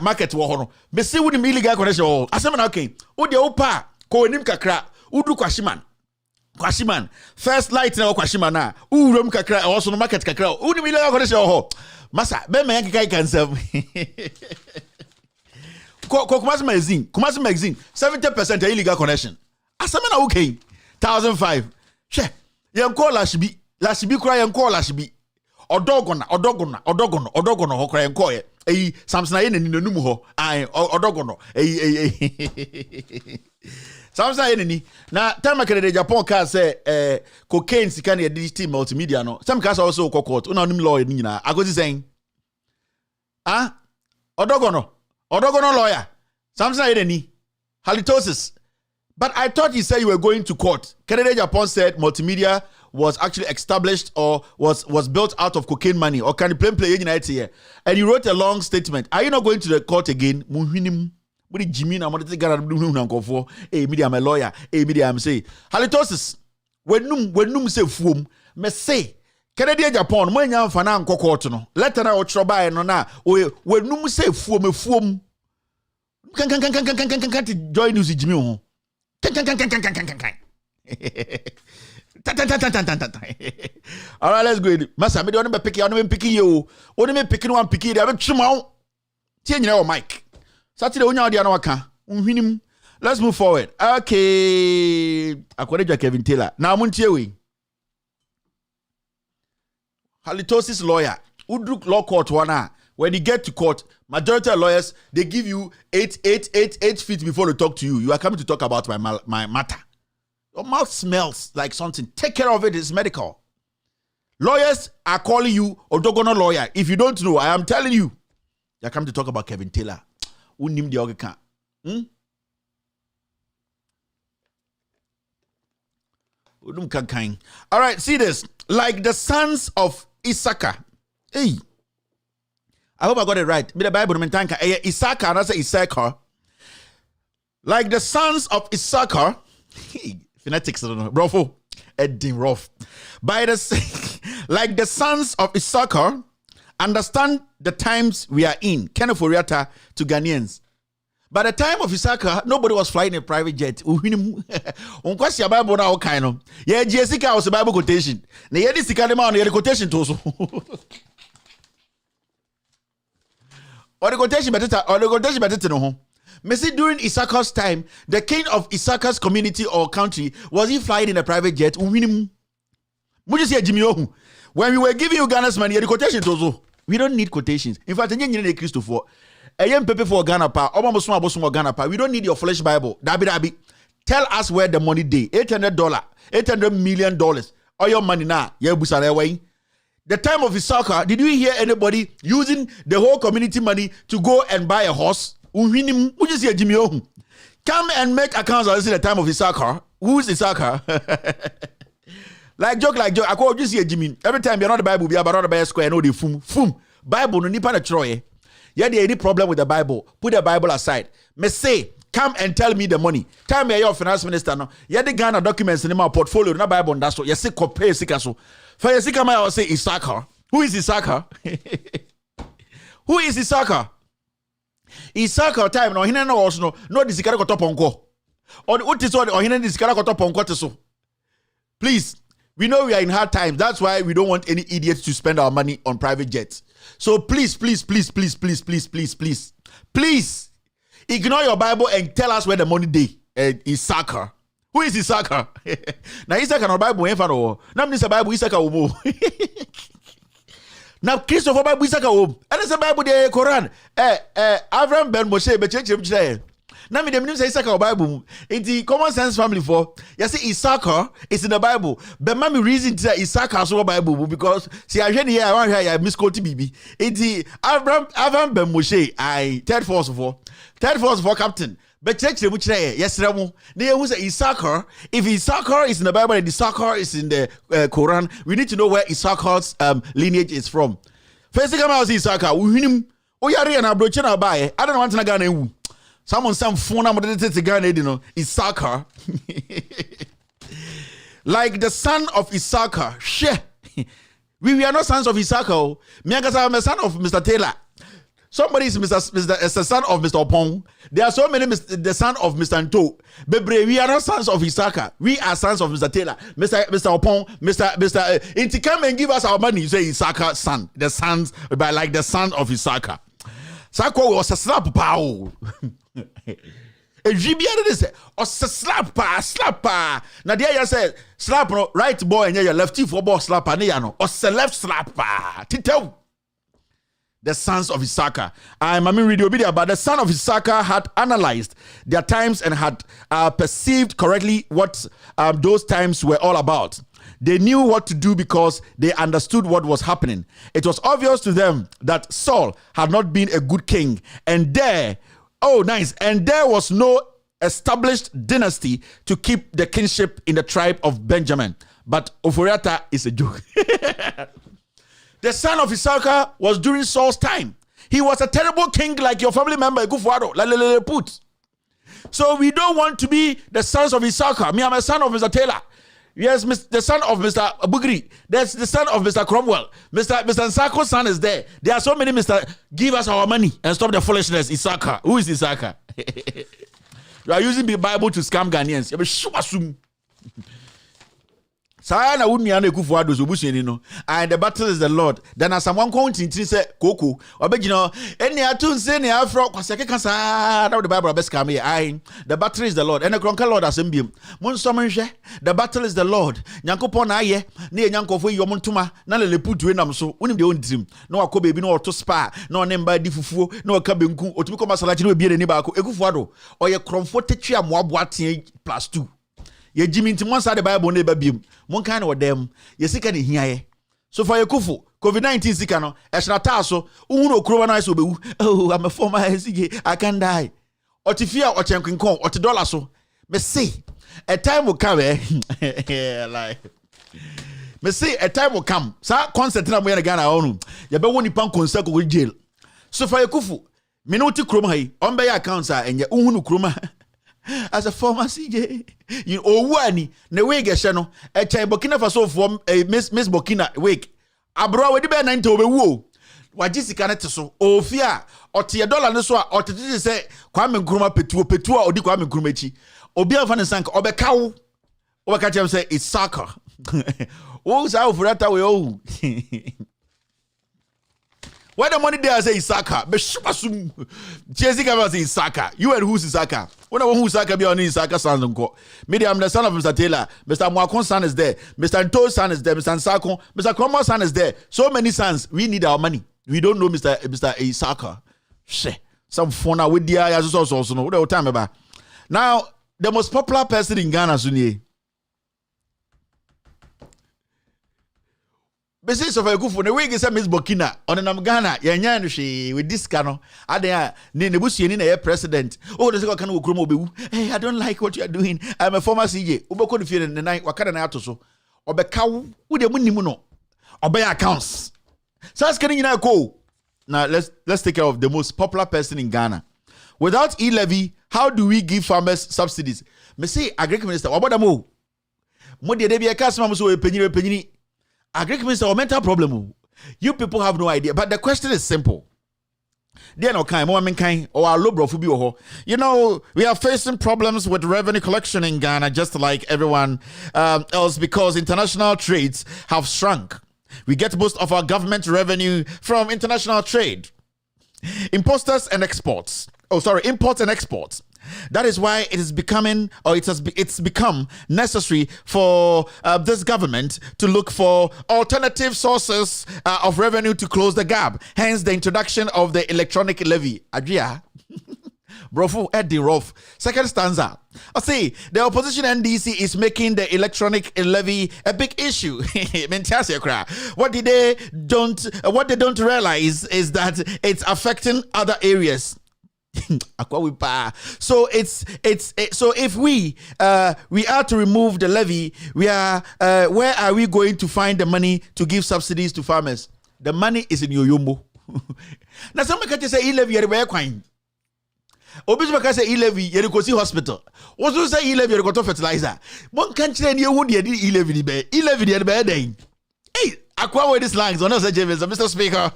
Market wo ho no. Me see with the illegal connection ho. Asem na okay. Wo de opa ko nim kakra. Udu Kwashiman. First light na Kwashiman na. Urom kakra also no market kakra. Udi illegal connection ho. Masa be me yanka kan serve. Kumasi magazine 70% illegal connection. Asame na okay 1,500. She yanko lashibi kura yanko lashibi. Odogona hokra yanko ye. Samson aye ni nanum ho. Ai odogono. Samson aye ni. Na time akere Japan ka say cocaine sika na digital multimedia no. Some ka also court. Una nim lawyer ni nyina. Agozi saying. Odogono lawyer. Samson aye ni. Halitosis. But I thought you said you were going to court. Kennedy Japan said multimedia was actually established or was built out of cocaine money. Or can you play United here? And you wrote a long statement. Are you not going to the court again? Jimmy, I'm going to hey, media, I'm a lawyer. Hey, media, I'm saying. Halitosis. When num say fum, me say. Kennedy Japan, when you have an court, no. Let her out try no na. When num say fum. Can't join you, Jimmy. All right, let's go. Massa, me don't be picking you. Only me picking one picking. They have chumau. Change your mic. Saturday, unya di anawaka. Let's move forward. Okay. Akwareja Kevin Taylor. Now, muntie halitosis lawyer. Udruk law court wana. When you get to court, majority of lawyers, they give you 8 feet before they talk to you. You are coming to talk about my matter. Your mouth smells like something. Take care of it. It's medical. Lawyers are calling you Odogono lawyer. If you don't know, I am telling you. You are coming to talk about Kevin Taylor. Unim di ogeka. All right, see this. Like the sons of Issachar. Hey. I hope I got it right. Me the Bible mentanka Issachar, and I say Issachar. Like the sons of Issachar, phonetics, I don't know, brofo, Edding rough. Like the sons of Issachar, understand the times we are in. Keneforiata to Ghanaians. By the time of Issachar, nobody was flying a private jet. Unkwasi ya Bible na okaino. Yeah, Jessica was a Bible quotation. Na yedi sikadema on the quotation toso. Or the quotation better no home. Messi during Issachar's time, the king of Issachar's community or country was he flying in a private jet? When we were giving you Ghana's money, the quotation tozo. We don't need quotations. In fact, Christopher. A young people for Ghana pa, Ghana pa. We don't need your flesh Bible. Dabi. Tell us where the money day. $800, $800 million. All your money now. The time of Issachar, did you hear anybody using the whole community money to go and buy a horse? Come and make accounts of the time of Issachar. Who is Issachar? Like joke. I call you see a Jimmy. Every time you're not the Bible, be about the square. No, the fum. Bible no nipa na troye. Yeah, there any problem with the Bible? Put the Bible aside. Me say, come and tell me the money. Tell me your finance minister no. Yeah, the Ghana documents in my portfolio. No Bible on that so. You say compare sikaso. For you sika I say Issachar. Who is Issachar? Who is Issachar? Issachar time no hina no also no disikara ko toponko. Or what is what or hina disikara ko toponko teso. Please. We know we are in hard times. That's why we don't want any idiots to spend our money on private jets. So please, ignore your Bible and tell us where the money day. Issachar. Who is Issachar? Now Issachar no Bible ain't fano. Now this Bible Issachar umo. Now Christopher Bible Issachar umo. And it's a Bible the Quran. Abraham Ben Moshe be church. Now me dem say Issachar Bible. It's the common sense family for. You see Issachar is in the Bible. But mommy reason to say Issachar so Bible because see I here I want here misquote BB. It's the Abraham Ben Moshe. Third force for captain. But check the which yes Ramo. They who say Issachar. If Issachar is in the Bible and Issachar is in the Quran, we need to know where Issachar's lineage is from. First thing I see Issachar. We him. Oh yari na broche na buy. I don't want to Ghana ewu. Someone some phone number to Ghana, you know, Issachar. Like the son of Issachar. We are not sons of Issachar. Me I'm a son of Mr. Taylor. Somebody is Mr. the son of Mr. Opong. There are so many the son of Mr. Nto. Bebre, we are not sons of Issachar. We are sons of Mr. Taylor. Mr. Opong, Mr. Inti come and give us our money. You say Issachar son. The sons, by like the son of Issachar. Sako was a slap pow. A GBR this or slap pa. Now there you say slap no right boy and your lefty for ball slap and no or left slap pa. Tito. The sons of Issachar. I'm reading about the son of Issachar had analyzed their times and had perceived correctly what those times were all about. They knew what to do because they understood what was happening. It was obvious to them that Saul had not been a good king, and there was no established dynasty to keep the kingship in the tribe of Benjamin. But Oforiata is a joke. The son of Issachar was during Saul's time. He was a terrible king like your family member, Ekufuado, put. So we don't want to be the sons of Issachar. Me, I'm a son of Mr. Taylor. Yes, the son of Mr. Bugri. There's the son of Mr. Cromwell. Mr. Nsako's son is there. There are so many Mr. Give us our money and stop the foolishness. Issachar. Who is Issachar? You are using the Bible to scam Ghanaians. And the battle is the Lord. Then as someone counting say Coco, or any atun say ne afro the Bible best come here. The battle is the Lord. And the cronka Lord assemble. Mon summon the battle is the Lord. Nyankopon aye, ne nyankofo yomontuma, na le put we nam so. Unim de on dream. No akọ baby no to spa, no nemba di fufuo, no aka benku, otumi ko masalachi no bi ni ba ko. Ekufuado, or ye kromfo tetwa moaboaten +2. Ye Jimmy Timonsa the Bible neighbor beam. One kind of them, ye sick and here. So for your kufu, COVID-19 sickano, as Nataso, uno crovanize obu. Oh, I'm a former SG, I can die. Or to fear or chanking con or to dollar so. Me say, a time will come, like. Me say, a time will come. Sa concert na mwe na Ghana onu. Ya be woni pan concert with jail. So for Kufu, minuti kroma hai, on be accounts are and ya uhunu kroma. As a former CJ, you wani ne wege shano, a chai Burkina Faso from a Miss Burkina wake. Abroad with the bear 90 over woo. Wajisi kanete so, o fia, or tia dollar no so, or to say, Kwame Nkrumah petua, or di Kwame Nkrumah. Obia Van Sank, or Becau, or catch him say, it's soccer. Oh, so for that way, oh. Why the money there say Isaka? But Shupasum Jessica say Isaka. You and who's Isaka? When I want who's Isaka be on Isaka sons and co. Maybe I'm the son of Mr. Taylor. Mr. Mwakon's son is there. Mr. Nto's son is there. Mr. Nsako. Mr. Kromo's son is there. So many sons. We need our money. We don't know Mr. Isaka. Some phone with the eyes also no. What time about? Now, the most popular person in Ghana, Sunye. Besides of a good for the way is Miss Burkina on an Ghana, Yanyan with this cano. Are there Nebusian in a president? Oh, there's a can of Chromo. Hey, I don't like what you are doing. I'm a former CJ. Uboko feel in the night, Wakana so. Or be cow with a winimuno. Or by accounts. So that's getting in a go. Now let's take care of the most popular person in Ghana. Without e-levy, how do we give farmers subsidies? Me say, Agriculture Minister, what about the mo? Mo de be a customer so a penny. Agriculture Minister, mental problem. You people have no idea. But the question is simple. You know, we are facing problems with revenue collection in Ghana, just like everyone else, because international trades have shrunk. We get most of our government revenue from international trade. Imports and exports. That is why it is becoming, or it's become necessary for this government to look for alternative sources of revenue to close the gap. Hence, the introduction of the electronic levy. Adria, Brofu Eddie Roff. Second stanza. I see the opposition NDC is making the electronic levy a big issue. What they don't realize is that it's affecting other areas. So so if we are to remove the levy, where are we going to find the money to give subsidies to farmers? The money is in Yoyombo. Now somebody can say e-levy yere be kwan. Obi can say e-levy yere go see hospital. Also say e-levy yere go to fertilizer. Mon kan kire ni ewu de e-levy be. E-levy de be den. Hey, akwa with these lines on us Mr. Speaker.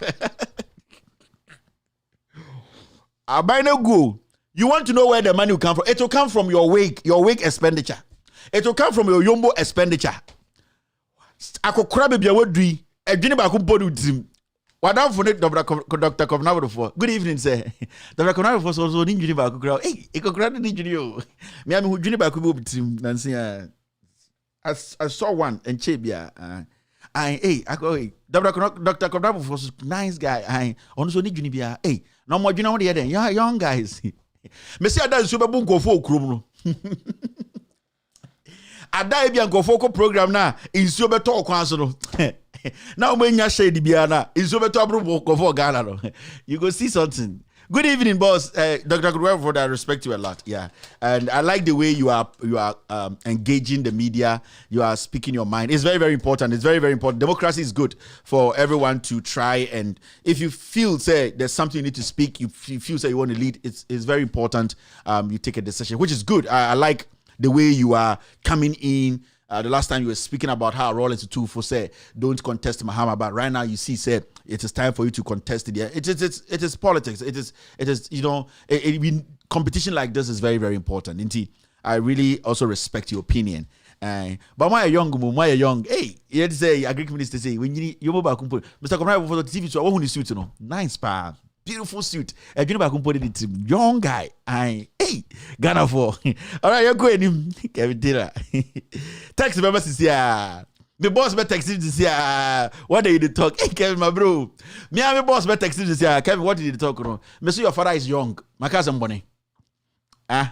You want to know where the money will come from? It will come from your wage expenditure. It will come from your Yombo expenditure. Ako krabe bia wadui edwene ba ko bodu trim. Wadam for Dr. Kovnavo for. Good evening, sir. Dr. Kovnavo for so ni dwene ba ko kra. Hey, e ko kra ni dwene o. Me am hu dwene ba ko bodu trim nansi I saw one and chebia. Dr. Kovnavo was nice guy. I also need dwene bia. Hey, no more dwene on the young guys. Me say ada nso bebu nkofo okrum no. Ada e bia nkofo ko program na nso beto okwan so no. Now when you shade bia na nso beto abro nkofo Ghana no. You go see something. Good evening, boss. Dr. Kovnavo, I respect you a lot. Yeah, and I like the way you are engaging the media. You are speaking your mind. It's very, very important. It's very, very important. Democracy is good for everyone to try. And if you feel, say, there's something you need to speak, you feel, say, you want to lead, it's very important. You take a decision, which is good. I like the way you are coming in. The last time you were speaking about how Rollins to for say don't contest Mahama, but right now you see said it is time for you to contest it. Yeah, it is politics. It is competition like this is very, very important. Indeed, I really also respect your opinion. But why a young, hey, you say Agriculture Minister say when you mobile Mr. Kovnavo for the TV so I suit, you know, nice pa. Beautiful suit. Young guy. Hey, Ghana for. All right, you're going. Kevin Taylor. Text remember this year. The boss better text this year. What did you talk? Hey, Kevin, my bro. Me and my boss better text this year. Kevin, what did you talk about? Me see your father is young. My cousin Bonnie. All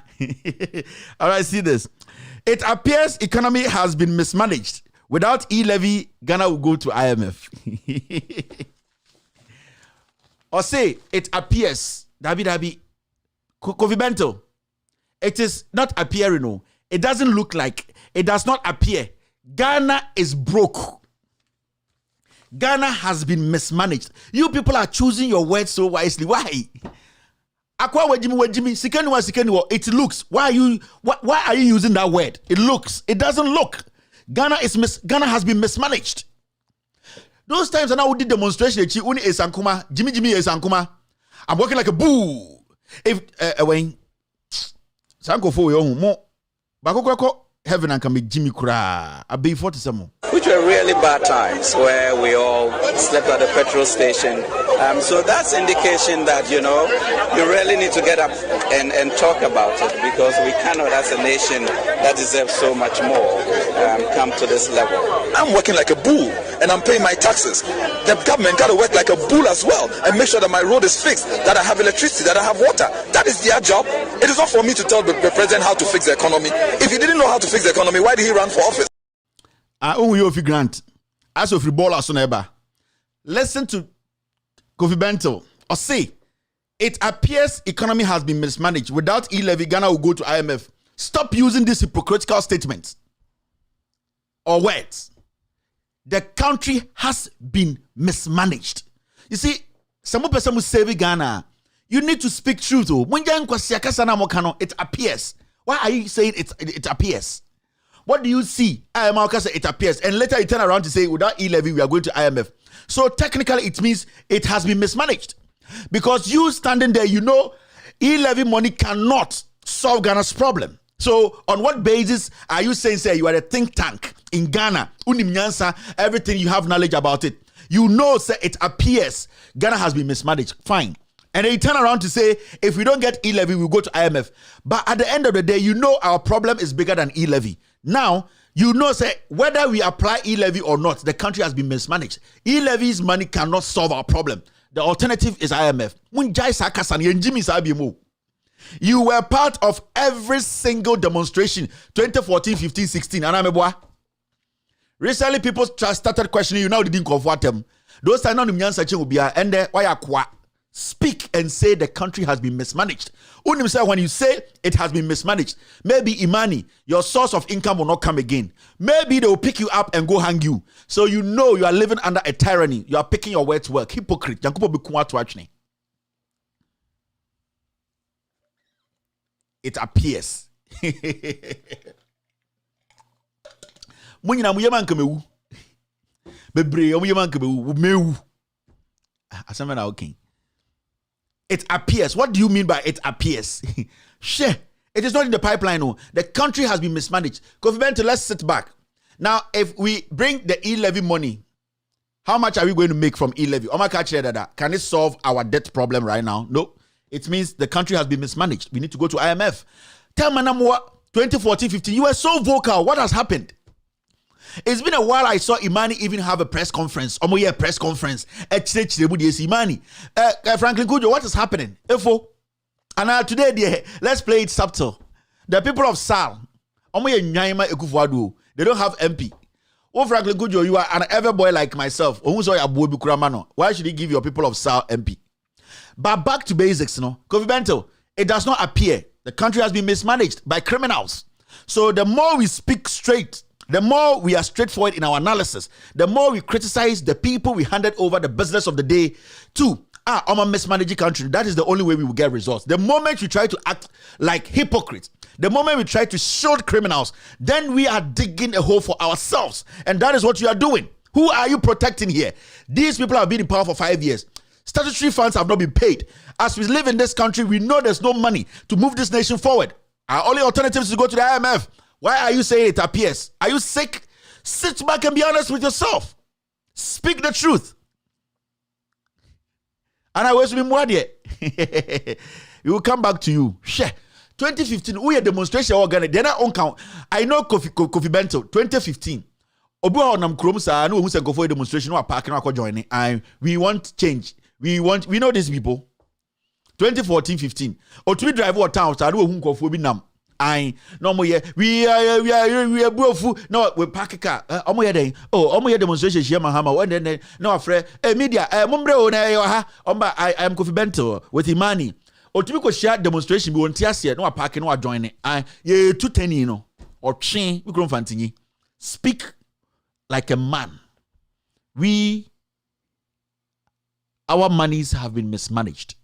right, see this. It appears economy has been mismanaged. Without e-levy, Ghana will go to IMF. Or say it appears, Dabi, Kofi Bento, it is not appearing, no. It doesn't look like, it does not appear. Ghana is broke. Ghana has been mismanaged. You people are choosing your words so wisely. Why? It looks. Why are you using that word? It looks. It doesn't look. Ghana has been mismanaged. Those times when I would do demonstration, Jimmy Esankuma. I'm working like a bull. If when Sanko for your more Bakoko heaven and can be Jimmy Kura. I be 40 some. Which were really bad times where we all slept at the petrol station. So that's indication that, you really need to get up and talk about it, because we cannot, as a nation that deserves so much more, come to this level. I'm working like a bull and I'm paying my taxes. The government got to work like a bull as well and make sure that my road is fixed, that I have electricity, that I have water. That is their job. It is not for me to tell the president how to fix the economy. If he didn't know how to fix the economy, why did he run for office? Grant, as of ball as listen to Kofi Bento or say it appears economy has been mismanaged. Without e-levy, Ghana will go to IMF. Stop using these hypocritical statements or words. The country has been mismanaged. You see, some person will save Ghana. You need to speak truth. It appears. Why are you saying it appears? What do you see? It appears. And later you turn around to say, without e-levy, we are going to IMF. So technically, it means it has been mismanaged. Because you standing there, e-levy money cannot solve Ghana's problem. So on what basis are you saying, say, you are a think tank in Ghana, everything you have knowledge about it? Say it appears Ghana has been mismanaged. Fine. And then you turn around to say, if we don't get e-levy, we'll go to IMF. But at the end of the day, our problem is bigger than e-levy. Now, say, whether we apply e-levy or not, the country has been mismanaged. E-levy's money cannot solve our problem. The alternative is IMF. You were part of every single demonstration, 2014, 15, 16. Recently, people started questioning you. Now they didn't comfort them. Those are not the and why speak and say the country has been mismanaged. When you say it has been mismanaged, maybe Imani, your source of income will not come again. Maybe they will pick you up and go hang you. So you are living under a tyranny. You are picking your way to work. Hypocrite. It appears. It appears. What do you mean by it appears? Share. It is not in the pipeline. No. The country has been mismanaged. Kofi Bento, let's sit back. Now, if we bring the e-levy money, how much are we going to make from e-levy? Can it solve our debt problem right now? No. It means the country has been mismanaged. We need to go to IMF. Tell Manamwa, 2014, 15, you were so vocal. What has happened? It's been a while I saw Imani even have a press conference. Press conference. Imani. Franklin Kujo, what is happening? And today, let's play it subtle. The people of Sal, they don't have MP. Franklin Kujo, you are an ever boy like myself. Why should you give your people of Sal MP? But back to basics, Kofi Bento, it does not appear the country has been mismanaged by criminals. So the more we speak straight, the more we are straightforward in our analysis, the more we criticize the people we handed over the business of the day to. I'm a mismanaged country. That is the only way we will get results. The moment we try to act like hypocrites, the moment we try to shield criminals, then we are digging a hole for ourselves. And that is what you are doing. Who are you protecting here? These people have been in power for 5 years. Statutory funds have not been paid. As we live in this country, we know there's no money to move this nation forward. Our only alternative is to go to the IMF. Why are you saying it appears? Are you sick? Sit back and be honest with yourself. Speak the truth. And I was being more there. It will come back to you. 2015, we had demonstration organized. Then I know Kofi Bento, 2015. Demonstration joining. We want change. We know these people. 2014, 15. Or to be driver or town, I know nam. I no more we are both no we park a car. Demonstration here Mahama. When then no afraid media mumbre I am Kofi Bento with Imani. Or to be share demonstration we want to no parking no join I ye 210 or chain we grown fantini. Speak like a man. We our monies have been mismanaged.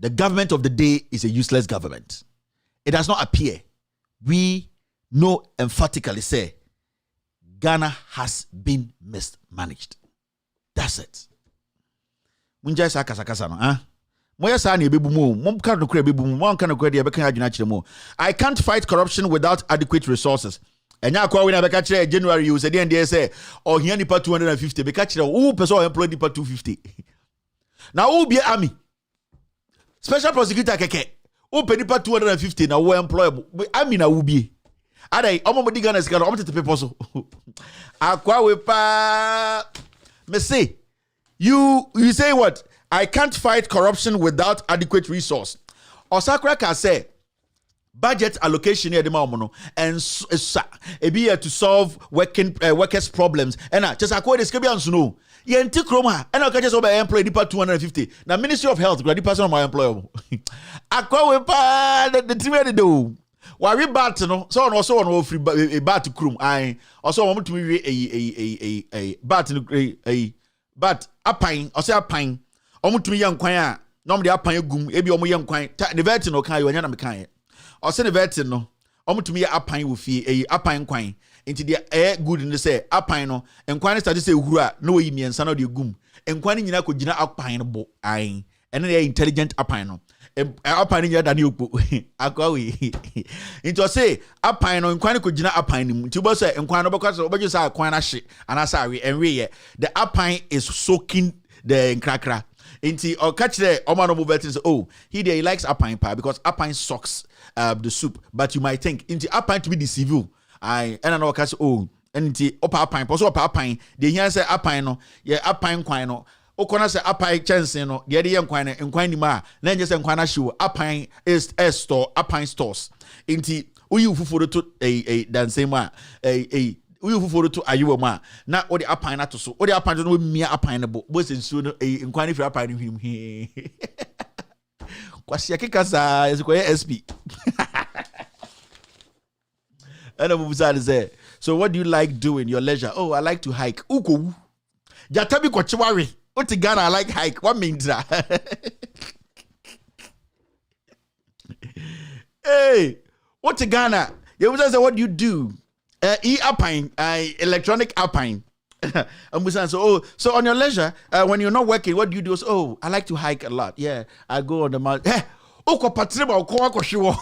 The government of the day is a useless government. It does not appear. We know emphatically say Ghana has been mismanaged. That's it. Munja sa kasa no, I can't fight corruption without adequate resources. And now, when I catch January, you said, and they say, oh, here nipa 250, be catch who person employed nipa 250. Now, who be army? Special prosecutor keke. Who pay nipa 250 now who employ army na who be? Adai, omo modi Ghana sika, omo tete people so. Akwa we pa. Me say, you say what? I can't fight corruption without adequate resource. Osakra can say, budget allocation here the moment and be here to solve workers problems and just acquire this kebi ansuno ye nti kroma and I just over employ deeper 250 now Ministry of Health the person of my employer acquire pa the team ready do worry bat no so on also on free a bat krum I also want to be a bat a bat apine or say apine omo to me yan kwan a no me apine gum ebi omo yan kwan the vet no kan yo nya na me kan or send the vet no omo to me apine wo fie apine kwan into the air good in the say apine no enkwan start say hura no yi miensa no de gum enkwan nyina ko gina apine bo ai and then intelligent apine no apine nya dani opo akwa we into say apine no enkwan ko gina apine mu nti bo say enkwan no bokwa so obeju say akwan na hye anasa awe enwe the apine is soaking the nkrakra inti or catch the omano move say oh he likes apine pie because apine sucks the soup but you might think inti apine to be the civil I and know catch oh inti opa apine also opa apine the here say apine no yeah apine kwan no okona say apine chance no the dey nkwan ni ma na nje say nkwan na show apine is store apine stores inti uyu fuforo to dance ma uyu fuforo to ayiwo ma na odi apine na to so odi apine no mia apine bo sensu no nkwan fi apine hwim he kwasi akikasa ezikoye SP and Abu say so what do you like doing your leisure? Oh, I like to hike. Uko jatabi ko chiwari oti Ghana I like hike. What means that? Hey, what's Ghana? You say what do you do? E-apine, electronic apine. And so on your leisure, when you're not working, what do you do? Oh, I like to hike a lot. Yeah, I go on the mountain. Hey, oko patriba oko wako shiwo.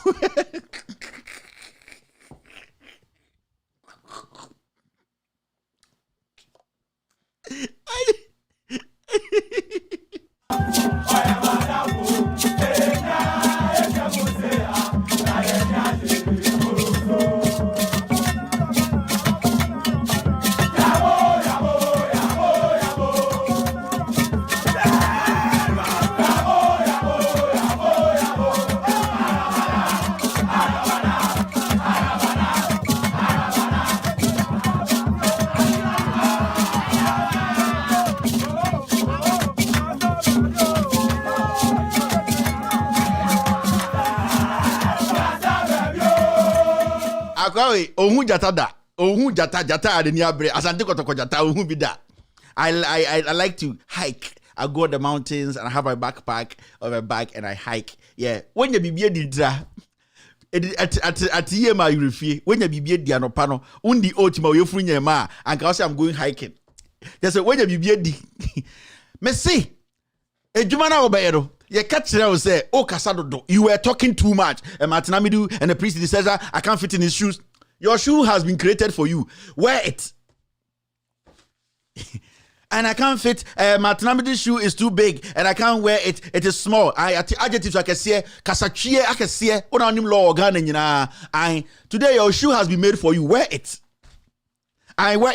Ohun jata de ni abre asante kotoko jata ohun bi da. I like to hike. I go on the mountains and I have my backpack or my bag and I hike. Yeah, when you be di dra at ye ma refie when you be di anopa no undi otima oyefuru nya ma and I say I'm going hiking. Just when you be di me see ejuma na obeyero ye catch you say oh kasadodo you were talking too much and Martinamidu and the priest says I can't fit in his shoes. Your shoe has been created for you. Wear it. And I can't fit. Martinamidu's shoe is too big and I can't wear it. It is small. Adjectives I can see. Kasachie I can see. Onanim law organ. Today your shoe has been made for you. Wear it.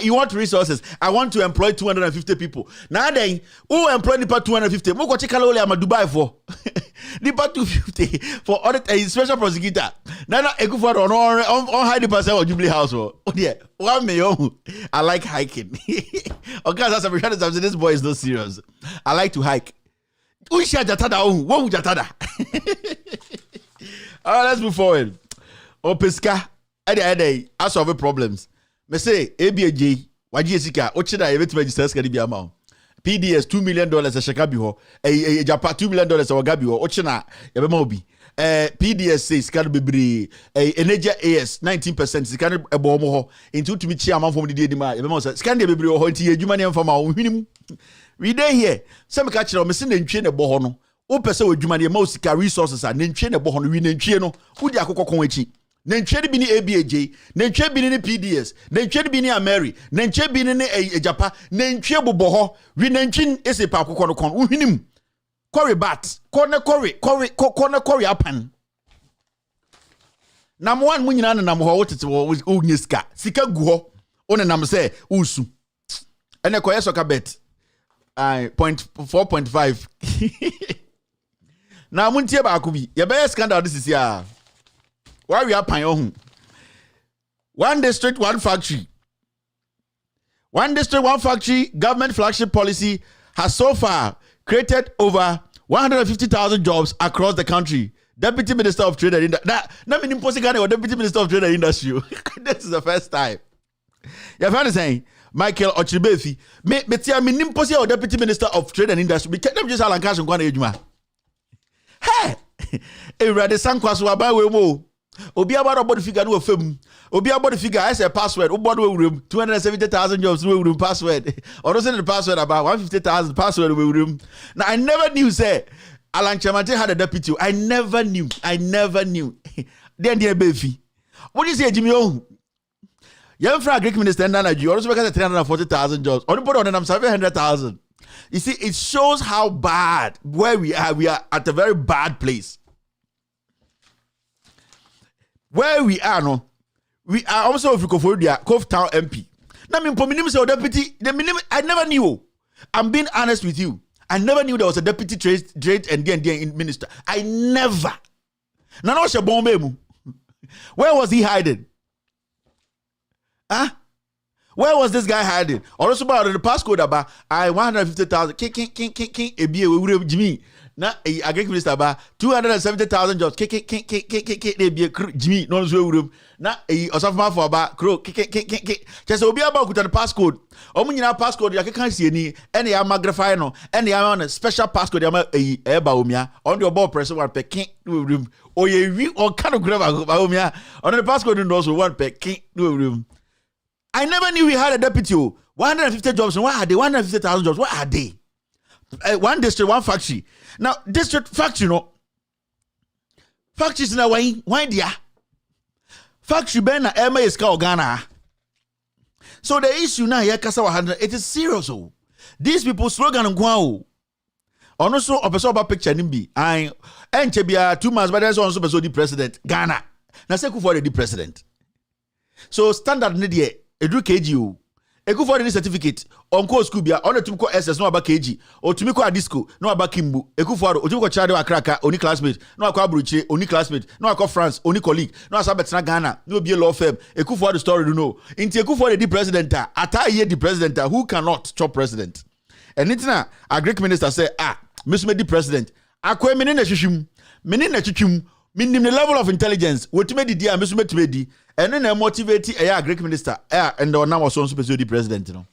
You want resources. I want to employ 250 people. Now then, who employ Npa 250? Mo kwachi kala ole ama Dubai for. Npa 250 for audit a special prosecutor. Now egu for on high the percent of Jubilee House for. Oh yeah, 1 million. I like hiking. Okay, that's a shot of this boy is not serious. I like to hike. Usha jatada wo jatada. All right, let's move forward. Opeska ade I solve problems. Me say ABJ waji esika o chida e betu register ska di bia ma PDS $2 million a shakabi ho. Japan $2 million a wagabi ho. Ochina yabema obi. PDS says can be Energia AS 19% scan ebomo ho into to me chairman from the day ma yabema say scan dey bebre ho nti adwuma ne mfa ma wo hwinim. We dey here. Some ka kire o me se nantwie ne bo ho no. Wo pese adwuma ne ma osika resources a nantwie ne bo ho no wi nantwie no. Wo di akokokon achi. Nantwie bi ni ABAJ, nantwie bi ni PDS, nantwie bi ni Ameri, nantwie bi ni Ejapa, nantwie bobo ho. Wi nantwie ese pa akokon no kon. Wo hwinim. Corey bat, corner apan. Nam one munyina na nam ho wotete wo unyiska. Sika gu ho. One nam say usu. Ene koye soka bet. 4.5. Na muntie ba akubi. Ye be scandal this is ya. Why we apan ohun. One district, one factory. One district, one factory government flagship policy has so far created over 150,000 jobs across the country. Deputy Minister of Trade and Industry. Not many Ghana or Deputy Minister of Trade and Industry. This is the first time. You're finally saying, Michael Ochibefi, me nimposi or Deputy Minister of Trade and Industry. We can't just Alan Cash and Kwana Ejuma. Hey! Everybody sankwasu abawe mo. Obi about body figure no fam. Obi about the figure as a password. Obo room 270,000 jobs no room password. Or don't send the password about 150,000 password room. Now I never knew say Alan Chamante had a deputy. I never knew. Then dear Befi. What do you say, Jimmy? Oh, young fra Greek minister and you also make 340,000 jobs. Only put on them 700,000. You see, it shows how bad where we are. We are at a very bad place. Where we are, no, we are also of Cove Town MP. Now, deputy, I never knew. I'm being honest with you. I never knew there was a deputy trade and D&D minister. I never. Where was he hiding? Huh? Where was this guy hiding? Also about the passcode about 150,000. King, Jimmy. Na agric minister ba 270,000 jobs Jimmy no so wurum na osafuma for ba kro chese obi aba okuta the passcode omunyina passcode ya kekan sie ni ene ya magnify no ene ya on special passcode ya ma ba omia on the board press one pe king wurum oye wi on kan grab ba omia on the passcode no so one pe king wurum. I never knew we had a deputy. 150 jobs and what are they? 150,000 jobs, what are they? One district, one factory. Now, district factory, no. Factories in a why dear? Factory ben na Emma is called Ghana. So the issue now here, Kasa 100, it is serious. Oh. These people slogan and go. Also, a person about picture nimbi. I and Chebia 2 months, but there's also the president Ghana. Now say for the president. So standard need educate you. Egu for the certificate on co school bia on to SS no aba KG or to me ko disco no aba Kimbu egu for o to ko chade akraka oni classmate no akwa Abruche oni classmate no akwa France oni colleague no asabet na Ghana no be law firm egu for the story do know inti egu for the president ata the president who cannot chop president and itina agric minister say miss me the president akwa me na hwehwim me na twitwim minim the level of intelligence wetume di dia miss me tume di and then motivate a Greek minister and the now was also the president, you know.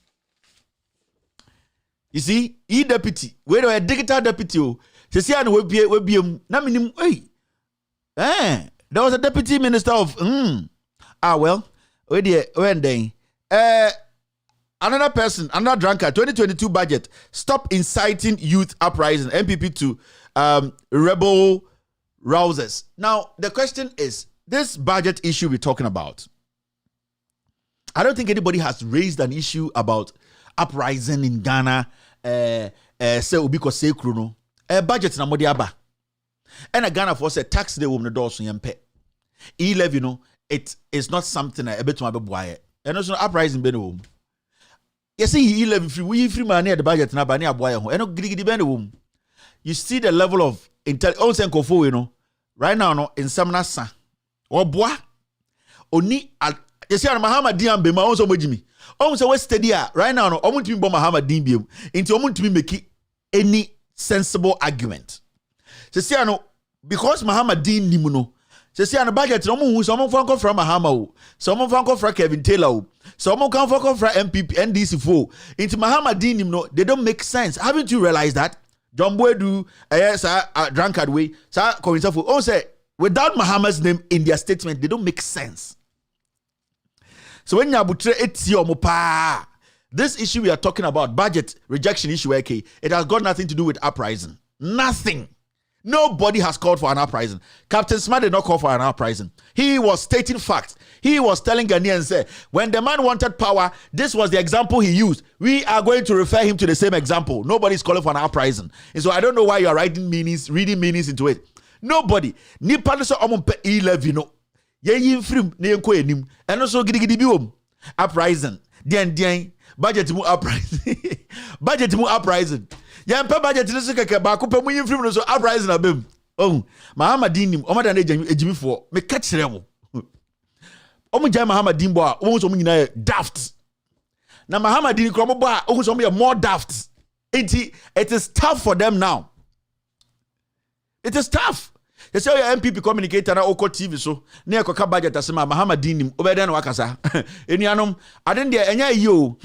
You see, deputy, where a digital deputy, there was a deputy minister of another person, another drunkard, 2022 budget, stop inciting youth uprising, MPP to rebel rousers. Now the question is, this budget issue we're talking about, I don't think anybody has raised an issue about uprising in Ghana. Say ubiko say kruno. Budget na modi aba. And a Ghana for say tax the woman the so yempe. E-levy, you know, it is not something I bet to my boy. And also uprising be no. You see E-levy free money at the budget na ba ni aboy ho. And gidi be no. You see the level of intelligence you know. Right now no in Samnasa. Obwa oni yesi an Muhammad Din be ma onso mojimi on say we steady right now no omuntimi bo Muhammad Din biem nti omuntimi make any sensible argument. Sesi ano because Muhammad Din nimu no See an budget no mu someone from Mahama, someone from Kevin Taylor, someone come from MPP NDC for into Mahama Dean, they don't make sense. Haven't you realized that? John Boy do a drunkard way, sir, coincide oh say without Mahama's name in their statement, they don't make sense. So when you abutre etiomopa, this issue we are talking about, budget rejection issue, okay, it has got nothing to do with uprising. Nothing. Nobody has called for an uprising. Captain Smart did not call for an uprising. He was stating facts. He was telling Ghanaians, when the man wanted power, this was the example he used. We are going to refer him to the same example. Nobody's calling for an uprising. And so I don't know why you are reading meanings into it. Nobody. Nipa so omumpe 11 no. Ye yimfrim na yenko enim. Eno so gidigidi biwom. Uprising. Dien budget mu uprising. Budget mu uprising. Yampa budget no so keke ba ko pa mu yimfrim no so uprising abem. Oh, Mahamadin nim omada na ejimifo. Me ka kire mo. Omu jai Mahamadin bo a omu so mu nyina daft. Na Mahamadin kromo bo a omu so mu more daft. It is tough for them now. It is tough. They say your MPP communicator na Oko TV so na ekoka budget asema Mahamadin nim obeda na wakasa. Enianom aden de enya yi o.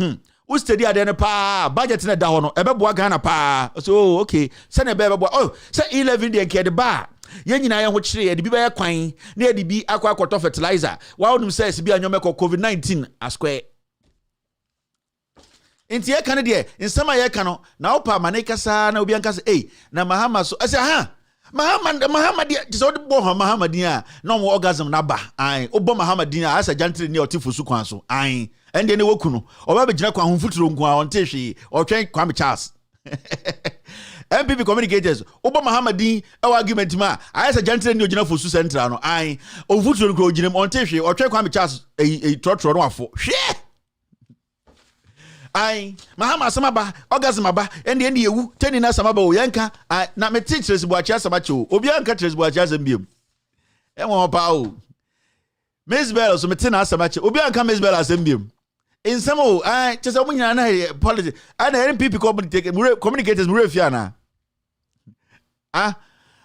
Who study aden pa budget na da ho no ebeboa Ghana pa. So okay, say na ebeboa. Oh, say 11 de nke de ba. Ye nyina ye ho kire ye de bi ba ye kwan na ye de bi akwa fertilizer. Wa onum say bi anyome COVID-19 asquare. Inti ye kan de nsema ye kan no na opa manekasa na obi ankasa na Mahama so ase Mahamadin so de bo Mahamadin a no mo orgasm na ba ai obo Mahamadin a asa jantre ni otifusu kwan so ai ende ne woku no oba be gina kwan hunfuturo nko a onte hwe o twen Kwame Charles MPP communicators obo Mahamadin e argument ma asa jantre ni ogina fosu central no ai ofuturo nko ogina onte hwe o twen Kwame Charles trotro no afo hwe ai Mahama samaba orgasm aba ende ewu teni na samaba o yanka na me teachers buachi asamacho obi anka teachers buachi asambiem e won pa o Mesbel so me tena asamacho obi anka Mesbel asambiem insamo ai chese omu nyina na politics ana NPP communicators mure fiana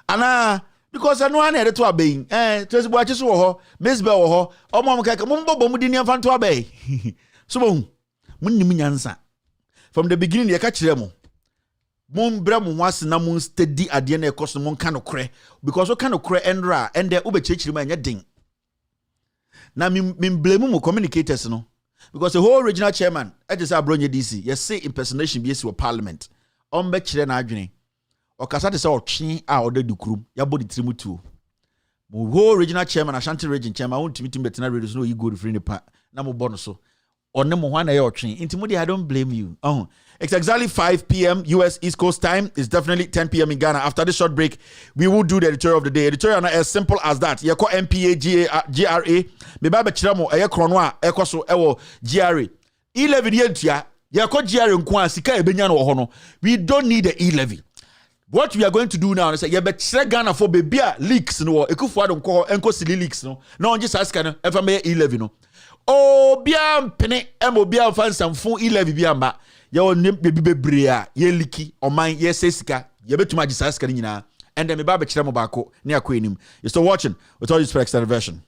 ana because anu ana ede to abeyin teachers buachi so wo ho Mesbel wo ho omo kaka mo mbobom di ni amfa to abey so bo munnim nyansa from the beginning ye ka kire mo mon bra mo wase na mon steady ade na ekoso mon ka no kre because o ka no kre enra ende obechechiri ma nya den na me blame mo communicators no because the whole regional chairman just abronye DC ye say impersonation bi esi wo parliament on be kire na adwene o kasa de say o twen a o da dukrum ya body trimutu mo whole regional chairman Ashanti region chairman won timi betina radio so no you go free ne pa na mo bono so on I don't blame you. It's exactly 5 p.m. US East Coast time. It's definitely 10 p.m. in Ghana. After this short break, we will do the editorial of the day. Editorial is as simple as that. You call Npa Gra. Me ba chiramo eye kronwa ekoso ewo GRA. 11 yentia. You call GRA nkwa sika ebenya no ho no. We don't need the 11. What we are going to do now is say you bet Ghana for baby leaks no ekufo adon ko enko sili leaks no. Na onje saska no efa me 11 no. Oh, biam pene emo biam fansam fun 11 biamba ye onim bebre a ye liki oman ye sesika ye betuma gisaska nyina and me ba be kire mo bako ne akoenim. You still watching with all this for extended version.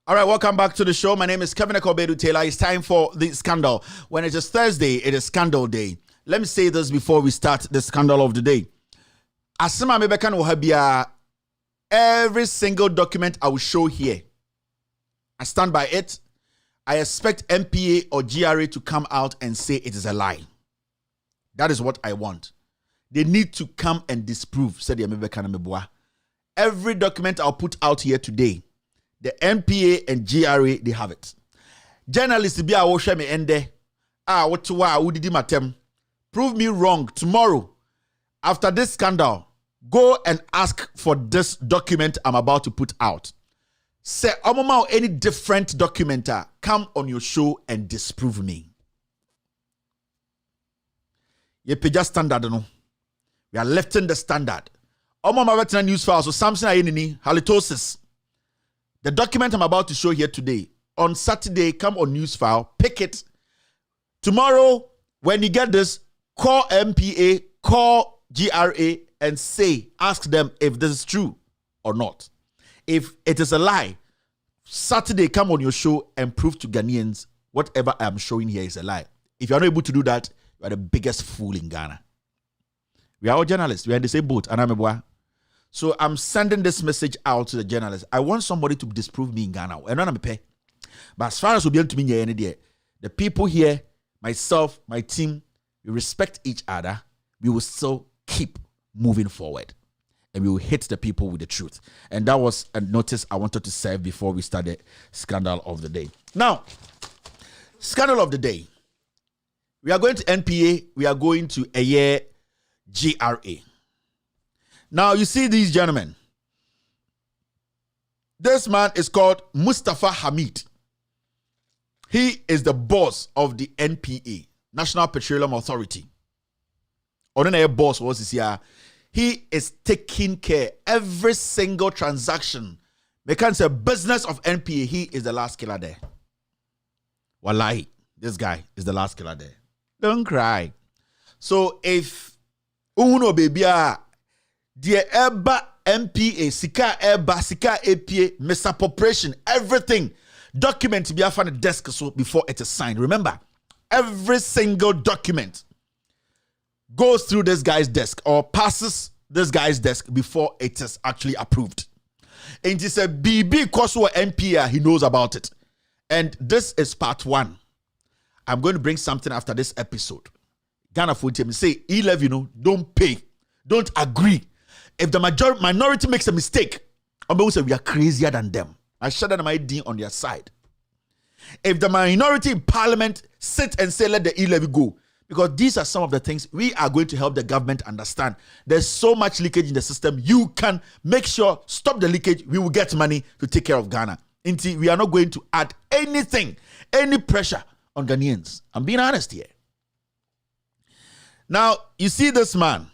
All right, welcome back to the show. My name is Kevin Akobedu Taylor. It's time for the scandal. When it is Thursday, it is scandal day. Let me say this before we start the scandal of the day. Asema mebeka no habia, every single document I will show here, I stand by it. I expect MPA or GRA to come out and say it is a lie. That is what I want. They need to come and disprove, said the every document I'll put out here today, the NPA and GRA, they have it. Journalists be a washer me ende. What did matem? Prove me wrong tomorrow. After this scandal, go and ask for this document I'm about to put out. Say, any different documenter, come on your show and disprove me. Ye peja standard no. We are lifting the standard. Omama news files so Samson Ayenini halitosis. The document I'm about to show here today, on Saturday, come on news file, pick it. Tomorrow, when you get this, call MPA, call GRA, and ask them if this is true or not. If it is a lie, Saturday, come on your show and prove to Ghanaians whatever I'm showing here is a lie. If you're not able to do that, you are the biggest fool in Ghana. We are all journalists. We are in the same boat. So I'm sending this message out to the journalists. I want somebody to disprove me in Ghana. But as far as we be able to be the people here, myself, my team, we respect each other. We will still keep moving forward. And we will hit the people with the truth. And that was a notice I wanted to serve before we started Scandal of the Day. Now, Scandal of the Day. We are going to NPA. We are going to a year GRA. Now, you see these gentlemen. This man is called Mustafa Hamid. He is the boss of the NPA, National Petroleum Authority. Ordinary boss was this year. He is taking care every single transaction. They can't say business of NPA. He is the last killer there. Wallahi, this guy is the last killer there. Don't cry. So if uno baby dear eba MPA sika eba sika APA misappropriation everything document to be on the desk so before it is signed. Remember, every single document goes through this guy's desk or passes this guy's desk before it is actually approved. And he said, BB Koso NPA, he knows about it. And this is part 1. I'm going to bring something after this episode. Ghana food team say, E11, don't pay. Don't agree. If the minority makes a mistake, I'm going to say we are crazier than them. I shut down my ID on their side. If the minority in parliament sit and say, let the E11 go, because these are some of the things we are going to help the government understand. There's so much leakage in the system. You can make sure, stop the leakage. We will get money to take care of Ghana. Until we are not going to add anything, any pressure on Ghanaians. I'm being honest here. Now, you see this man.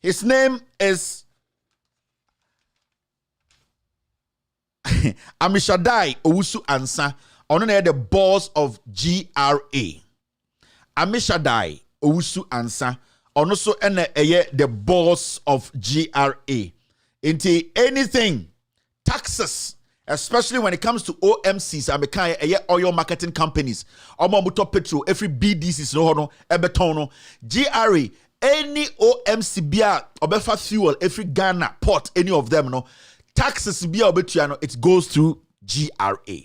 His name is Amishadai Owusu Ansa. On the boss of GRA. Amishadai Owusu Ansa. Also the boss of GRA. Into anything, taxes, especially when it comes to OMCs, oil marketing companies, petrol, every BDCs, GRA, any OMC beer, obefa fuel, every Ghana port, any of them, taxes beer, it goes through GRA.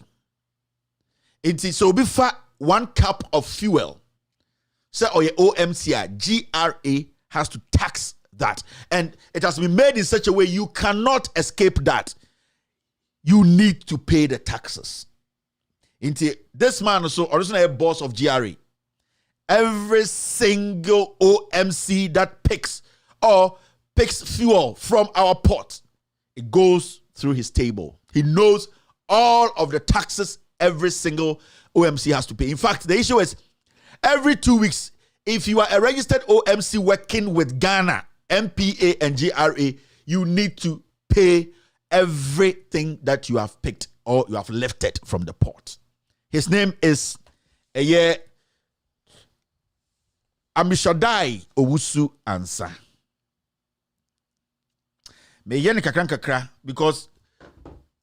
So before 1 cup of fuel, say OMC, GRA has to tax that. And it has been made in such a way you cannot escape that. You need to pay the taxes. This man also originally a boss of GRA. Every single OMC that picks fuel from our port, it goes through his table. He knows all of the taxes every single OMC has to pay. In fact, the issue is every 2 weeks, if you are a registered OMC working with Ghana, NPA and GRA, you need to pay everything that you have picked or you have lifted from the port. His name is Amishadai Owusu Ansa. Me yen kakra because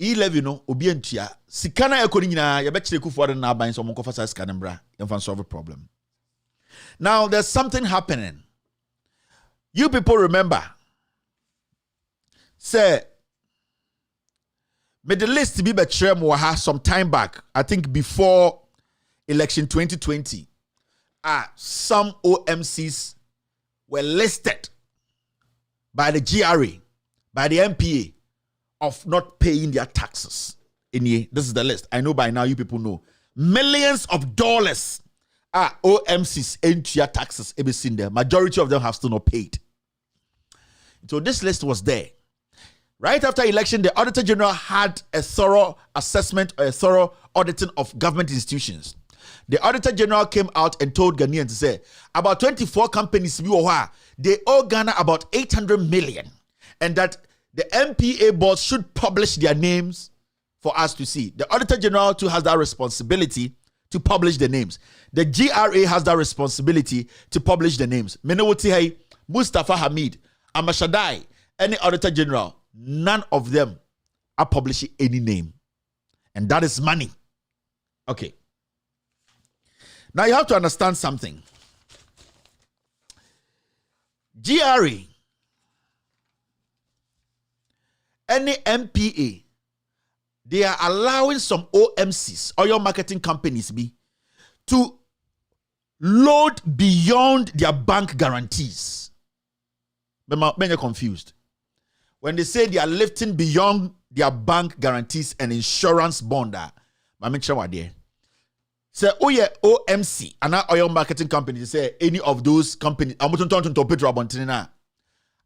E11 obi entua sikana ekoni nyina ye be kire kufu ade na aban so mo kofa sa sikana mbra ye fan solve a problem. Now there's something happening. You people remember say me the list be betrem wa some time back, I think before election 2020. some OMCs were listed by the GRA, by the NPA, of not paying their taxes. This is the list. I know by now you people know. Millions of dollars are OMCs into your taxes. Everything there. Majority of them have still not paid. So this list was there. Right after election, the Auditor General had a thorough assessment or a thorough auditing of government institutions. The Auditor General came out and told Ghanaians to say about 24 companies, they owe Ghana about 800 million, and that the NPA board should publish their names for us to see. The Auditor General too has that responsibility to publish the names. The GRA has that responsibility to publish the names. Menewoti Mustafa Hamid, Amashadai, any Auditor General, none of them are publishing any name. And that is money. Okay. Now you have to understand something. GRA, any NPA, they are allowing some OMCs, oil marketing companies, to load beyond their bank guarantees. Many are confused. When they say they are lifting beyond their bank guarantees and insurance bond, say, oh yeah, OMC, and oil marketing company, say any of those companies, I'm going to Pedro Abontina.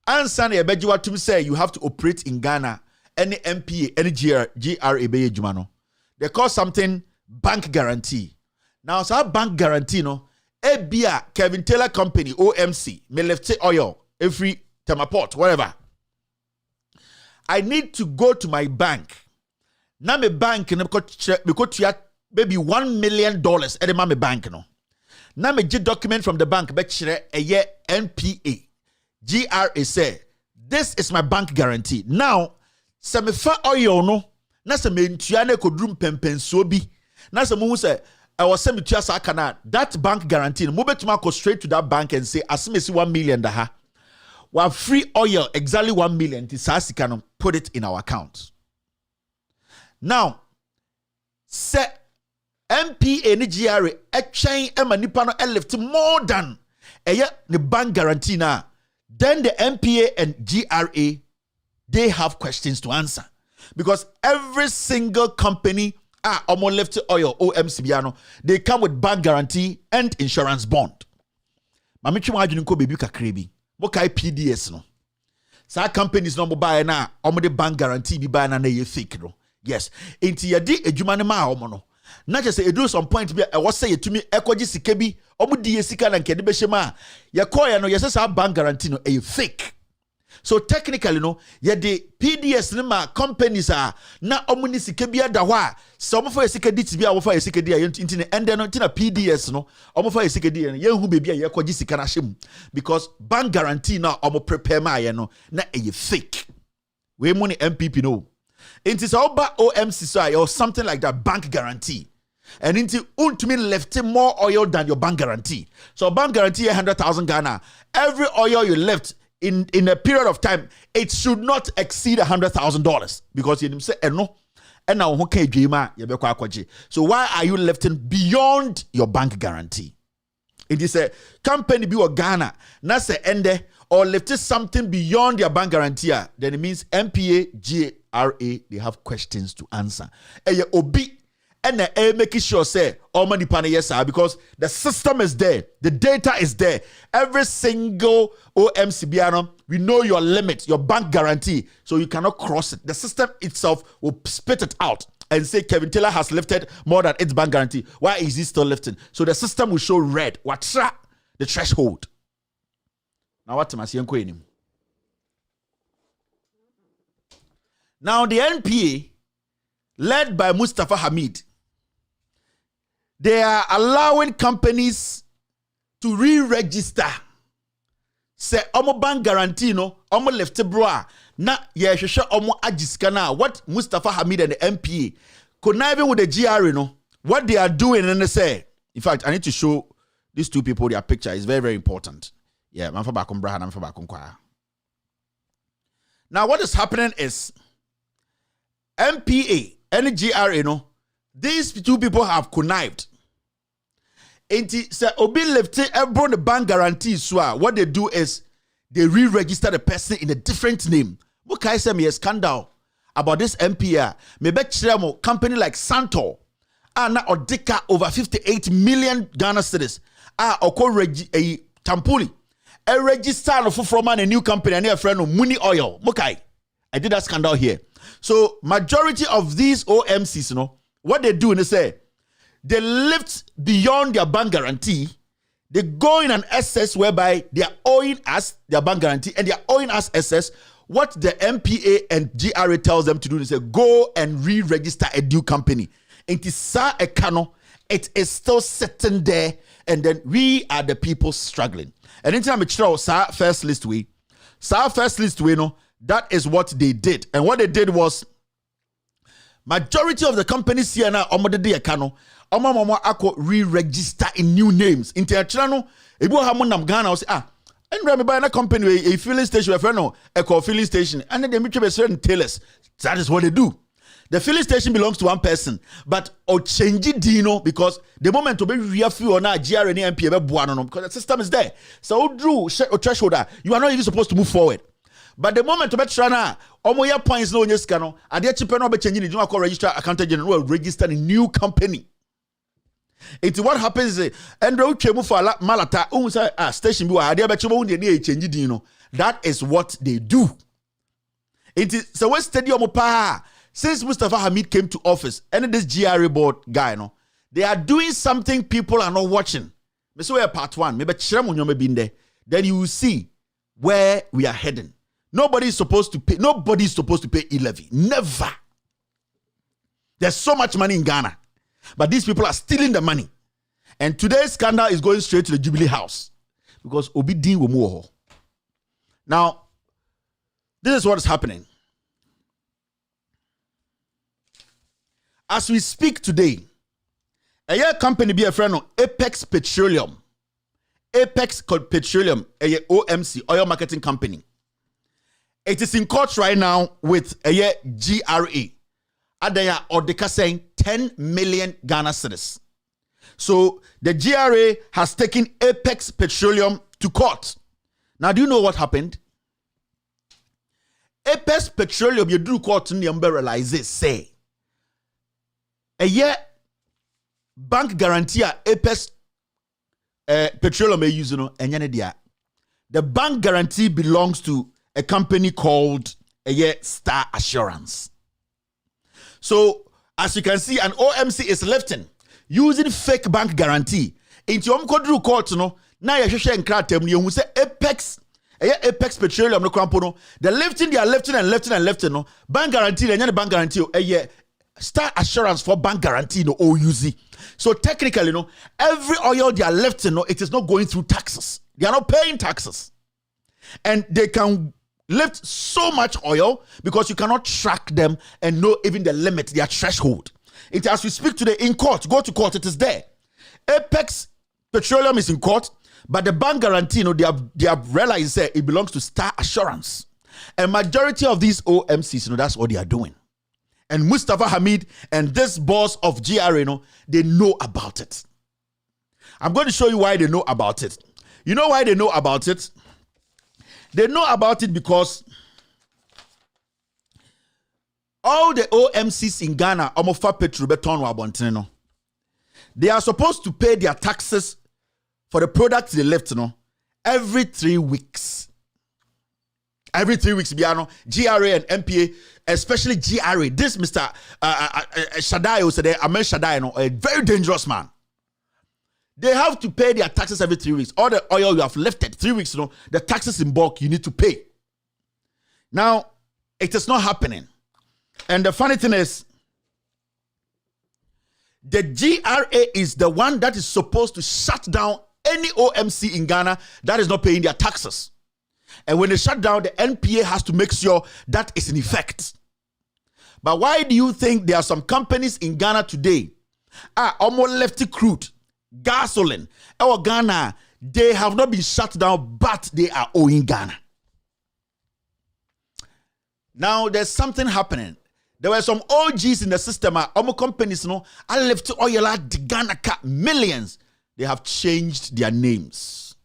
And Sunday, to say you have to operate in Ghana, any NPA, any GRA, Jumano. They call something bank guarantee. Now, so bank guarantee, no, Ebia, Kevin Taylor Company, OMC, me left oil, every Temaport, whatever. I need to go to my bank. Now my bank, because maybe $1 million at the my bank, no. Now me get document from the bank, but a year NPA, GRA say, this is my bank guarantee. Now, se me fa oil no, na se me ntuane kodrum pempen so bi. Na se mu say, I was send me to Asakana, that bank guarantee, mo betuma go straight to that bank and say, asimesi 1 million daha. We free oil, exactly 1 million, to put it in our account. Now, se NPA ni GRA, a chain emanipano left more than the bank guarantee now. Then the NPA and GRA, they have questions to answer. Because every single company almost left oil, OMCBiano, they come with bank guarantee and insurance bond. Mamichi wajuni ko bebi kakrebi. Mokai PDS no. Sa companies no buy na omo de bank guarantee bi buy na ye fake no. Yes. Inti yadi ejuma ne ma omo no. Na just say do some point be e was say to me ekoji sika bi omo di sika na nke de be shema. Ye call ya no ye say sa bank guarantee no e fake. So technically no ye the PDS ma companies are na omo ni sika bi ada ho a so omo fa sika dit bi a wo fa sika di a ntine ende no tina PDS no omo fa sika di ye hu bebi a ye kwaji sika na hyem because bank guarantee na omo prepare ma ye no na e fake. We money MPP no. It is oba OMC so or something like that bank guarantee. And into ultimately left more oil than your bank guarantee. So bank guarantee 100,000 Ghana. Every oil you left in a period of time, it should not exceed $100,000 because you say no. And now so why are you lifting beyond your bank guarantee? It is a company be Ghana, not say ende or lifted something beyond your bank guarantee. Then it means NPA, GRA, they have questions to answer. Obi and making sure say all money pan yes because the system is there, the data is there. Every single OMCBiano, we know your limit, your bank guarantee, so you cannot cross it. The system itself will spit it out and say Kevin Taylor has lifted more than its bank guarantee. Why is he still lifting? So the system will show red. What's the threshold? Now what am I saying? Now the NPA, led by Mustafa Hamid, they are allowing companies to re-register. Say omo bank guarantee no, omo left bro na ye hwehwe omo agiskana. What Mustafa Hamid and the NPA conniving with the GRA no, what they are doing and they say, in fact, I need to show these two people their picture. It's very, very important. Yeah, man for bakum braha, man for bakum kwa. Now what is happening is NPA and GRA no, these two people have connived. Enti say obi left ebro the bank guarantee so what they do is they re-register the person in a different name. Mukai say me a scandal about this NPA. Maybe chiremo company like Santor na odika over 58 million Ghana cedis. Oko Tampuli. A register no from a new company and a friend of Muni Oil. Mukai. I did that scandal here. So majority of these OMCs, you know, what they do is say they lift beyond their bank guarantee. They go in an SS whereby they are owing us their bank guarantee and they are owing us SS. What the NPA and GRA tells them to do is say go and re-register a new company. It is sa ekano. It is still sitting there, and then we are the people struggling. And anytime we try sa first list we no, that is what they did. And what they did was majority of the companies here now omodede ekano. Omo ako re-register in new names. International, ebu hamunam Ghana say and me buy a company a filling station, a friend a filling station, and then they make a certain tailors. That is what they do. The filling station belongs to one person, but or change it dino because the moment to be reaffirm or not GRA and MPA because the system is there. So Drew threshold you are not even supposed to move forward. But the moment to be trying omo points no nyeskano, and they cheaper no be changing it. You know, register accountant general register a new company. It's what happens is Andrew Chemu for Malata station that is what they do. It is so West Stadium since Mustafa Hamid came to office and this GRA board guy they are doing something people are not watching. So part one, maybe then you will see where we are heading. Nobody is supposed to pay e-levy. Never. There's so much money in Ghana. But these people are stealing the money. And today's scandal is going straight to the Jubilee House. Because Obi Din Womuho. Now, this is what is happening. As we speak today, a year company be a friend of Apex Petroleum. Apex Petroleum, a OMC, oil marketing company. It is in court right now with a year GRA. Adaya Odeka saying 10 million Ghana cedis. So the GRA has taken Apex Petroleum to court. Now, do you know what happened? Apex Petroleum, you do court in the realize say a year bank guarantee Apex Petroleum may use the bank guarantee belongs to a company called a year Star Assurance. So, as you can see, an OMC is lifting using fake bank guarantee. Into your court, now you should you say Apex Petroleum, no crampono. The lifting, they are lifting. No bank guarantee, and bank guarantee, Star Assurance for bank guarantee, no OUZ. So technically, every oil they are lifting, it is not going through taxes. They are not paying taxes, and they can lift so much oil because you cannot track them and know even the limit, their threshold. It as we speak today in court, go to court, it is there. Apex Petroleum is in court, but the bank guarantee, they have realized that it belongs to Star Assurance. And majority of these OMCs, that's what they are doing. And Mustafa Hamid and this boss of GRA, they know about it. I'm going to show you why they know about it. You know why they know about it? They know about it because all the OMCs in Ghana, they are supposed to pay their taxes for the products they left, every 3 weeks. Every 3 weeks, GRA and MPA, especially GRA. This Mr. Shaddai, Amel Shaddai, a very dangerous man. They have to pay their taxes every 3 weeks. All the oil you have lifted 3 weeks, the taxes in bulk you need to pay. Now, it is not happening. And the funny thing is, the GRA is the one that is supposed to shut down any OMC in Ghana that is not paying their taxes. And when they shut down, the NPA has to make sure that is in effect. But why do you think there are some companies in Ghana today, almost lefty crude, gasoline, or Ghana, they have not been shut down, but they are owing Ghana. Now, there's something happening. There were some OGs in the system, companies, I left oil at Ghana millions. they have changed their names.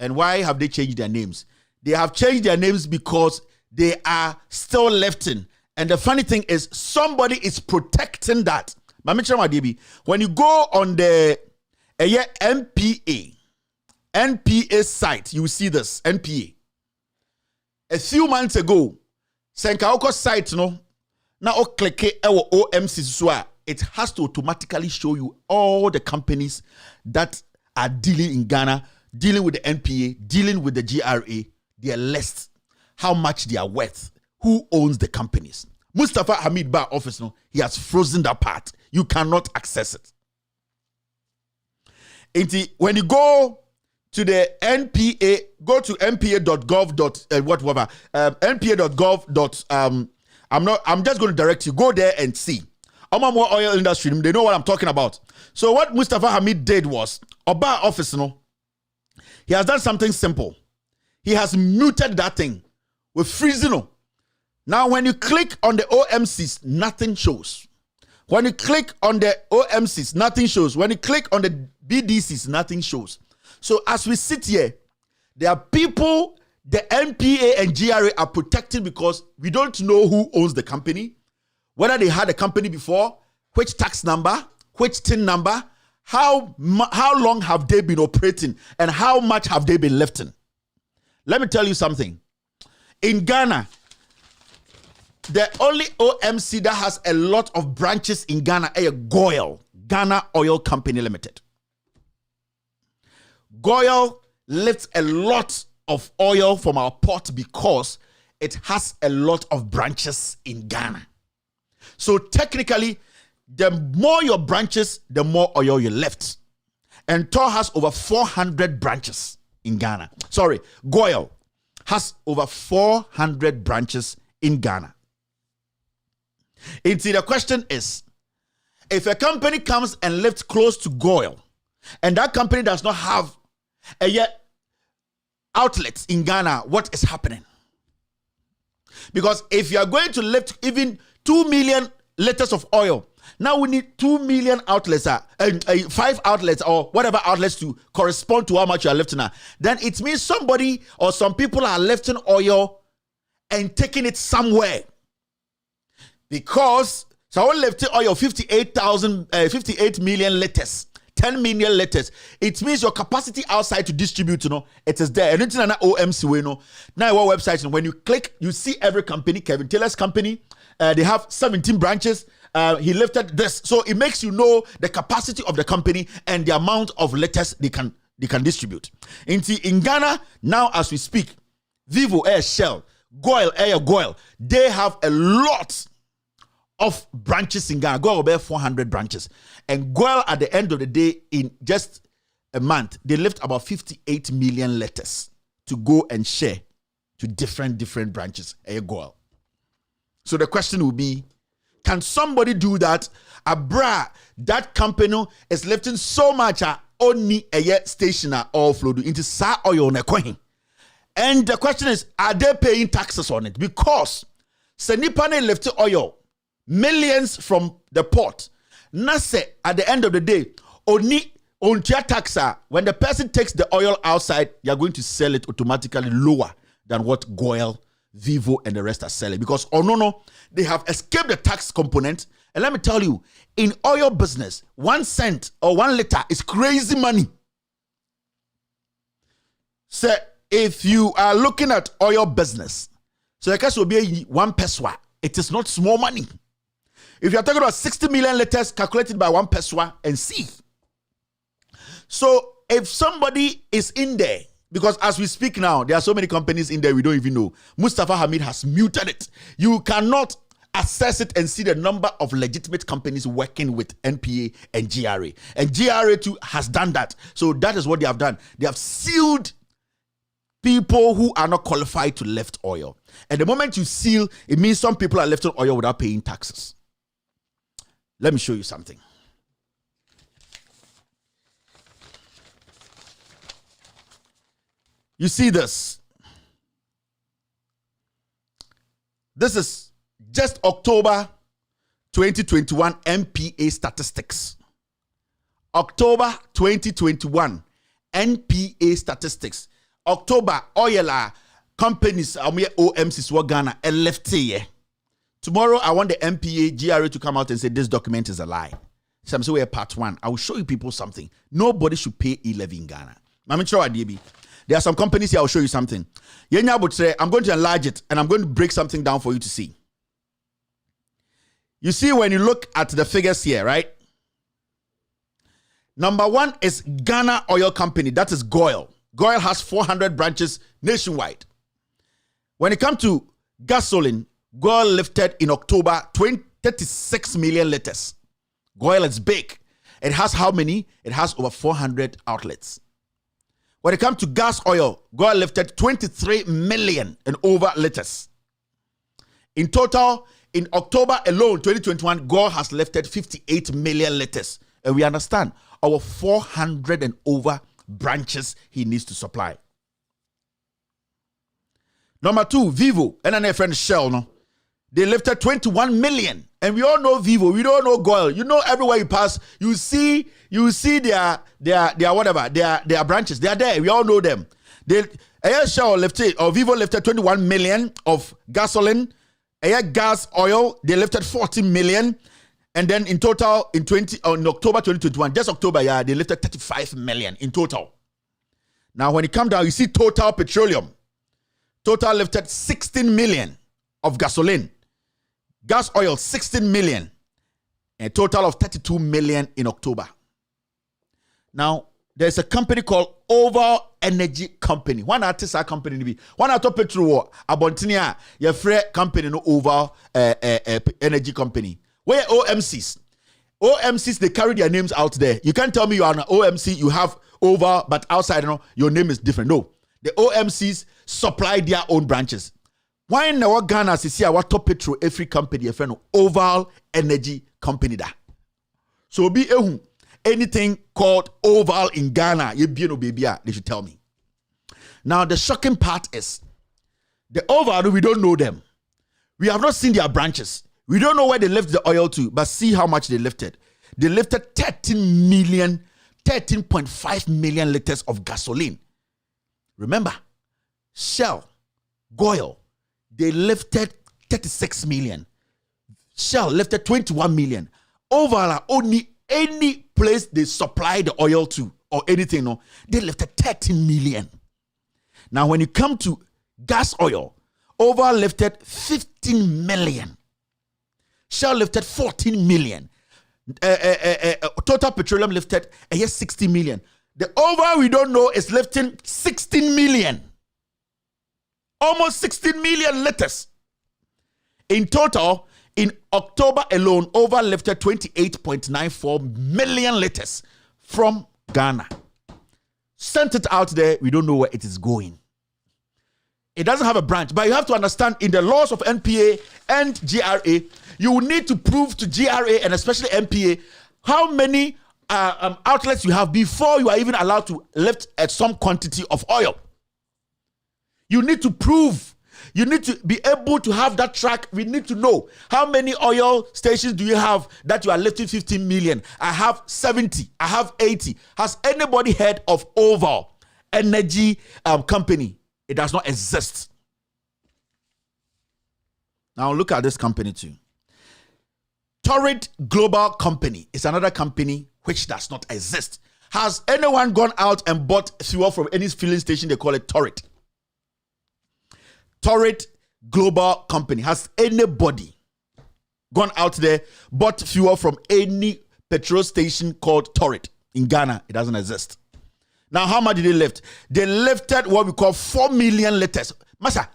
And why have they changed their names? They have changed their names because they are still lifting. And the funny thing is, somebody is protecting that. When you go on the NPA site, you will see this, NPA. A few months ago, Senkaoko site, no, now click OMC, it has to automatically show you all the companies that are dealing in Ghana, dealing with the NPA, dealing with the GRA, their list, how much they are worth, who owns the companies. Mustafa Hamid Bar office, no, he has frozen that part. You cannot access it. When you go to the NPA, go to npa.gov. npa.gov. I'm just going to direct you. Go there and see. More oil industry, they know what I'm talking about. So what Mustafa Hamid did was, Oba office, no, he has done something simple. He has muted that thing with freezing. No. Now, when you click on the OMCs, nothing shows. When you click on the OMCs, nothing shows. When you click on the BDCs, nothing shows. So as we sit here, there are people, the NPA and GRA are protected because we don't know who owns the company, whether they had a company before, which tax number, which TIN number, how long have they been operating, and how much have they been lifting. Let me tell you something. In Ghana, the only OMC that has a lot of branches in Ghana is GOIL, Ghana Oil Company Limited. GOIL lifts a lot of oil from our port because it has a lot of branches in Ghana. So technically, the more your branches, the more oil you lift. And TOR has over 400 branches in Ghana. Sorry, GOIL has over 400 branches in Ghana. The question is, if a company comes and lifts close to GOIL, and that company does not have outlets in Ghana, what is happening? Because if you are going to lift even 2 million liters of oil, now we need 2 million outlets, 5 outlets or whatever outlets to correspond to how much you are lifting. Then it means somebody or some people are lifting oil and taking it somewhere. Because someone lifting oil 58 million liters, 10 million liters. It means your capacity outside to distribute, it is there. And it's an OMC, now our website, when you click, you see every company, Kevin Taylor's company, they have 17 branches. He lifted this. So it makes you know the capacity of the company and the amount of liters they can distribute. In Ghana, now as we speak, Vivo Air Shell, GOIL, they have a lot of branches in Ghana. GOIL about 400 branches. And GOIL at the end of the day, in just a month, they lift about 58 million liters to go and share to different branches. GOIL. So the question will be, can somebody do that? Abra, that company is lifting so much only a station all flow into sa oil na coin. And the question is, are they paying taxes on it? Because Senipane lifted oil, millions from the port. Nase, at the end of the day, only on your taxa, when the person takes the oil outside, you're going to sell it automatically lower than what GOIL, Vivo, and the rest are selling. Because, they have escaped the tax component. And let me tell you, in oil business, 1 cent or 1 liter is crazy money. So, if you are looking at oil business, so the cash will be 1 peswa. It is not small money. If you are talking about 60 million liters calculated by 1 peswa and see. So, if somebody is in there, because as we speak now, there are so many companies in there we don't even know. Mustafa Hamid has muted it. You cannot access it and see the number of legitimate companies working with NPA and GRA. And GRA too has done that. So that is what they have done. They have sealed people who are not qualified to lift oil. And the moment you seal, it means some people are lifting oil without paying taxes. Let me show you something. You see this. This is just October 2021 NPA statistics. October 2021, NPA statistics. October, oil companies, OMCs were Ghana, a left here. Tomorrow, I want the NPA GRA to come out and say this document is a lie. So I'm saying part 1. I will show you people something. Nobody should pay 11 in Ghana. I'm sure there are some companies here. I'll show you something. I'm going to enlarge it and I'm going to break something down for you to see. You see, when you look at the figures here, right? Number 1 is Ghana Oil Company. That is GOIL. GOIL has 400 branches nationwide. When it comes to gasoline, GOIL lifted in October 36 million liters. GOIL is big. It has how many? It has over 400 outlets. When it comes to gas oil, GOIL lifted 23 million and over liters. In total, in October alone, 2021, GOIL has lifted 58 million liters. And we understand our 400 and over branches he needs to supply. Number 2, Vivo, and then a friend Shell, no? They lifted 21 million. And we all know Vivo, we don't know GOIL. You know, everywhere you pass, you see their whatever, their branches. They are there. We all know them. Shell lifted, or Vivo lifted 21 million of gasoline. Gas oil, they lifted 40 million. And then in total, in October 2021, just October, they lifted 35 million in total. Now, when it comes down, you see Total Petroleum. Total lifted 16 million of gasoline. Gas oil, 16 million. A total of 32 million in October. Now, there's a company called Oval Energy Company. One artist company. One auto petrol, Abontinia, your free company, no Oval Energy Company. Where OMCs? OMCs, they carry their names out there. You can't tell me you are an OMC, you have Oval, but outside, your name is different. No. The OMCs supply their own branches. Why in our Ghana see our top petrol every company a friend Oval Energy Company da. So be anything called Oval in Ghana, they should tell me. Now the shocking part is the Oval, we don't know them. We have not seen their branches. We don't know where they lift the oil to, but see how much they lifted. They lifted 13.5 million liters of gasoline. Remember, Shell, GOIL, they lifted 36 million. Shell lifted 21 million. Overall, only any place they supply the oil to or anything, they lifted 13 million. Now, when you come to gas oil, overall lifted 15 million. Shell lifted 14 million. Total Petroleum lifted 60 million. The overall we don't know is lifting 16 million. Almost 16 million liters. In total, in October alone, over lifted 28.94 million liters from Ghana. Sent it out there, we don't know where it is going. It doesn't have a branch, but you have to understand in the laws of NPA and GRA, you will need to prove to GRA and especially NPA how many outlets you have before you are even allowed to lift at some quantity of oil. You need to prove. You need to be able to have that track. We need to know how many oil stations do you have that you are lifting 15 million. I have 70. I have 80. Has anybody heard of Oval Energy Company? It does not exist. Now look at this company too. Torrid Global Company is another company which does not exist. Has anyone gone out and bought fuel from any filling station? They call it Torrid. Torrid Global Company. Has anybody gone out there, bought fuel from any petrol station called Torrid in Ghana? It doesn't exist. Now, how much did they lift? They lifted what we call 4 million liters. Masa,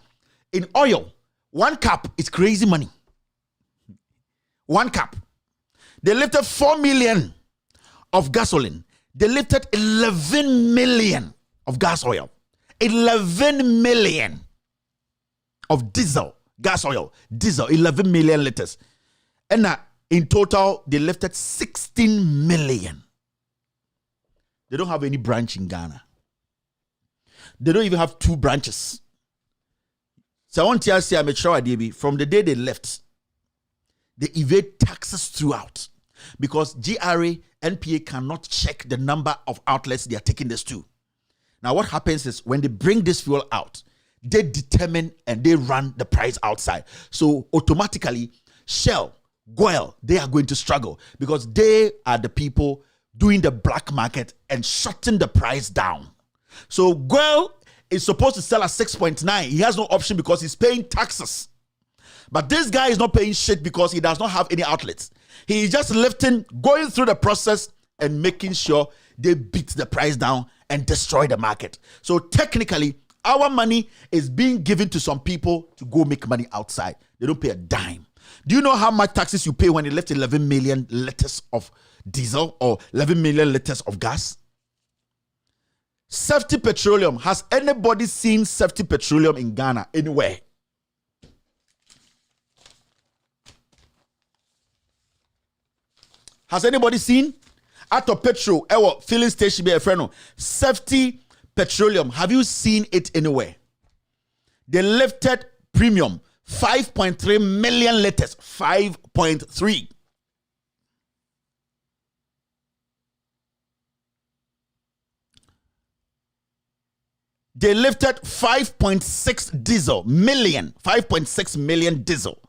in oil, 1 cup is crazy money. 1 cup. They lifted 4 million of gasoline. They lifted 11 million of gas oil. 11 million of diesel, gas oil, diesel, 11 million liters. And in total, they lifted 16 million. They don't have any branch in Ghana. They don't even have 2 branches. So I want to say, I'm sure from the day they left, they evade taxes throughout. because GRA, NPA cannot check the number of outlets they are taking this to. Now, what happens is when they bring this fuel out, they determine and they run the price outside. So automatically, Shell, Goel, they are going to struggle because they are the people doing the black market and shutting the price down. So Goel is supposed to sell at 6.9. He has no option because he's paying taxes. But this guy is not paying shit because he does not have any outlets. He is just lifting, going through the process and making sure they beat the price down and destroy the market. So technically, our money is being given to some people to go make money outside. They don't pay a dime. Do you know how much taxes you pay when you lift 11 million liters of diesel or 11 million liters of gas? Safety Petroleum. Has anybody seen Safety Petroleum in Ghana anywhere? Has anybody seen? Ato Petro, filling station be a friend. Safety Petroleum. Have you seen it anywhere? They lifted premium 5.3 million liters. 5.3. They lifted 5.6 diesel million. 5.6 million diesel.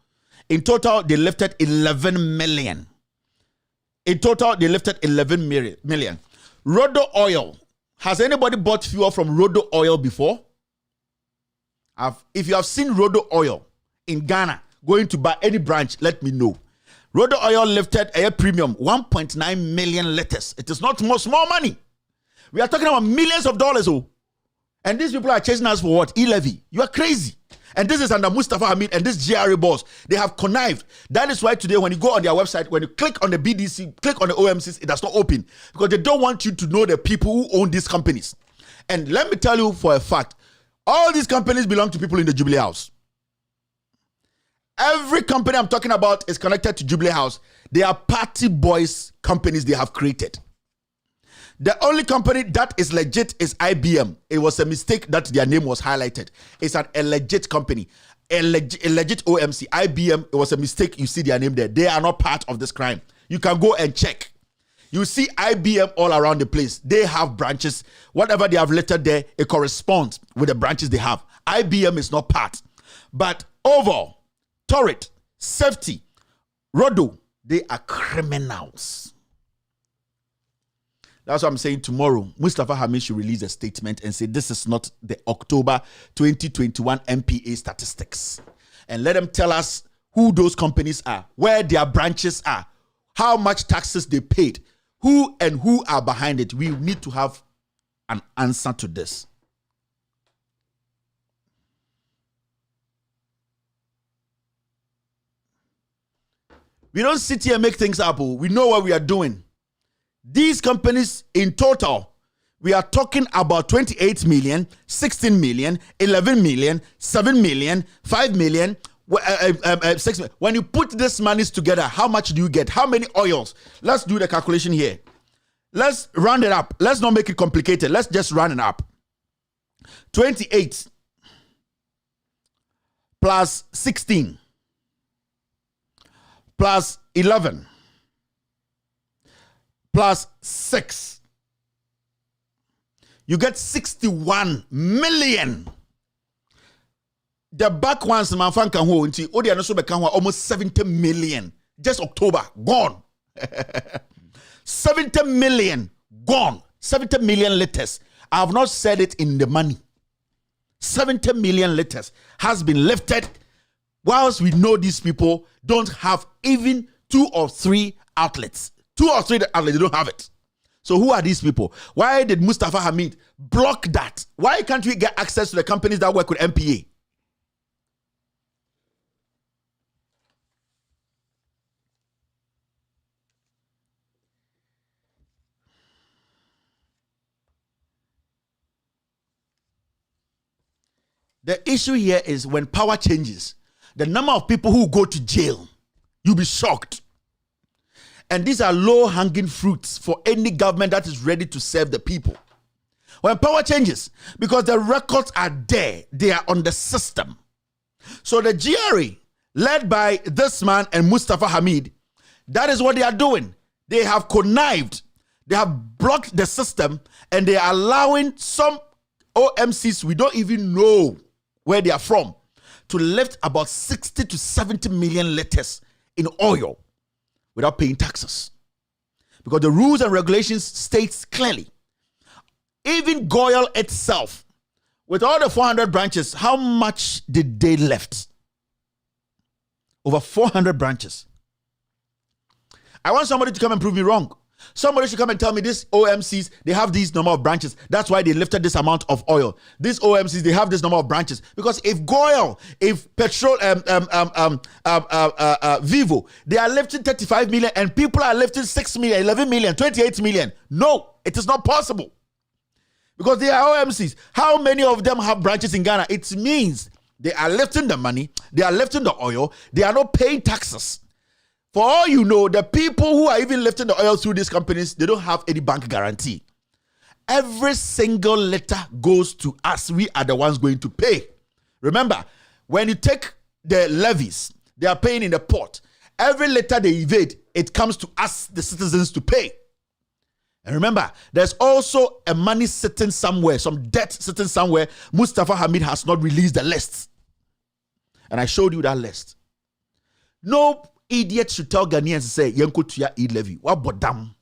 In total, they lifted 11 million. In total, they lifted 11 million. Rodo Oil. Has anybody bought fuel from Rodo Oil before? If you have seen Rodo Oil in Ghana, going to buy any branch, let me know. Rodo Oil lifted a premium 1.9 million liters. It is not small money. We are talking about millions of dollars. Oh. And these people are chasing us for what? E-levy. You are crazy. And this is under Mustafa Hamid and this GRA boss. They have connived. That is why today when you go on their website, when you click on the BDC, click on the OMCs, it does not open. Because they don't want you to know the people who own these companies. And let me tell you for a fact, all these companies belong to people in the Jubilee House. Every company I'm talking about is connected to Jubilee House. They are party boys companies they have created. The only company that is legit is IBM. It was a mistake that their name was highlighted. It's a legit company. A legit OMC. IBM, it was a mistake. You see their name there. They are not part of this crime. You can go and check. You see IBM all around the place. They have branches. Whatever they have listed there, it corresponds with the branches they have. IBM is not part. But overall, Torrid, Safety, Rodo, they are criminals. That's what I'm saying. Tomorrow, Mustafa Hamid should release a statement and say this is not the October 2021 NPA statistics. And let them tell us who those companies are, where their branches are, how much taxes they paid, who are behind it. We need to have an answer to this. We don't sit here and make things up. We know what we are doing. These companies in total, we are talking about 28 million, 16 million, 11 million, 7 million, 5 million, 6 million. When you put these monies together, how much do you get? How many oils? Let's do the calculation here. Let's round it up. Let's not make it complicated. Let's just round it up. 28 plus 16 plus 11 plus 6. You get 61 million. The back ones, man, can hold until Odi also become almost 70 million. Just October, gone. 70 million, gone. 70 million liters. I have not said it in the money. 70 million liters has been lifted, whilst we know these people don't have even 2 or 3 outlets. 2 or 3 outlets, they don't have it. So who are these people? Why did Mustafa Hamid block that? Why can't we get access to the companies that work with NPA? The issue here is when power changes, the number of people who go to jail, you'll be shocked. And these are low-hanging fruits for any government that is ready to serve the people. When power changes, because the records are there, they are on the system. So the GRA, led by this man and Mustafa Hamid, that is what they are doing. They have connived. They have blocked the system, and they are allowing some OMCs we don't even know where they are from to lift about 60 to 70 million liters in oil without paying taxes. Because the rules and regulations states clearly. Even Goyle itself, with all the 400 branches, how much did they left? Over 400 branches. I want somebody to come and prove me wrong. Somebody should come and tell me this OMCs, they have these number of branches. That's why they lifted this amount of oil. These OMCs, they have this number of branches. Because if Goyle, if Petrol, Vivo, they are lifting 35 million and people are lifting 6 million, 11 million, 28 million. No, it is not possible. Because they are OMCs. How many of them have branches in Ghana? It means they are lifting the money, they are lifting the oil, they are not paying taxes. For all you know, the people who are even lifting the oil through these companies, they don't have any bank guarantee. Every single letter goes to us. We are the ones going to pay. Remember, when you take the levies, they are paying in the port. Every letter they evade, it comes to us, the citizens, to pay. And remember, there's also a money sitting somewhere, some debt sitting somewhere. Mustafa Hamid has not released the list. And I showed you that list. No idiot should tell Ghanaians to say, Yenko tuya e-levy. What bodam?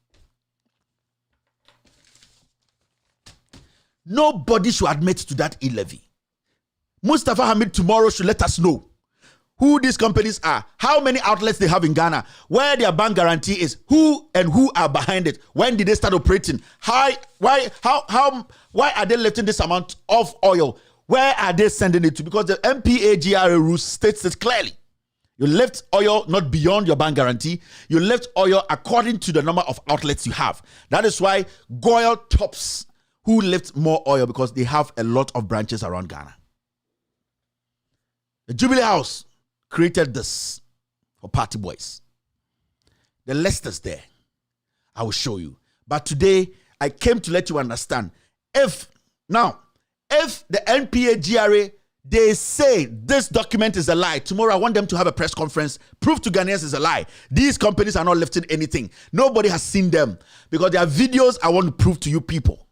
Nobody should admit to that e-levy. Mustafa Hamid tomorrow should let us know who these companies are, how many outlets they have in Ghana, where their bank guarantee is, who are behind it, when did they start operating, why are they lifting this amount of oil, where are they sending it to? Because the Npa Gra rules states it clearly. You lift oil not beyond your bank guarantee. You lift oil according to the number of outlets you have. That is why Goyle tops who lift more oil, because they have a lot of branches around Ghana. The Jubilee House created this for party boys. The list is there. I will show you. But today, I came to let you understand. If the Npa Gra, they say this document is a lie, tomorrow I want them to have a press conference, prove to Ghanaians it's a lie. These companies are not lifting anything. Nobody has seen them, because there are videos I want to prove to you people.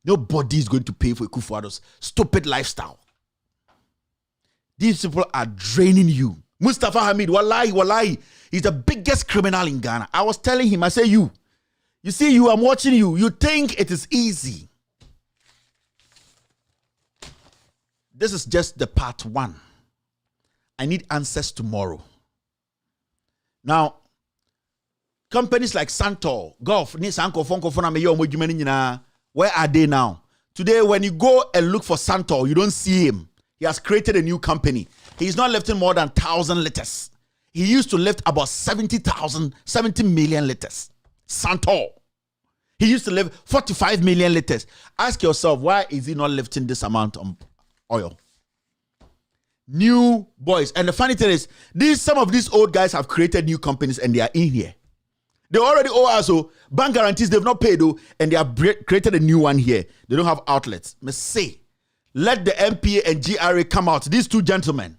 Nobody is going to pay for Kufuor's stupid lifestyle. These people are draining you. Mustafa Hamid, wallahi, he's the biggest criminal in Ghana. I was telling him, I say, you see you, I'm watching you. You think it is easy. This is just the part one. I need answers tomorrow. Now, companies like Santor, Gulf, where are they now? Today, when you go and look for Santor, you don't see him. He has created a new company. He's not lifting more than 1,000 liters. He used to lift about 70 million liters. Santor. He used to lift 45 million liters. Ask yourself, why is he not lifting this amount of oil? New boys. And the funny thing is, some of these old guys have created new companies and they are in here. They already owe us, so bank guarantees they've not paid, though, and they have created a new one here. They don't have outlets. Must say, let the Npa and Gra come out. These two gentlemen,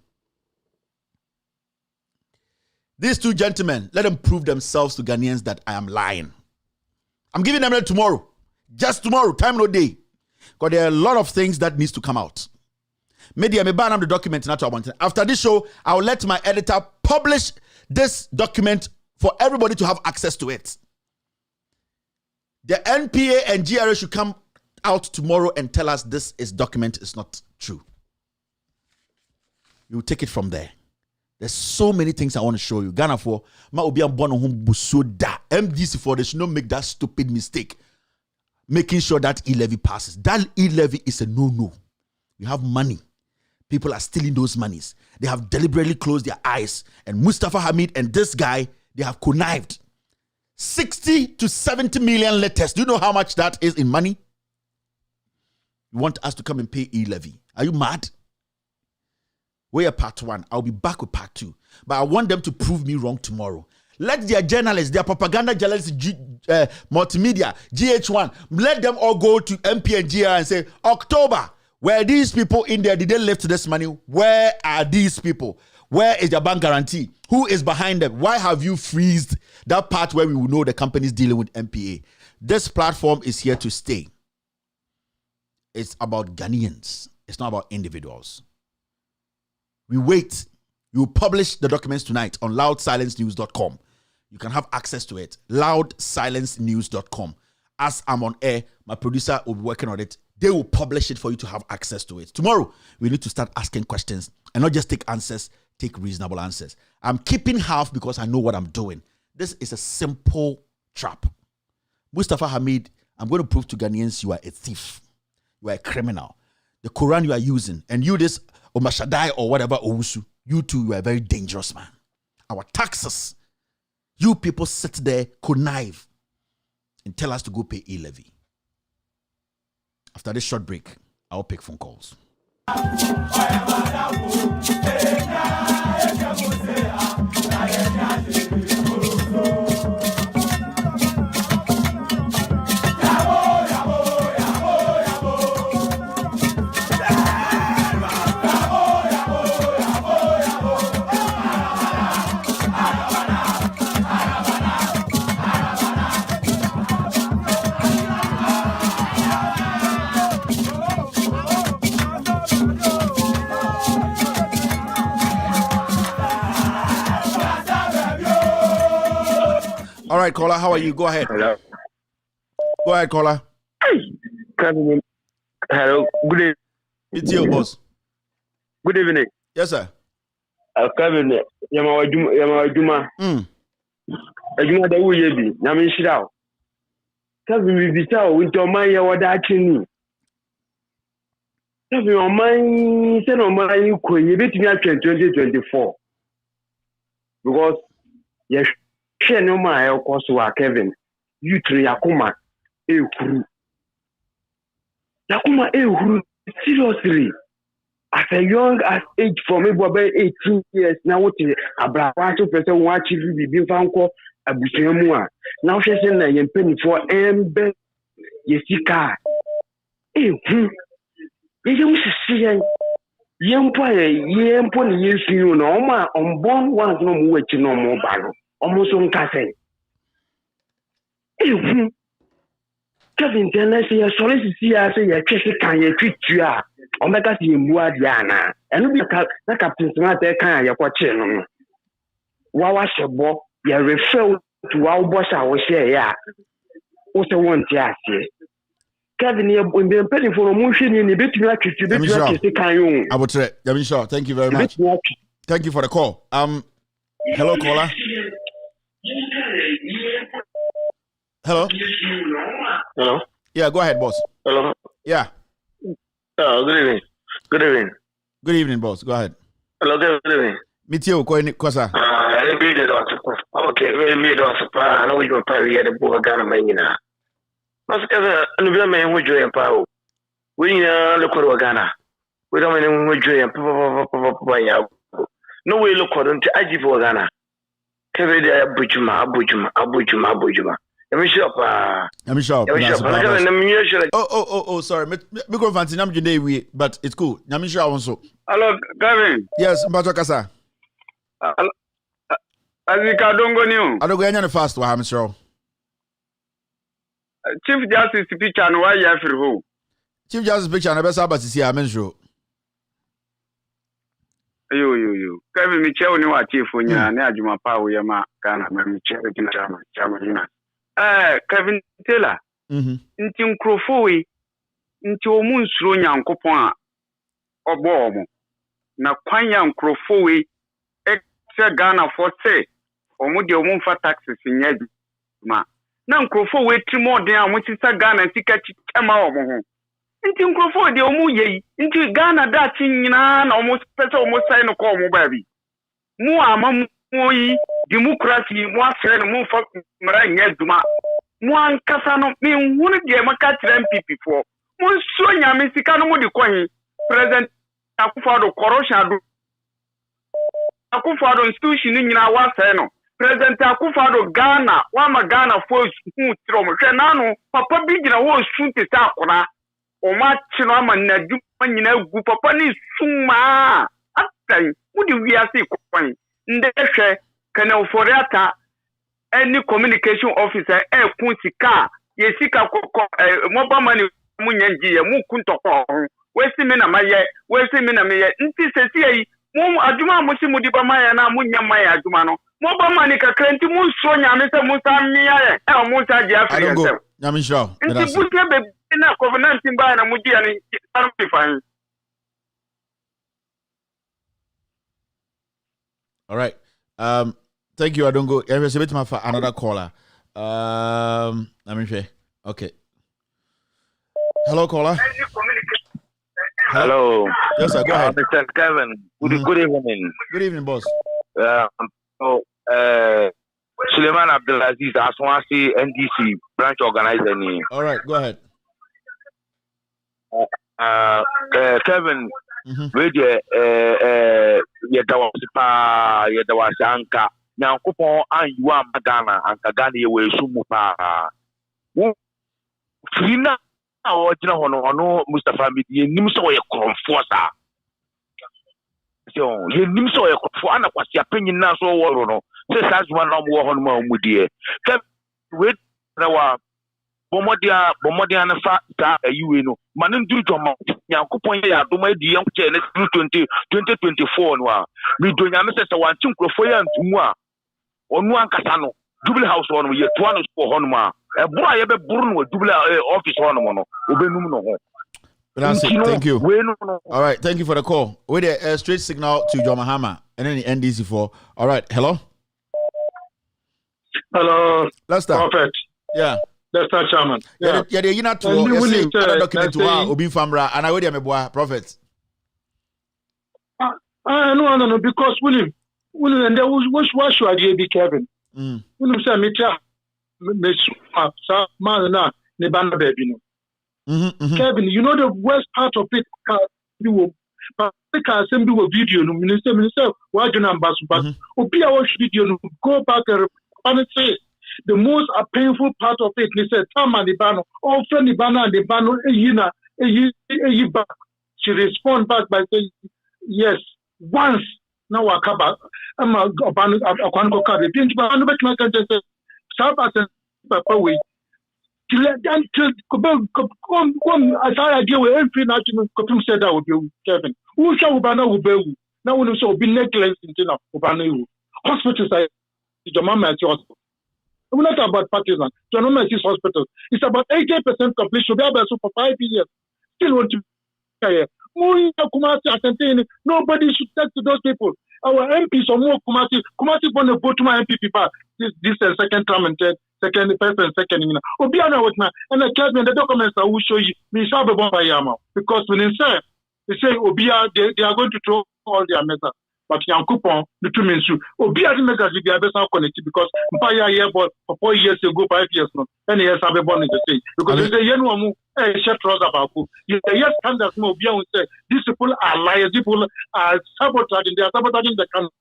let them prove themselves to Ghanaians that I am lying. I'm giving them that tomorrow. Just tomorrow, time no day. Because there are a lot of things that needs to come out. Media may ban the document. After this show, I will let my editor publish this document for everybody to have access to it. The Npa and Gra should come out tomorrow and tell us this document is not true. You take it from there. There's so many things I want to show you. Ghana for ma obi am born home busoda. MDC for they should not make that stupid mistake. Making sure that e-levy passes. That e-levy is a no-no. You have money. People are stealing those monies. They have deliberately closed their eyes. And Mustafa Hamid and this guy, they have connived. 60 to 70 million letters. Do you know how much that is in money? You want us to come and pay e-levy. Are you mad? We're part one. I'll be back with part two. But I want them to prove me wrong tomorrow. Let their journalists, their propaganda journalists, multimedia, GH1, let them all go to Npa and Gra and say, October, were these people in there? Did they lift this money? Where are these people? Where is their bank guarantee? Who is behind them? Why have you freezed that part where we will know the companies dealing with NPA? This platform is here to stay. It's about Ghanaians. It's not about individuals. We wait. You will publish the documents tonight on loudsilencenews.com. You can have access to it. Loudsilencenews.com. As I'm on air, my producer will be working on it. They will publish it for you to have access to it. Tomorrow, we need to start asking questions and not just take answers, take reasonable answers. I'm keeping half because I know what I'm doing. This is a simple trap. Mustafa Hamid, I'm going to prove to Ghanaians you are a thief. You are a criminal. The Quran you are using, and you this Omashadai or whatever Owusu, you too, you are a very dangerous man. Our taxes, you people sit there, connive, and tell us to go pay e-levy. After this short break, I'll pick phone calls. All right, caller, how are you? Go ahead. Hello. Go ahead, caller. Hello. Good evening. It's you, boss. Good evening. Yes, sir. Kevin, Yama. Ajuma da wuye bi. Nyame shira. Kevin we bisa o into man ya wada chini. Kevin o man say no man ko ye betimi atwa 2024. Because yes, share no man e koso Kevin. You three yakuma ehuru. Yakuma ehuru seriously. As a young as age from about 18 years now, what is Abrahamu person watch you be fanko abusiamua. Now she say na yen penny for embe yesika. Ye you see yempo ni yesu no oma onborn ones no mu wechi no mo ba no. Almost on kase. Kevin Tennessee, sorry to see us say, can you treat you? Omega si mbua diana. Enu bi na Captain Smart kan ya kwa chenu. Wa wa shebo ya refer to wa boss a wo share ya. O se won ti ase. Kevin ye mbe pedi for mo hwini ni betumi atwitwi betumi akese kan yo. Abotre, Yamin Shaw, thank you very much. Thank you for the call. Hello caller. Hello. Hello. Yeah, go ahead, boss. Hello. Yeah. Good evening. Good evening. Good evening, boss. Go ahead. Hello, good evening. Meet you, Kosa. Okay, me do so I know you probably had a book Ghana Mayina. Mas kaza anubia me ho dwoye pa o. We nya lokoro Ghana. We don't mean ho dwoye pa ya. No we lokoro nti ajibo Ghana. Kebe dia abujuma. Let sure pa. Let me sure. Oh, sorry. Me go fancy nam jinde we, but it's cool. Let me sure also. Hello, Gavin. Yes, Mbato Kasa. Azika dongo niu. Adogo yanya ne fast wa Mr. Chief Justice picture no why ya free ho. Chief Justice picture na besa batisi ya menjo. Yo. Kevin mi chewo ni wa chief nya na adwuma pa wo yema Ghana ma mi chewo kina chama ina. Kevin Taylor. Nti nkrofo we nti omu nsuro nyankopon a obo omo. Na kwanya nkrofo we exe Ghana for say omu de omu fa taxes nya ma. Na nkrofo we trimo den a mu sisa Ghana sika chema omo ho. Nti nkrofo de omu yei nti Ghana da chi nyina na omu pese omu sai no ko omu ba bi. Mu ama yi democracy mu afre no mu fa mara nya duma. Mu ankasa no me hunu de maka tire MPP for. Mu so nyame sika no mu di kohin president Akufo-Addo corruption do. Akufo-Addo institution nyina wa sai no. President Akufo-Addo Ghana wa ma Ghana force hu tiro mo hwe na no papa bi gina wo su te sa akona o ma chi no ama na du nyina gu papa ni suma time. Would you be a sick point? Ndeshe can Foriata any communication officer Kunti car, Yesika mobile money Munyanji, Mukunto, Westimina Maya, Westimina Maya, Nti Mum Aduma Musimudiba Maya na Munya Maya Adumano. Mobile money ka krenti mun sonya Mr. Musa Mia e Musa Jafri yourself. Nyamisho. Nti butia be na covenant mba na mudia ni fine. All right. Thank you, Adongo. There's a bit for another caller. Let me see. Okay. Hello, caller. Hello. Yes, sir. Go ahead. Mr. Kevin. Good evening. Good evening, boss. Suleiman Abdulaziz, Aswasi, NDC branch organizer. All right, go ahead. Kevin, radio, Yadawasanka, now Coupon and you are Madana and Kagani will Sumupa. Frina, or no, Mustafa, you nimso a comforter. So, you nimso a comforter, what's your opinion now? So, no, says as one of more dear. Wait, now, Bomodia and Fat, you know, Manin do to Mount Yankupon, to my young channel 2024. We do not necessarily want to go for you and Tumwa on one Casano, double house one with one for Honma. A boy ever born with double office one, Ubenuno. Thank you. All right, thank you for the call. With a straight signal to John Mahama and then the NDC4. All right, hello. Hello, Lester. Prophet. Yeah. Lester Chairman. Yeah, you're not to document to Obi Famra and I would have a prophet. No, because William, and there was what should I be Kevin? William said, Mana, Nebana baby. Kevin, you know the worst part of it, you will. But I send you a video, Minister, why do you not but Opia watch video, go back and say the most painful part of it, they said, Tama Nibano, all friend Nibana and Nibano, Yina, she respond back by saying, yes, once, now I come back, I'm a Quanco card, the pinch, but I'm not going to say, South Papa way. To let them come as I deal with every national Copim said that would be Kevin. Who shall Ubana Ubewu? Now, when you saw be necklace in Tina Ubanu. Hospitals, your mama at your hospital. We're not about partisan. Your mama at his hospital. It's about 80% completion. We have for 5 years. Still want to care. Nobody should talk to those people. Our MPs are more Kumasi. Kumasi want to vote to my MPP back. This second term and second, first and second. Obiana with me, and I tell me the documents I will show you. Me sabe bomba yama because when they say Obia, they are going to throw all their measures. But Yankupon, the two means you. Obia the measures will be a better connected because Mpaya year for 4 years ago, 5 years now, and yes, I've been born in the state because they say Yenuamu, shut trust about who. Yes, standards no Obia will say these people are liars, people are sabotaging, they are sabotaging the country.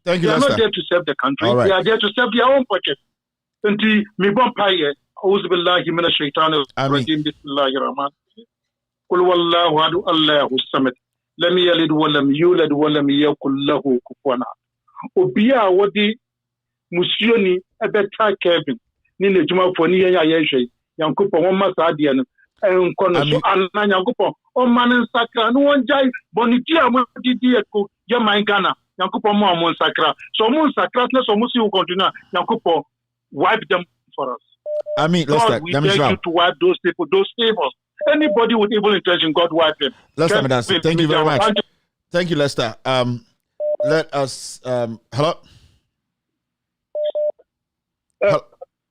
Thank you, they are not there to serve the country, they are there to serve their own pocket. Until me bon paye, Auzubillahi mina shaitan rajim, Bismillahir Rahman. Qul wallahu adu Allahu samad. Lam yalid wa lam yulad wa lam yakul lahu kufuwan ahad. Obia wodi musioni ebeta Kevin. Ni ne juma fo ni ya yehwe. Yankopon won masa ade no. Enkono so anan Yankopon o manen sakra no won jai boniti amodidi eko ye man Ghana. Yankopon mo amon sakra. So mo sakra na so mo si continue. Yankopon wipe them for us. I mean, Lester, we beg you to wipe those people, those evils. Anybody with evil intention, God wipe them. Lester, thank you very much. Thank you, Lester. Let us. Hello.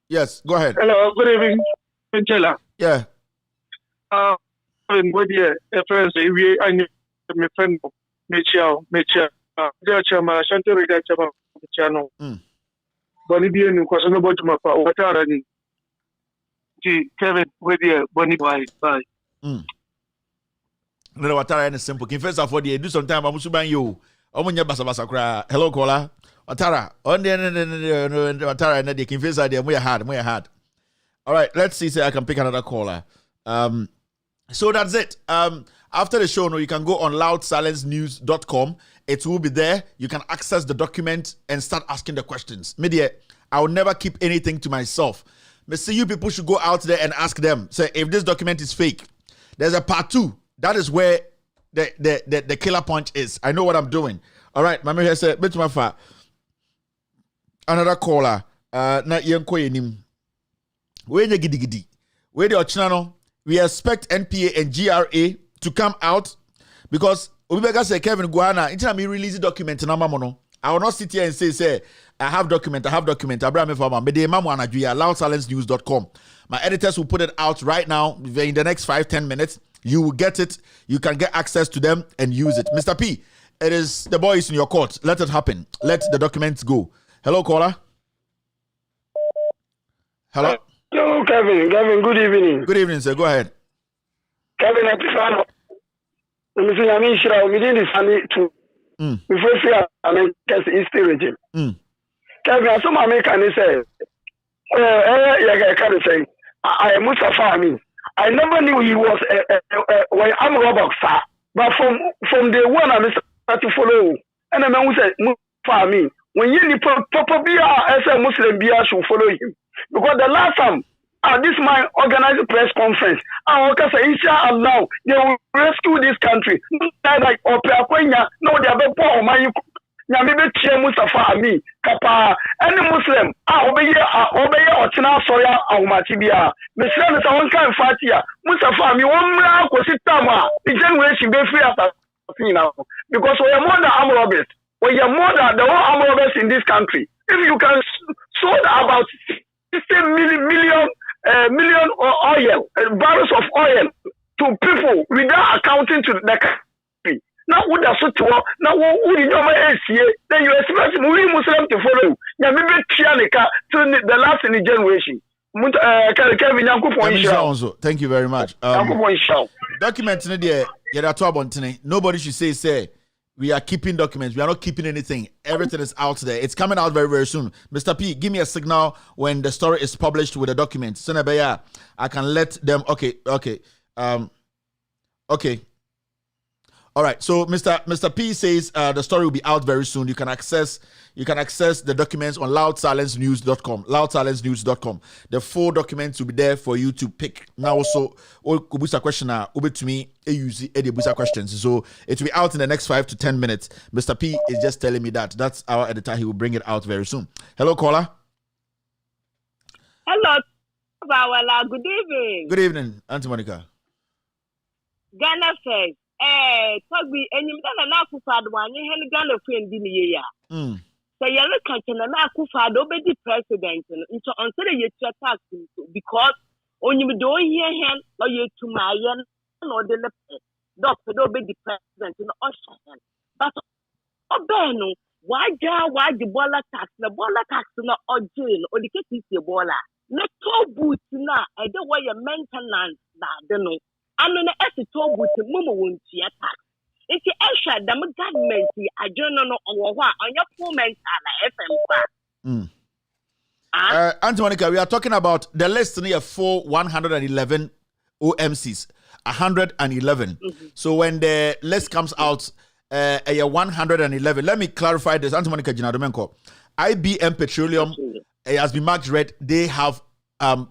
Yes, go ahead. Hello, good evening, Angela. Yeah. What dear, friends, we I need my friend, Michelle. Dear Chama, Shantari, Chama, channel. Bonnie, because nobody my water and Kevin, where dear, Bonnie, bye. No, what are simple? Confess for the do sometime. I'm suban you. Basa cry. Hello, caller. Watara. On the Watara and the confess idea. We are hard. All right, let's see. Say I can pick another caller. So that's it. After the show, no, you can go on loudsilencenews.com. It will be there. You can access the document and start asking the questions. Media, I will never keep anything to myself. But see, you people should go out there and ask them. Say, if this document is fake, there's a part 2. That is where the killer punch is. I know what I'm doing. All right, Mama here said, another caller. Na yenko yenim. Where the gidi. Where the channel. We expect NPA and GRA to come out because Obibega say Kevin Guana. Until me release the document na mamono. I will not sit here and say I have document. Abraham Fama. Me de mamu anajuya loudsilencenews.com. My editors will put it out right now in the next 5-10 minutes. You will get it. You can get access to them and use it. Mr. P, it is the boys in your court. Let it happen. Let the documents go. Hello, caller. Hello. Hello, Kevin. Kevin, good evening. Good evening, sir. Go ahead. Kevin, I'm saying Israel. We did this too. Before I'm in East region. Kevin, I saw my American say, I must have found I never knew he was I'm Robert, sir. But from the one I started to follow, and the man who said, for me, when you need probably as a Muslim beer should follow him. Because the last time this man organized a press conference, and inshallah, they will rescue this country. Like no, they are poor man. Nyamebe tie Mustafa Ami kapa any Muslim obey otina soya ahumati bia mesra no sa won kan fatia Mustafa Ami won mra kosi tama the generation be free after now because we are more than armed robbers. We are more than the whole armed robbers in this country. If you can sold about 60 million oil barrels of oil to people without accounting to the country. Now, who does it to now? Who did you then you expect Muslim to follow? Now, maybe Chianica to the last in the generation. Thank you very much. Documents in there, nobody should say we are keeping documents. We are not keeping anything. Everything is out there. It's coming out very, very soon. Mr. P, give me a signal when the story is published with the documents. I can let them. Okay. All right, so Mr. P says the story will be out very soon. You can access the documents on loudsilencenews.com. Loudsilencenews.com. The 4 documents will be there for you to pick. Now also, kubusa question to me use busa questions. So it will be out in the next 5 to 10 minutes. Mr. P is just telling me that. That's our editor. He will bring it out very soon. Hello, caller. Hello, Bawala. Good evening. Good evening, Auntie Monica. Ghana says. Togbi enyimda na akufado anye hen Ghana kwendi ni ya. So you look at na akufado be the president nso onsere yetua tax because onyimdo here hen no yetu mayen no de le doctor do be the president no osha. But obeno waje bola tax na bola tax no oje no odiketi se bola na to boot na e de way maintenance na de no ano na ese to boot mumu wontua tax iti esha dam government ajono no owo ho a onye full mental na FM pa Auntie Monica, we are talking about the list near 111 OMCs 111. So when the list comes out 111, let me clarify this. Auntie Monica Jinadomenko, IBM Petroleum has been marked red. They have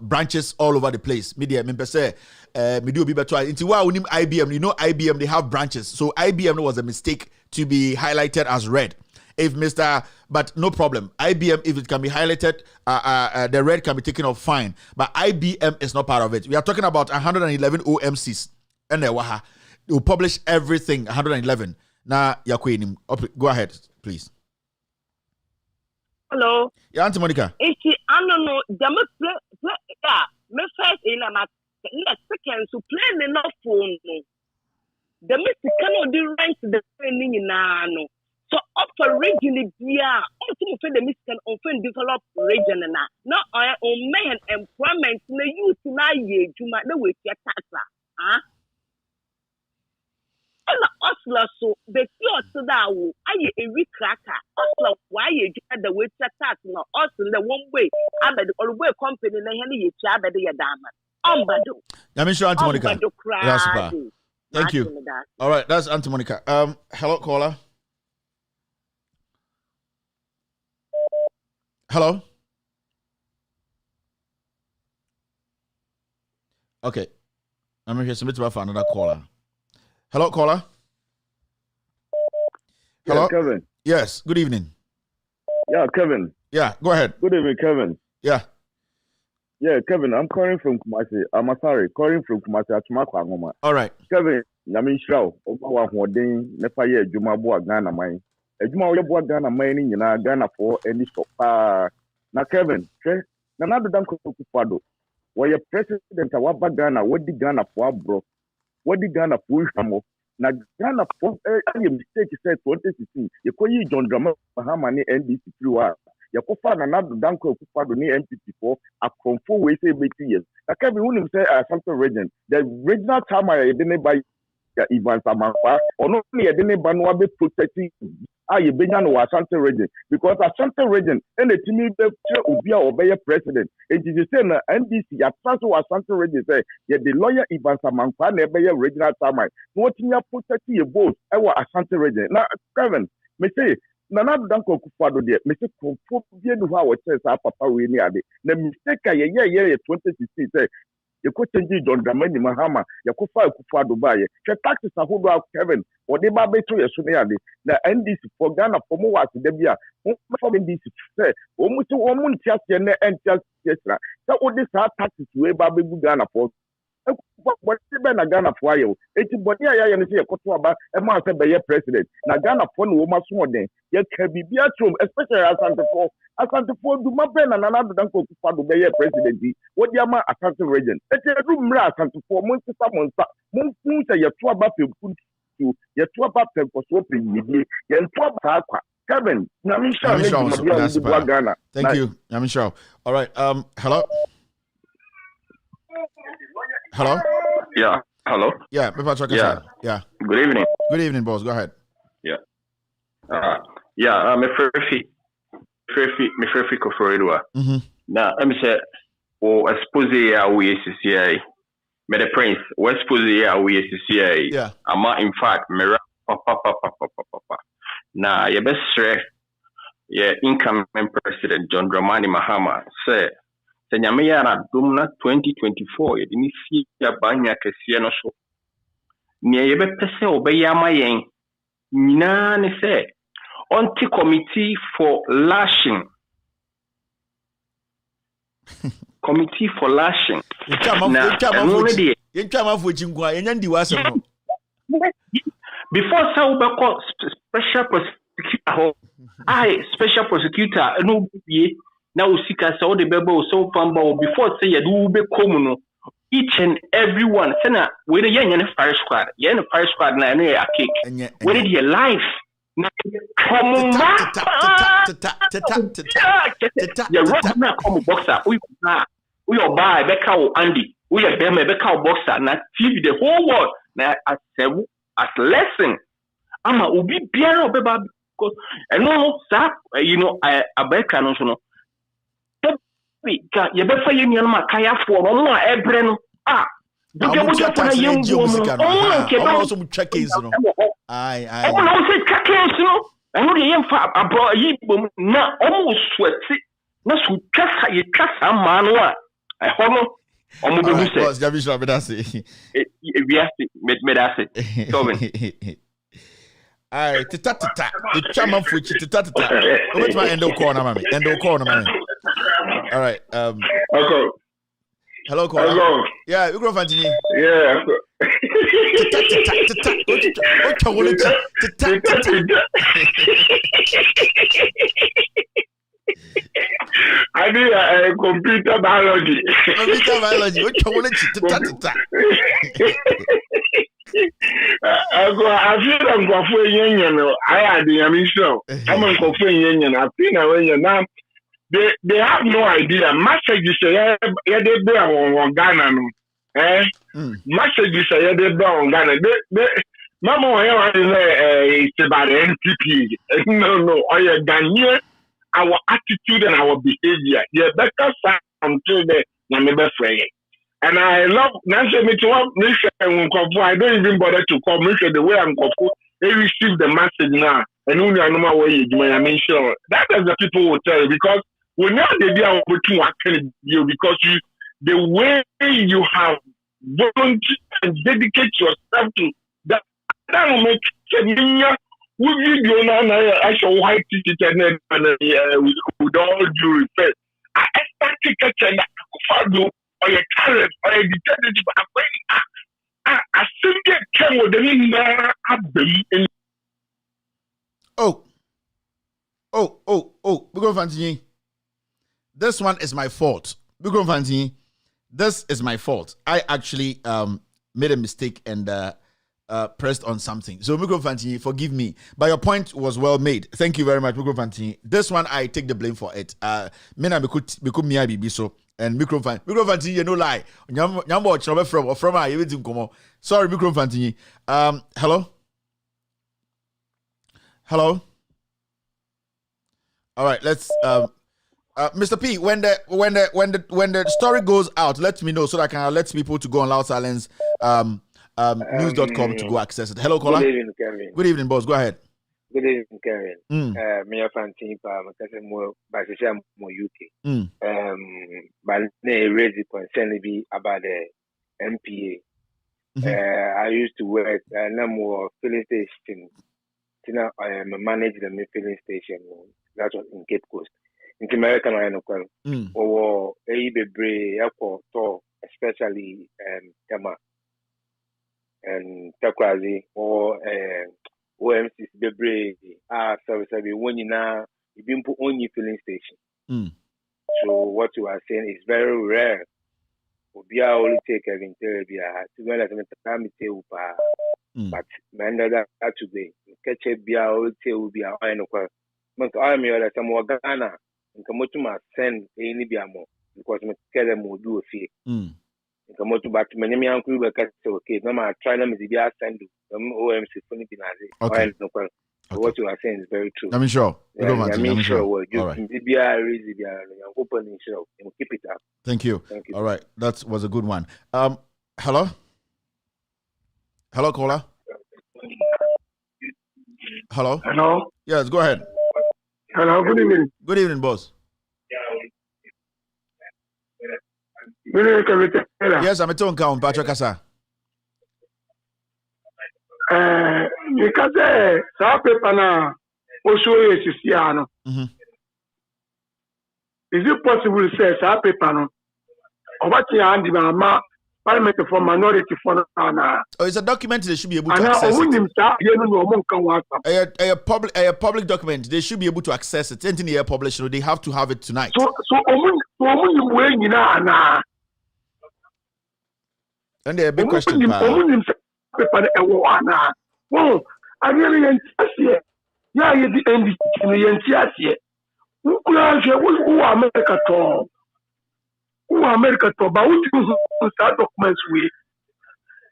branches all over the place. Media member say media be better. Into why we IBM, you know IBM they have branches. So IBM was a mistake to be highlighted as red. But no problem. IBM, if it can be highlighted, the red can be taken off fine. But IBM is not part of it. We are talking about 111 OMCs. And they will publish everything 111. Now, go ahead, please. Hello. Yeah, Auntie Monica. I don't know. Me first in my second to play enough phone. The mistake cannot do right to the training in no. So up for regionally beer, also for the mistake often develop region and now on men employment na youth na ye juma the way your taxa. Oslo so the fear that I a weak cracker. Oslo why you the way tax no Oslo the one way abed or way company na hen ye cha abed ya dama. Ombado. I'm sure Auntie Monica. Thank you. All right, that's Auntie Monica. Hello, caller. Hello. Okay, I'm here. Submit for another caller. Hello, caller. Hello, yeah, Kevin. Yes. Good evening. Yeah, Kevin. Yeah, go ahead. Good evening, Kevin. Yeah. Yeah, Kevin. I'm calling from Kumasi. I'm sorry, calling from Kumasi. All right. Kevin, Namin Shao, Obawa Hodin, Nepaye, Juma Boa Ghana mine. Ejuma Boa Ghana mine in Ghana for any stop. Now, Kevin, another Danko Kufado. Why your president Awaba Ghana, what did Ghana for bro? What did Ghana for Hamo? Now Ghana for any mistake said 2016. You call you John Drama Mahama NDC through you could another Danko Kufado near MPP for a conform way say 80 years. Now Kevin William say something region. The regional time I didn't buy Ivan Samanfa or not only I didn't ban what be protecting you been on Ashanti region because Ashanti region and the team will be our president. It is the same NDC at Ashanti region say yeah the lawyer Ivan Samanfa never regional time. What in your protecting your vote our Ashanti region. Now Kevin, me say Nana Danko Kufado there, me say conform bien who our chess papa we near the mistake 2016 say you could change John Dramani Mahama, you could file Kufado by it. The taxes are who do Kevin, or they baby to your Sunday. The NDC for Ghana for more to Debia, from NDC say, almost 1 month just and just yesterday. So all these are taxes way baby Ghana for. What na Ghana for you? It's body I am say a koto about a man say be president. Na Ghana for no woman so den. You can be at home, especially Asante for do my pen and another than go to be president. What the man Asante region? It's a room Asante for months someone say you two about you you two about for so you two about Kevin, thank you. I'm sure. All right. Hello. Hello? Yeah. Hello? Yeah, yeah. Yeah. Good evening. Good evening, boss. Go ahead. Yeah. Me Frefi Koforidwa. Now, let me say, expose ya we SCCA. Me the prince, expose ya we SCCA. Yeah. In fact, me papa. Now, your best incoming president John Dramani Mahama say. Nyame na domna 2024 ye ni si ya banya kese no so ne ye be pese obeyama yen nyina ne se onti committee for lashing committee for lashing before so be call special prosecutor special prosecutor no be now Sika saw the bebo so famba before say you be common each and every one. Sena we the young fire squad. Yen fire squad na a cake. Where did your life? Come you run na come boxer. We are buy Becca Andy. We are them a Becca boxer. Na TV the whole world na as lesson. Ama ubi biara obeba because and no sir you know I Becca no so no. You better you know my kaya for no ebre no do get what you also check case no I no say check case no and no dey fa abro yi bom na almost sweaty na so kasa you kasa man no I hono omo be hu say boss Javisha be that say we have me that say Kevin ai tata the chairman for tata which my endo corner mami all right. Okay. Hello, caller. Hello. Yeah, you go continue. Yeah. I need computer biology. Computer biology. What you want to I feel I'm going for union. I had the mission. I'm going for union. I think I when you now. They have no idea. Messages say they be on Ghana no. Messages say they be on Ghana. They Mama it's about the NPP. No. Or you Ghanaian, our attitude and our behavior. You better say until the never free. And I love Nancy Mitchell. I don't even bother to call Misha the way I'm called. They receive the message now. And only I know my way you I mean sure. That is the people will tell you because when you're the able to actually you because you the way you have volunteer and dedicate yourself to that will make we video now I show white ticket and with all due respect. I expect ticket and follow or your talent or your detective I think they came with the Bigron Fantini. This one is my fault. Bigron Fantini. This is my fault. I actually made a mistake and pressed on something. So Bigron Fantini, forgive me. But your point was well made. Thank you very much, Bigron Fantini. This one I take the blame for it. Mena become me bibi so and Bigron Fantini, you no lie. Nyambo chobe from I even come. Sorry, Bigron Fantini. Hello? Hello? All right, let's Mr. P, when the story goes out, let me know so that I can let people to go on Loud Silence news.com to go access it. Hello, caller. Good evening, Kevin. Good evening, boss. Go ahead. Good evening, Kevin. Me a fancy pa makase mo ba se mo UK. But they raise the concern be about the Npa. I used to work more filling station. I manage the filling station. That was in Cape Coast. In American I know or bebre airport especially Tama and Takrazi or OMC bebre service when you now you been put on your filling station. So what you are saying is very rare. Obia only take a interview to when I but man that today catch a bia only will be a iron. I mean that some Ghana and Kamotuma send any biamo because my Kelly will do a fee. Kamotu back to many uncle okay, no matter try them is the BR send OMC funny binazi. What you are saying is very true. I'm sure. I'm sure. All right. Open show. Keep it up. Thank you. Thank you. All right. That was a good one. Hello? Hello, caller? Hello? Hello? Yes, go ahead. Hello, good evening. Good evening, boss. Good evening, Kevin. Yes, I'm a tone count, Patrick Kasa. Because some paper now also is Siano. Is it possible to say some paper no? Or what you hand the Parliament for minority for it's a document they should be able to access it. A public document, they should be able to access it. Anything they publish, they have to have it tonight. And they're a big question. Oh, I really see. Yeah, you the end the who America to? Who America to? But who do start documents with?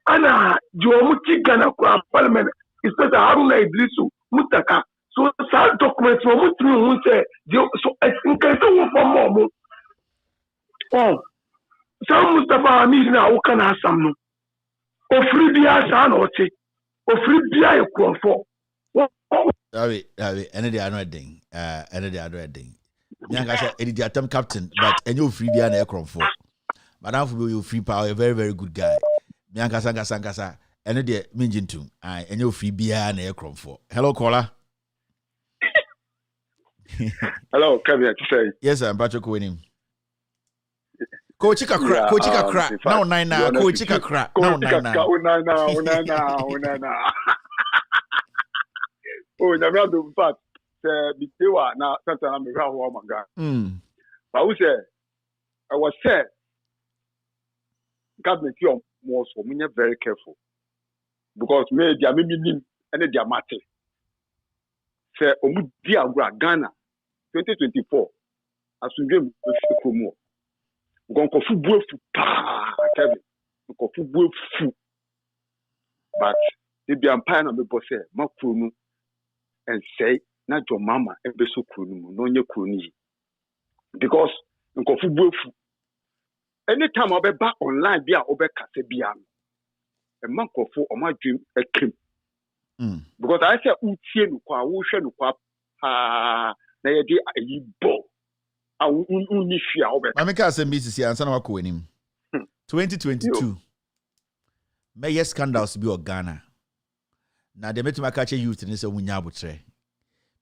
Anna, Jomuti Ghana Parliament is better Haruna Idrisu Mutaka. So start documents for Mutu who say so I think I don't want more. Oh, some Mustafa Amir now can have some. Or free beer, son, or take. Or free beer, for. Any day I'm reading. Any day I'm reading. Nyangasha, Eddie the attempt captain, but and you free beer and aircraft for. Madam for you free power, a very, very good guy. Nyankasa, any day Minjin too. And you free beer and aircraft for. Hello, caller. Hello, Kevin. Yes, I'm Patrick winning. Coachika crack. No, nine. Coachika crack. No, nine. Oh, never do fat. Bitewa na Santana Mira oh my God. But we say I was said government you more so me very careful because me dia me nim and dia matter. Say Npa Gra Ghana 2024 asunje ko mu. Gonko fu buefu pa Kevin. Gonko fu buefu. But the empire na me boss say makuru and say na your mama ebe so kunu no nye kunu because nkofu buefu anytime I be back online, be a over Casabian. A monk or four or my dream a kim. Because I said, Uchian, Ushan, na yedi ayibo a unishia obe I make us a Mrs. Answer no ko enim 2022 may scandals be Ghana na de metima catch youth ni say wunya abotre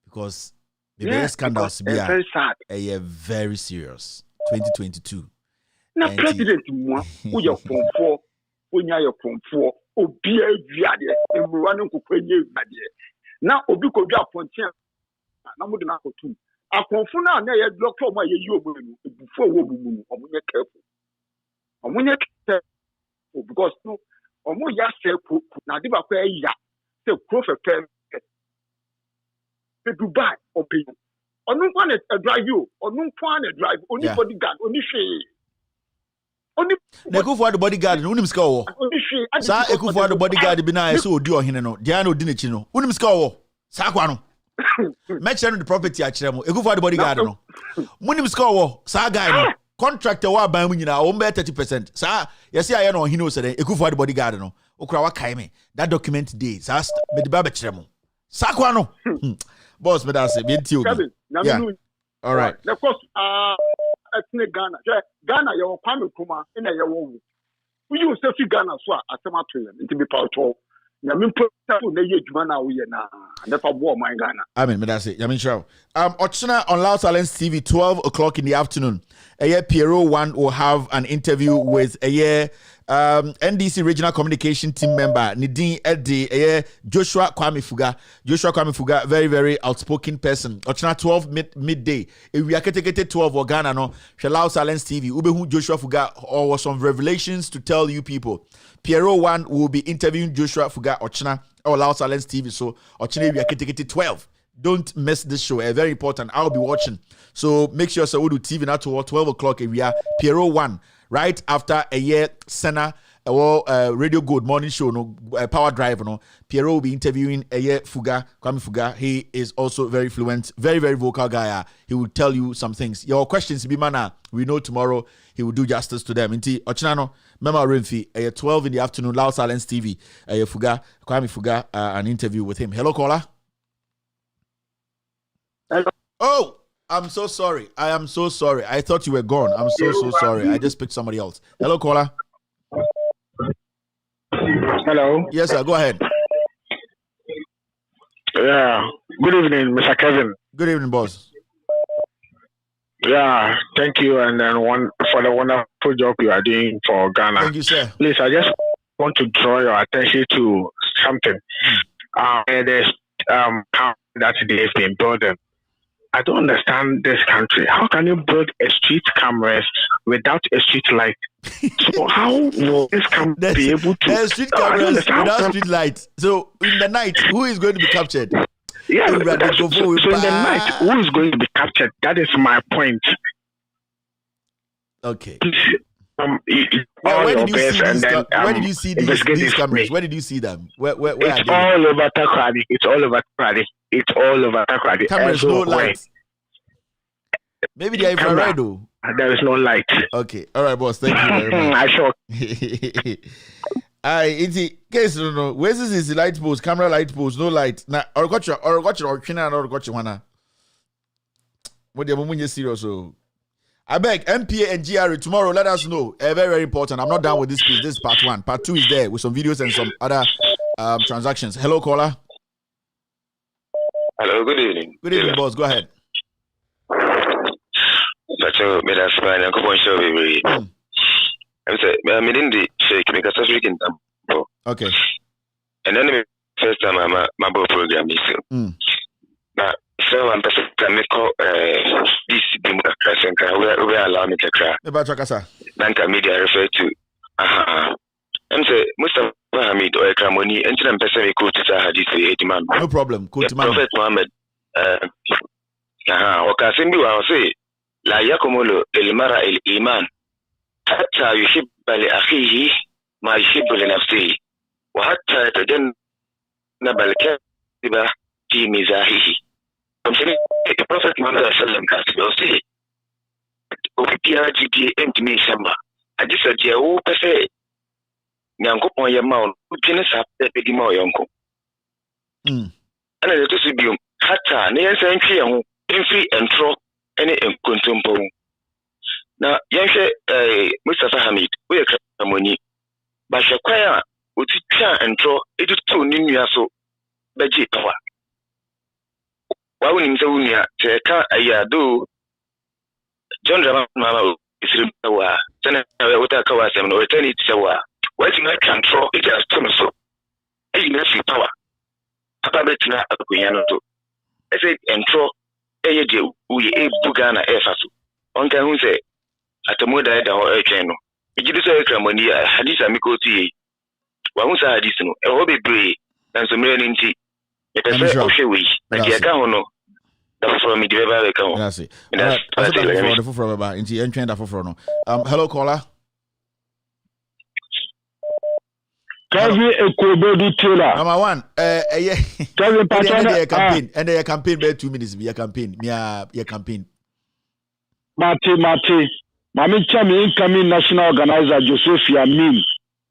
because the scandals be a very serious 2022 na president mo wo ye fonfo onya ye fonfo obi aviade emruwa ne kokwenye adie na obi kodwa pontia na mo de na kotum akonfo na na ye doctor mo ye yi obunu before wo bumu omunye careful because no omo ya se na de ba kwa ya se professor the Dubai opinion onu kwa na drive you onu kwa na drive only bodyguard only she only na go for the bodyguard no unim ska wo sa eko for the bodyguard bi na so odi ohene no dia na odi na chi no unim ska wo sa kwa no mention the property akire mo ego for the bodyguard no munim score wo sa guy no contractor wa ban mu nyina o mbe 30% sa yesi aye no hino se den ego for the bodyguard no okura wa kai me that document day sa me the baba kire mo sa kwa no boss me da say be nti obi yeah all right of course etne Ghana ye wo kwame kuma ina ye wo you say fi Ghana so asema to ye nti be pauto I mean, that's it. Ochina on Loud Silence TV, 12 o'clock in the afternoon. Piero 1 will have an interview with NDC Regional Communication Team member Nidin Eddi, Joshua Kwame Fuga, very, very outspoken person. Ochina 12 midday. If we are getting 12 or Ghana, no, Loud Silence TV. Ubehu Joshua Fuga or some revelations to tell you people. Piero 1 will be interviewing Joshua Fuga Ochina or Loud Silence TV. So Ochina we are getting 12. Don't miss this show. Very important. I'll be watching. So make sure so we do TV now to 12 o'clock area. Piero 1 right after a year Senna Radio Good morning show no Power Drive no. Piero will be interviewing Kwame Fuga. He is also very fluent, very, very vocal guy. He will tell you some things. Your questions be mana. We know tomorrow he will do justice to them. Inti Ochinano, Mema Renfi, 12 in the afternoon, Loud Silence TV, Kwame Fuga, an interview with him. Hello, caller. Hello. Oh, I'm so sorry. I am so sorry. I thought you were gone. I'm so sorry. I just picked somebody else. Hello, caller. Hello. Yes, sir. Go ahead. Yeah. Good evening, Mr. Kevin. Good evening, boss. Yeah, thank you, and then for the wonderful job you are doing for Ghana. Thank you, sir. Please, I just want to draw your attention to something. There's that they've been building. I don't understand this country. How can you build a street cameras without a street light? So how will this camera be able to? There's street cameras without street lights. So in the night, who is going to be captured? Yeah, so in the night, who is going to be captured? That is my point. Okay. Where did you see these cameras? Where did you see them? Where it's all over Takrady. It's all over Takrady. It's all over Takrady. Cameras, no lights. Maybe they are infrared though. There is no light. Okay. All right, boss. Thank you very much. I sure. It's the case. No. Where's this light post? Camera light post. No light. Now, or got you. What the moment you serious? So, I beg Npa and GRA tomorrow. Let us know. Very, very important. I'm not done with this piece. This is part 1. Part 2 is there with some videos and some other transactions. Hello, caller. Hello. Good evening. Good evening, boss. Go ahead. Okay. And then the first time I'm my program is now so I'm this we allow me to cry. Nanka media refer to I'm say Mustafa Hamid or Kramoni and I'm person go to hadith man. No problem. Prophet Muhammad وكاسم بيوان سي لا يكمل المرء الإيمان حتى يحب لأخيه ما يحب لنفسه وحتى يتجنب الكذب في مزاحه. Prophet Muhammad sallam kasi say obibiara gidi entimi sema I just said, yeah, oh, per se, Yankopon your mount, Guinness up the big more yonko. And I just be Hata, near Saint Fion, free and throw any contumpo. Now, Yanshe, Mr. Hamid, we are money. But Shaquaya would try and throw it to Nimaso, Beji power. Why wouldn't Zonia take a do John Ramama is Rimawa, Senator Watakawasam, or return it Sawa. Why do not control it as Tomaso? I didn't see power. Papa Betina Aquiano. I said, and throw a deal, we a Bugana Efasu. On can say, at the Moda or a channel. It is a Cramonia, Hadis Amico T. Once I listen, a hobby brave, and some raining tea. If I say, okay, we, like the account, no. That's from me, the account. That's it. That's from about into the entry for hello, caller. Kevin Ekobodi Taylor. Number one, Kevin Patana campaign, and their campaign by 2 minutes be a campaign. Your campaign. Mate. Mami Cham incoming national organizer Josephia Mim.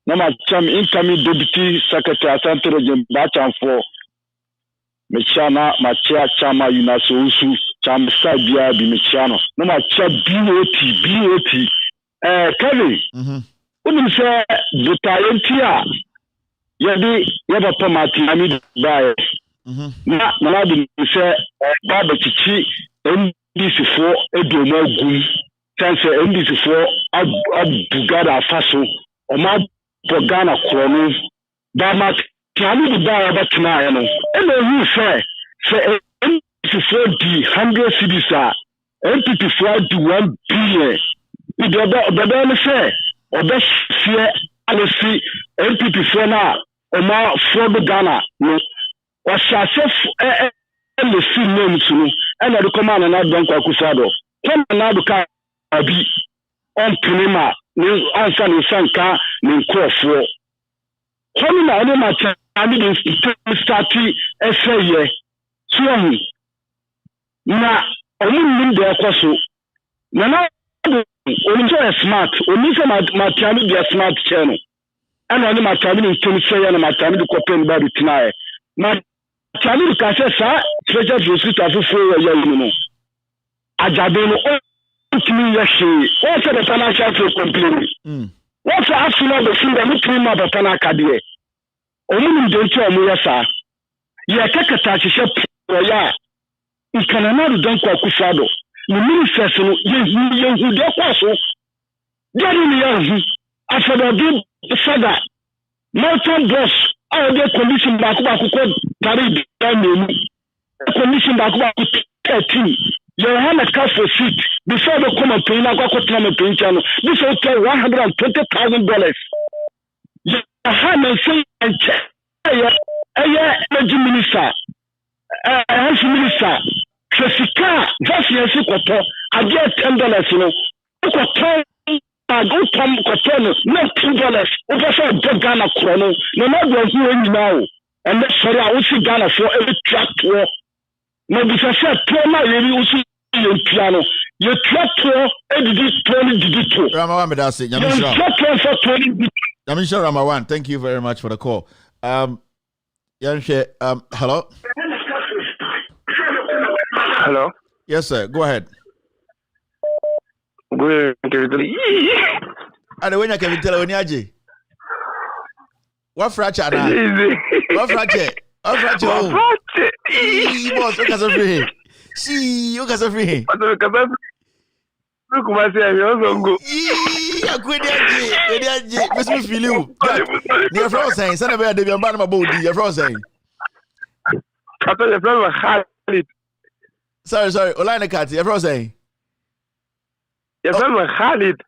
Nama Cham incoming deputy secretary Asantoro Jembachan for Mechana Machia Chama Yunaso Usu Cham Sabia Bi Mechano. Nama Cha BOT. Kevin. Unim say the Tayentia. Yadi yaba pamati ami bae. Na bi say baba chichi NDC for edomo gum. Sense NDC for abugada faso. Oma Bogana krono. Dama tiami di bae batina ya no. Eno hu say NDC for di 100 cedis NPP for di 1 billion. Idoba me say obe sie alesi NPP for na Oma for the Ghana no was le see name to and the command and not Donko Kusado. Come now to be on Pinima, no answer in Sanka, no for. Come now, no matter, I didn't start essay. So, now, only their coso. Now, only smart, only some material, their smart channel. And only my family to say, and my family to copy by the tonight. My family can say, sir, treasure to sit as a 4 year. I don't know what me yesterday. What's the financial complaint? What's the action of the thing that we came up at Tanaka? Only don't tell me, sir. You take a touch, yeah. You can another don't call Kusado. The minister, you don't also. Get in the young. After the Sada, Malton Boss, all the commission back carried down commission back 13. You have a cash receipt before the common pay. I got a channel. This hotel $120,000. You have a say and check. Energy minister, health minister, Jessica, just yes, I get $10. You know, I go Tom Cotono, not $2. Over the Ghana chrono, no matter who now. And that's sorry, I will see Ghana for every track tour. No, because I said, Toma, you will see piano. Your track tour, edit 20 digital. Ramawan, that's it. Yamisha Ramawan, thank you very much for the call. Yanshe, hello? Hello? Yes, sir. Go ahead. Good. And when you can tell when you what fracture now? What fracture? What fracture? Boss, you can free. See, you can free. Look, my say, you also go. You quit the Miss me feel you. Your friend saying, "Son of a baby, I'm my body." Your friend saying, "I thought your friend was Khalid." Sorry. Olana Kat. Your friend saying. Your friend was Khalid.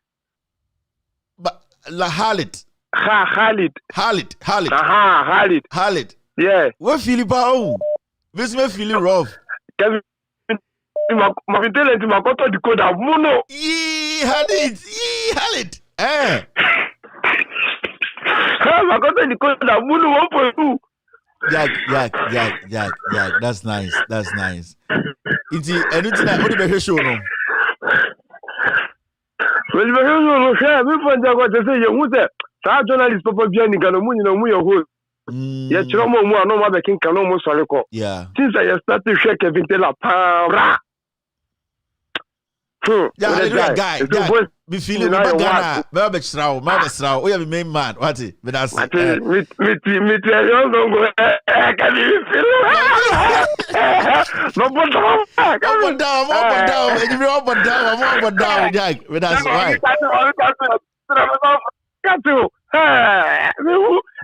But La Khalid. Khalid. Aha, Khalid. Yeah. What Philip? Oh, this me feeling rough. My intelligence, my control the code of Muno. Khalid. Eh. My control the code of Muno 1.2. Jack. That's nice. It's anything I only be show no. Well, you share me for the what to say you would say journalist papa biani kana mu nyina mu yehol. Ye chiro mo mu no ma be kin kana mo sore ko. Yeah. Since I started share Kevin Taylor para. Yeah, guy. Be feeling me bagana. Me be sraw. Oh, you be main man. What it? But that's me tell you don't go. Can you feel? No but down. And you up and down, Jack. But that's why. Got to.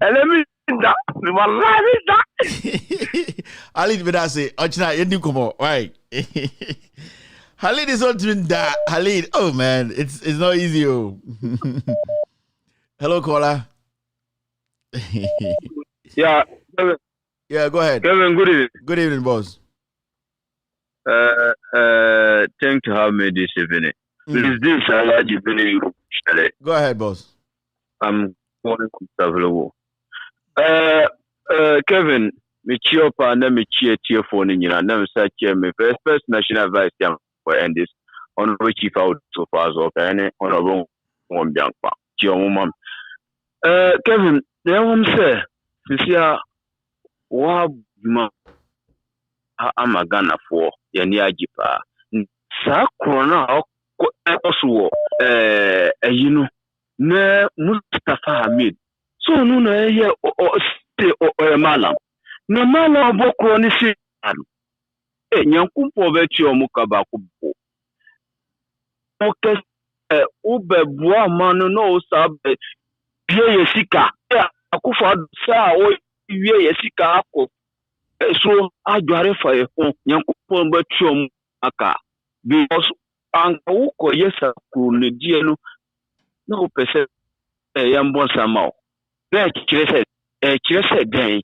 And let me me wallahi Ali be that say, "Ochina, you do come on, right?" Halid is not doing that. Halid, oh man, it's not easy. Oh. Hello, caller. Yeah. Yeah, go ahead. Kevin, good evening. Good evening, boss. Thank to have me this evening. Is this Alaji Bini? Go ahead, boss. I'm going to available. Kevin, me chiopa na me chia phone in your name, such a me first national vice for end this on which he found so far as okay, on a wrong one young pa. Mom. Kevin, there one say, this year, what I'm a gunner for Yania Jipa. Sakrona, also, you know, ne Mustafa Hamid. So, no, here or Malam. No Malam Boko ni si. Nyankumpo vechi omukaba kubo. Oke ube bua manu no sabe biye yesika. Akufa sa o biye yesika ako. So adware fa ye ho nyankumpo vechi omaka. Because anka uko yesa ku ne die no na opese yambon samao. Be kirese den.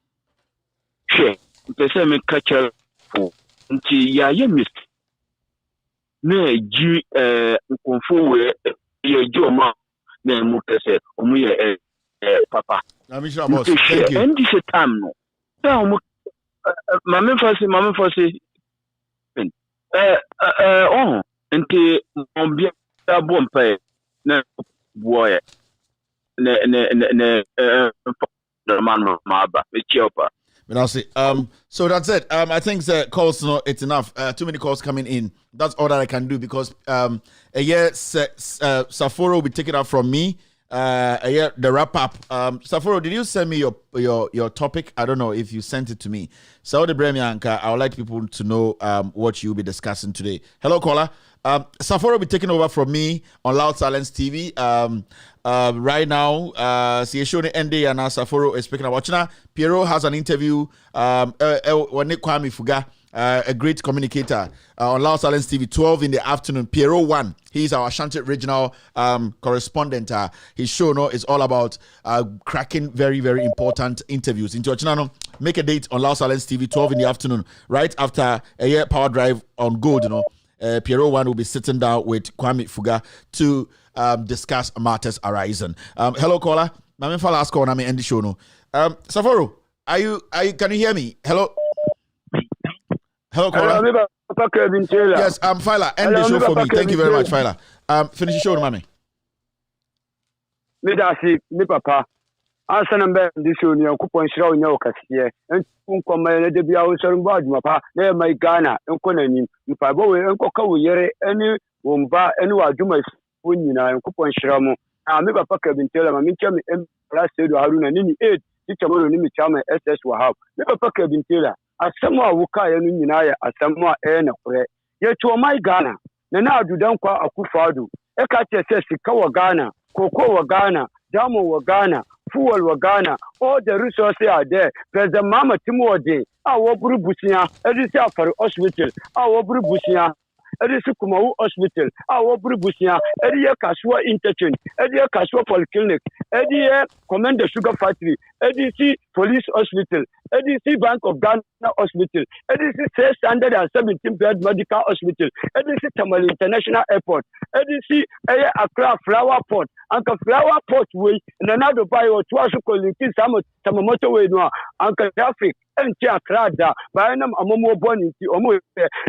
She opese me kacha fo. Nti ya ye mis na ji nkonfo we ye joma na mu kese omu ye papa na mi sure boss thank you and this time no na omu mama fasi nti ombia bompa na boy na man maba me chiopa. But I'll say, so that's it. I think the calls, it's enough. Too many calls coming in. That's all that I can do because Saforo will be taken up from me. The wrap up. Saforo, did you send me your topic? I don't know if you sent it to me. Saudi Bremianka, I would like people to know what you'll be discussing today. Hello, caller. Saforo will be taking over from me on Loud Silence TV. Right now, Sieshone Ende and Saforo is speaking about China. Piero has an interview. Kwame Fuga, a great communicator, on Loud Silence TV, 12 in the afternoon. Piero 1. He's our Ashanti regional correspondent. His show is all about cracking very, very important interviews. Into China, make a date on Loud Silence TV, 12 in the afternoon, right after a year power drive on Gold. Piero 1 will be sitting down with Kwame Fuga to discuss matters arising. Hello, caller. My last call. I'm end the show. No. Saforo, are you? Can you hear me? Hello. Hello, caller. Yes, Fila. End the show for me. Thank you very much, Fila. Finish the show, mommy. Me papa. Asa na mbe ndisho ni okupon shira onya okasiye enko ma de bia o soru ba aduma pa na mai Ghana enko nanim mpa bo we enko ka wo yere eni womba eni wa aduma fo nyina enkopon shira mo me papa Kevin Taylor ma mi chama Mpra Sedo Haruna ni 8 ti chama ni mi chama SS Wahab me papa Kevin Taylor asemo a wuka ya no nyina ya asemo a na kore ye to mai Ghana na adudan kwa akufado e ka che se sika wa Ghana koko wa Ghana damo wa Ghana fuel wa Ghana, all the resources are there. President Mama Timode, our Burubusia, Edisi Afari Hospital, our Burubusia, Edisi Kumawu Hospital, our Burubusia, Edia Kasua Interchange, Edia Kasua Polyclinic, Edia Commander Sugar Factory, EDC Police Hospital, EDC Bank of Ghana Hospital, EDC 617-bed Medical Hospital, EDC Tamale International Airport, EDC Accra Flower Port, Anka Flower Port Way, and another buy or two Linkin Samamoto Way, Anka traffic, and Accra, Bayanam Amomo Bonnie, Omo,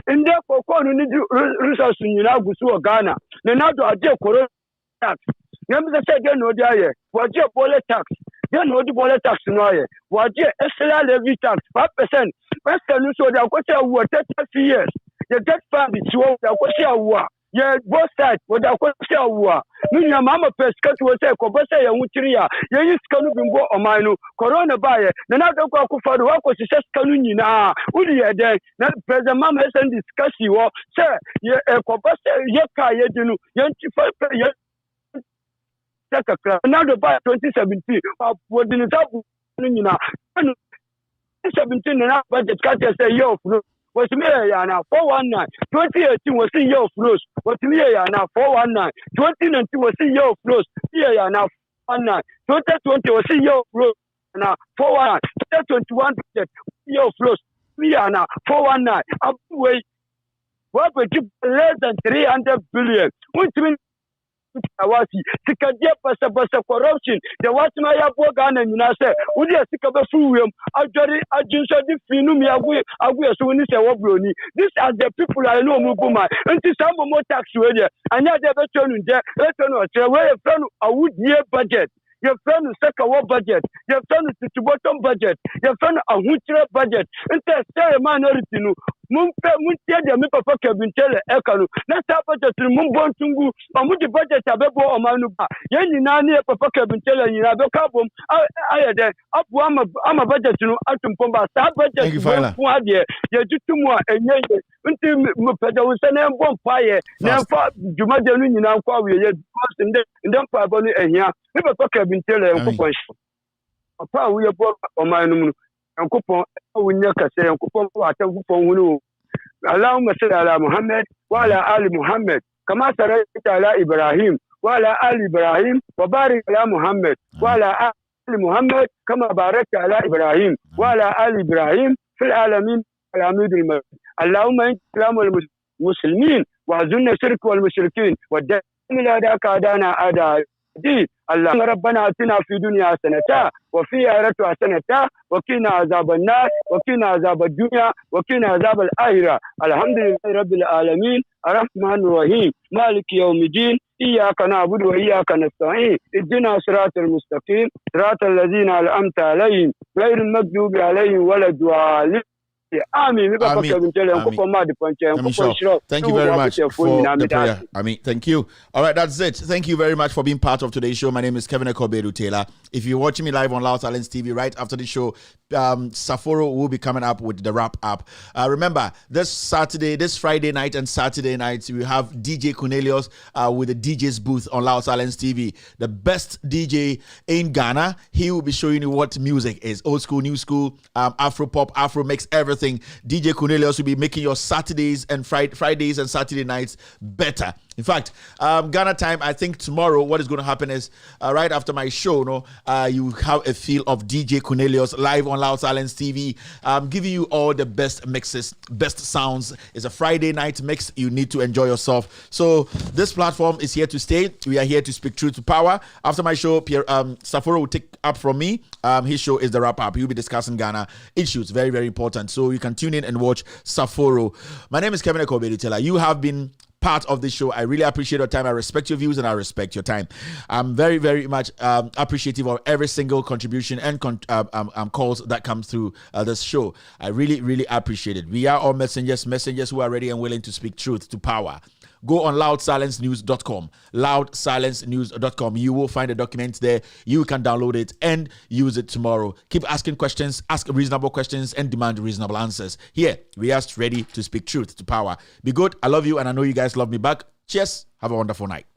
and therefore, resources in Ghana, Nenado Ade Koro. tax. Remember say they know there. What your poll tax? They know the poll tax no ye. What your extra levy tax 5%. First so they go say what 30 years. You get family to they go say what. Yeah, both sides what they go say what. Me your mama pescat was say ko say ya wutria. Ye use kanu bimbo omanu. Corona baye. Na na go akufo do ko sise kanu nyina. Udi ye den. Na president mama send discuss you. Say ye ko say ye ka ye dinu. Ye 25 now the by 2017 what did it 2017 and budget cut say year of was me na 419 2018 was year of flows was me na 419 2019 was year of flows here na 419 2020 was year of flows na 419 2021 year of flows we are now 419 up way what would you less than 300 billion which means awasi sikaje pasa corruption the what my Ghana nyina say udi sika be fuwem adwari ajinso di finu mi agu so ni say wobroni these are the people I know mubuma nti some more tax we there anya de be tonu nje e tonu o tre we friend awudie budget your friend second war budget your friend to bottom budget your friend ahuchire budget nti say minority no mumpe muntie de me papa kabintele ekanu na sa budget mum bontungu amudi budget abebo omanu ba ye nyina ne papa kabintele nyina be kabom ayede abu ama budget no atumpom ba sa budget fu ade ye tutumu a enye nti mpeda wusene mbom paye na fa jumade no nyina kwa we ye ndem pa ba no ehia me papa kabintele nkopon papa wo ye bo omanu mu nkopon awunya kase nkopon ata nkopon hunu اللهم صل على محمد وعلى آل محمد كما صليت على إبراهيم وعلى آل إبراهيم وبارك على محمد وعلى آل محمد كما باركت على إبراهيم وعلى آل إبراهيم في العالمين الحميد المجيد اللهم انت الإسلام والمسلمين وأذل الشرك والمشركين ودمر أعداءك أعداءنا أعداء الدين اللهم ربنا آتنا في الدنيا حسنة وفي الآخرة حسنة وقنا عذاب النار وقنا عذاب الدنيا وقنا عذاب الآخرة الحمد لله رب العالمين الرحمن الرحيم مالك يوم الدين إياك نعبد وإياك نستعين اهدنا صراط المستقيم صراط الذين أنعمت عليهم غير المغضوب عليهم ولا الضالين. Amen. Thank you very much for the prayer. Thank you. All right, that's it. Thank you very much for being part of today's show. My name is Kevin Ekobedu Taylor. If you're watching me live on Loud Silence TV, right after the show, Saforo will be coming up with the wrap up. Remember, this Friday night and Saturday night, we have DJ Cornelius with the DJ's booth on Loud Silence TV. The best DJ in Ghana. He will be showing you what music is. Old school, new school, Afro pop, Afro mix, everything. DJ Cornelius will be making your Saturdays and Fridays and Saturday nights better. In fact, Ghana time, I think tomorrow what is going to happen is right after my show, you have a feel of DJ Cornelius live on Loud Silence TV, giving you all the best mixes, best sounds. It's a Friday night mix. You need to enjoy yourself. So this platform is here to stay. We are here to speak truth to power. After my show, Saforo will take up from me. His show is the wrap up. He'll be discussing Ghana issues. Very, very important. So you can tune in and watch Saforo. My name is Kevin Ekobedu Taylor. You have been part of this show. I really appreciate your time. I respect your views and I respect your time. I'm very, very much appreciative of every single contribution and calls that come through this show. I really, really appreciate it. We are all messengers who are ready and willing to speak truth to power. Go on loudsilencenews.com. Loudsilencenews.com. You will find a document there. You can download it and use it tomorrow. Keep asking questions, ask reasonable questions, and demand reasonable answers. Here, we are ready to speak truth to power. Be good. I love you, and I know you guys love me back. Cheers. Have a wonderful night.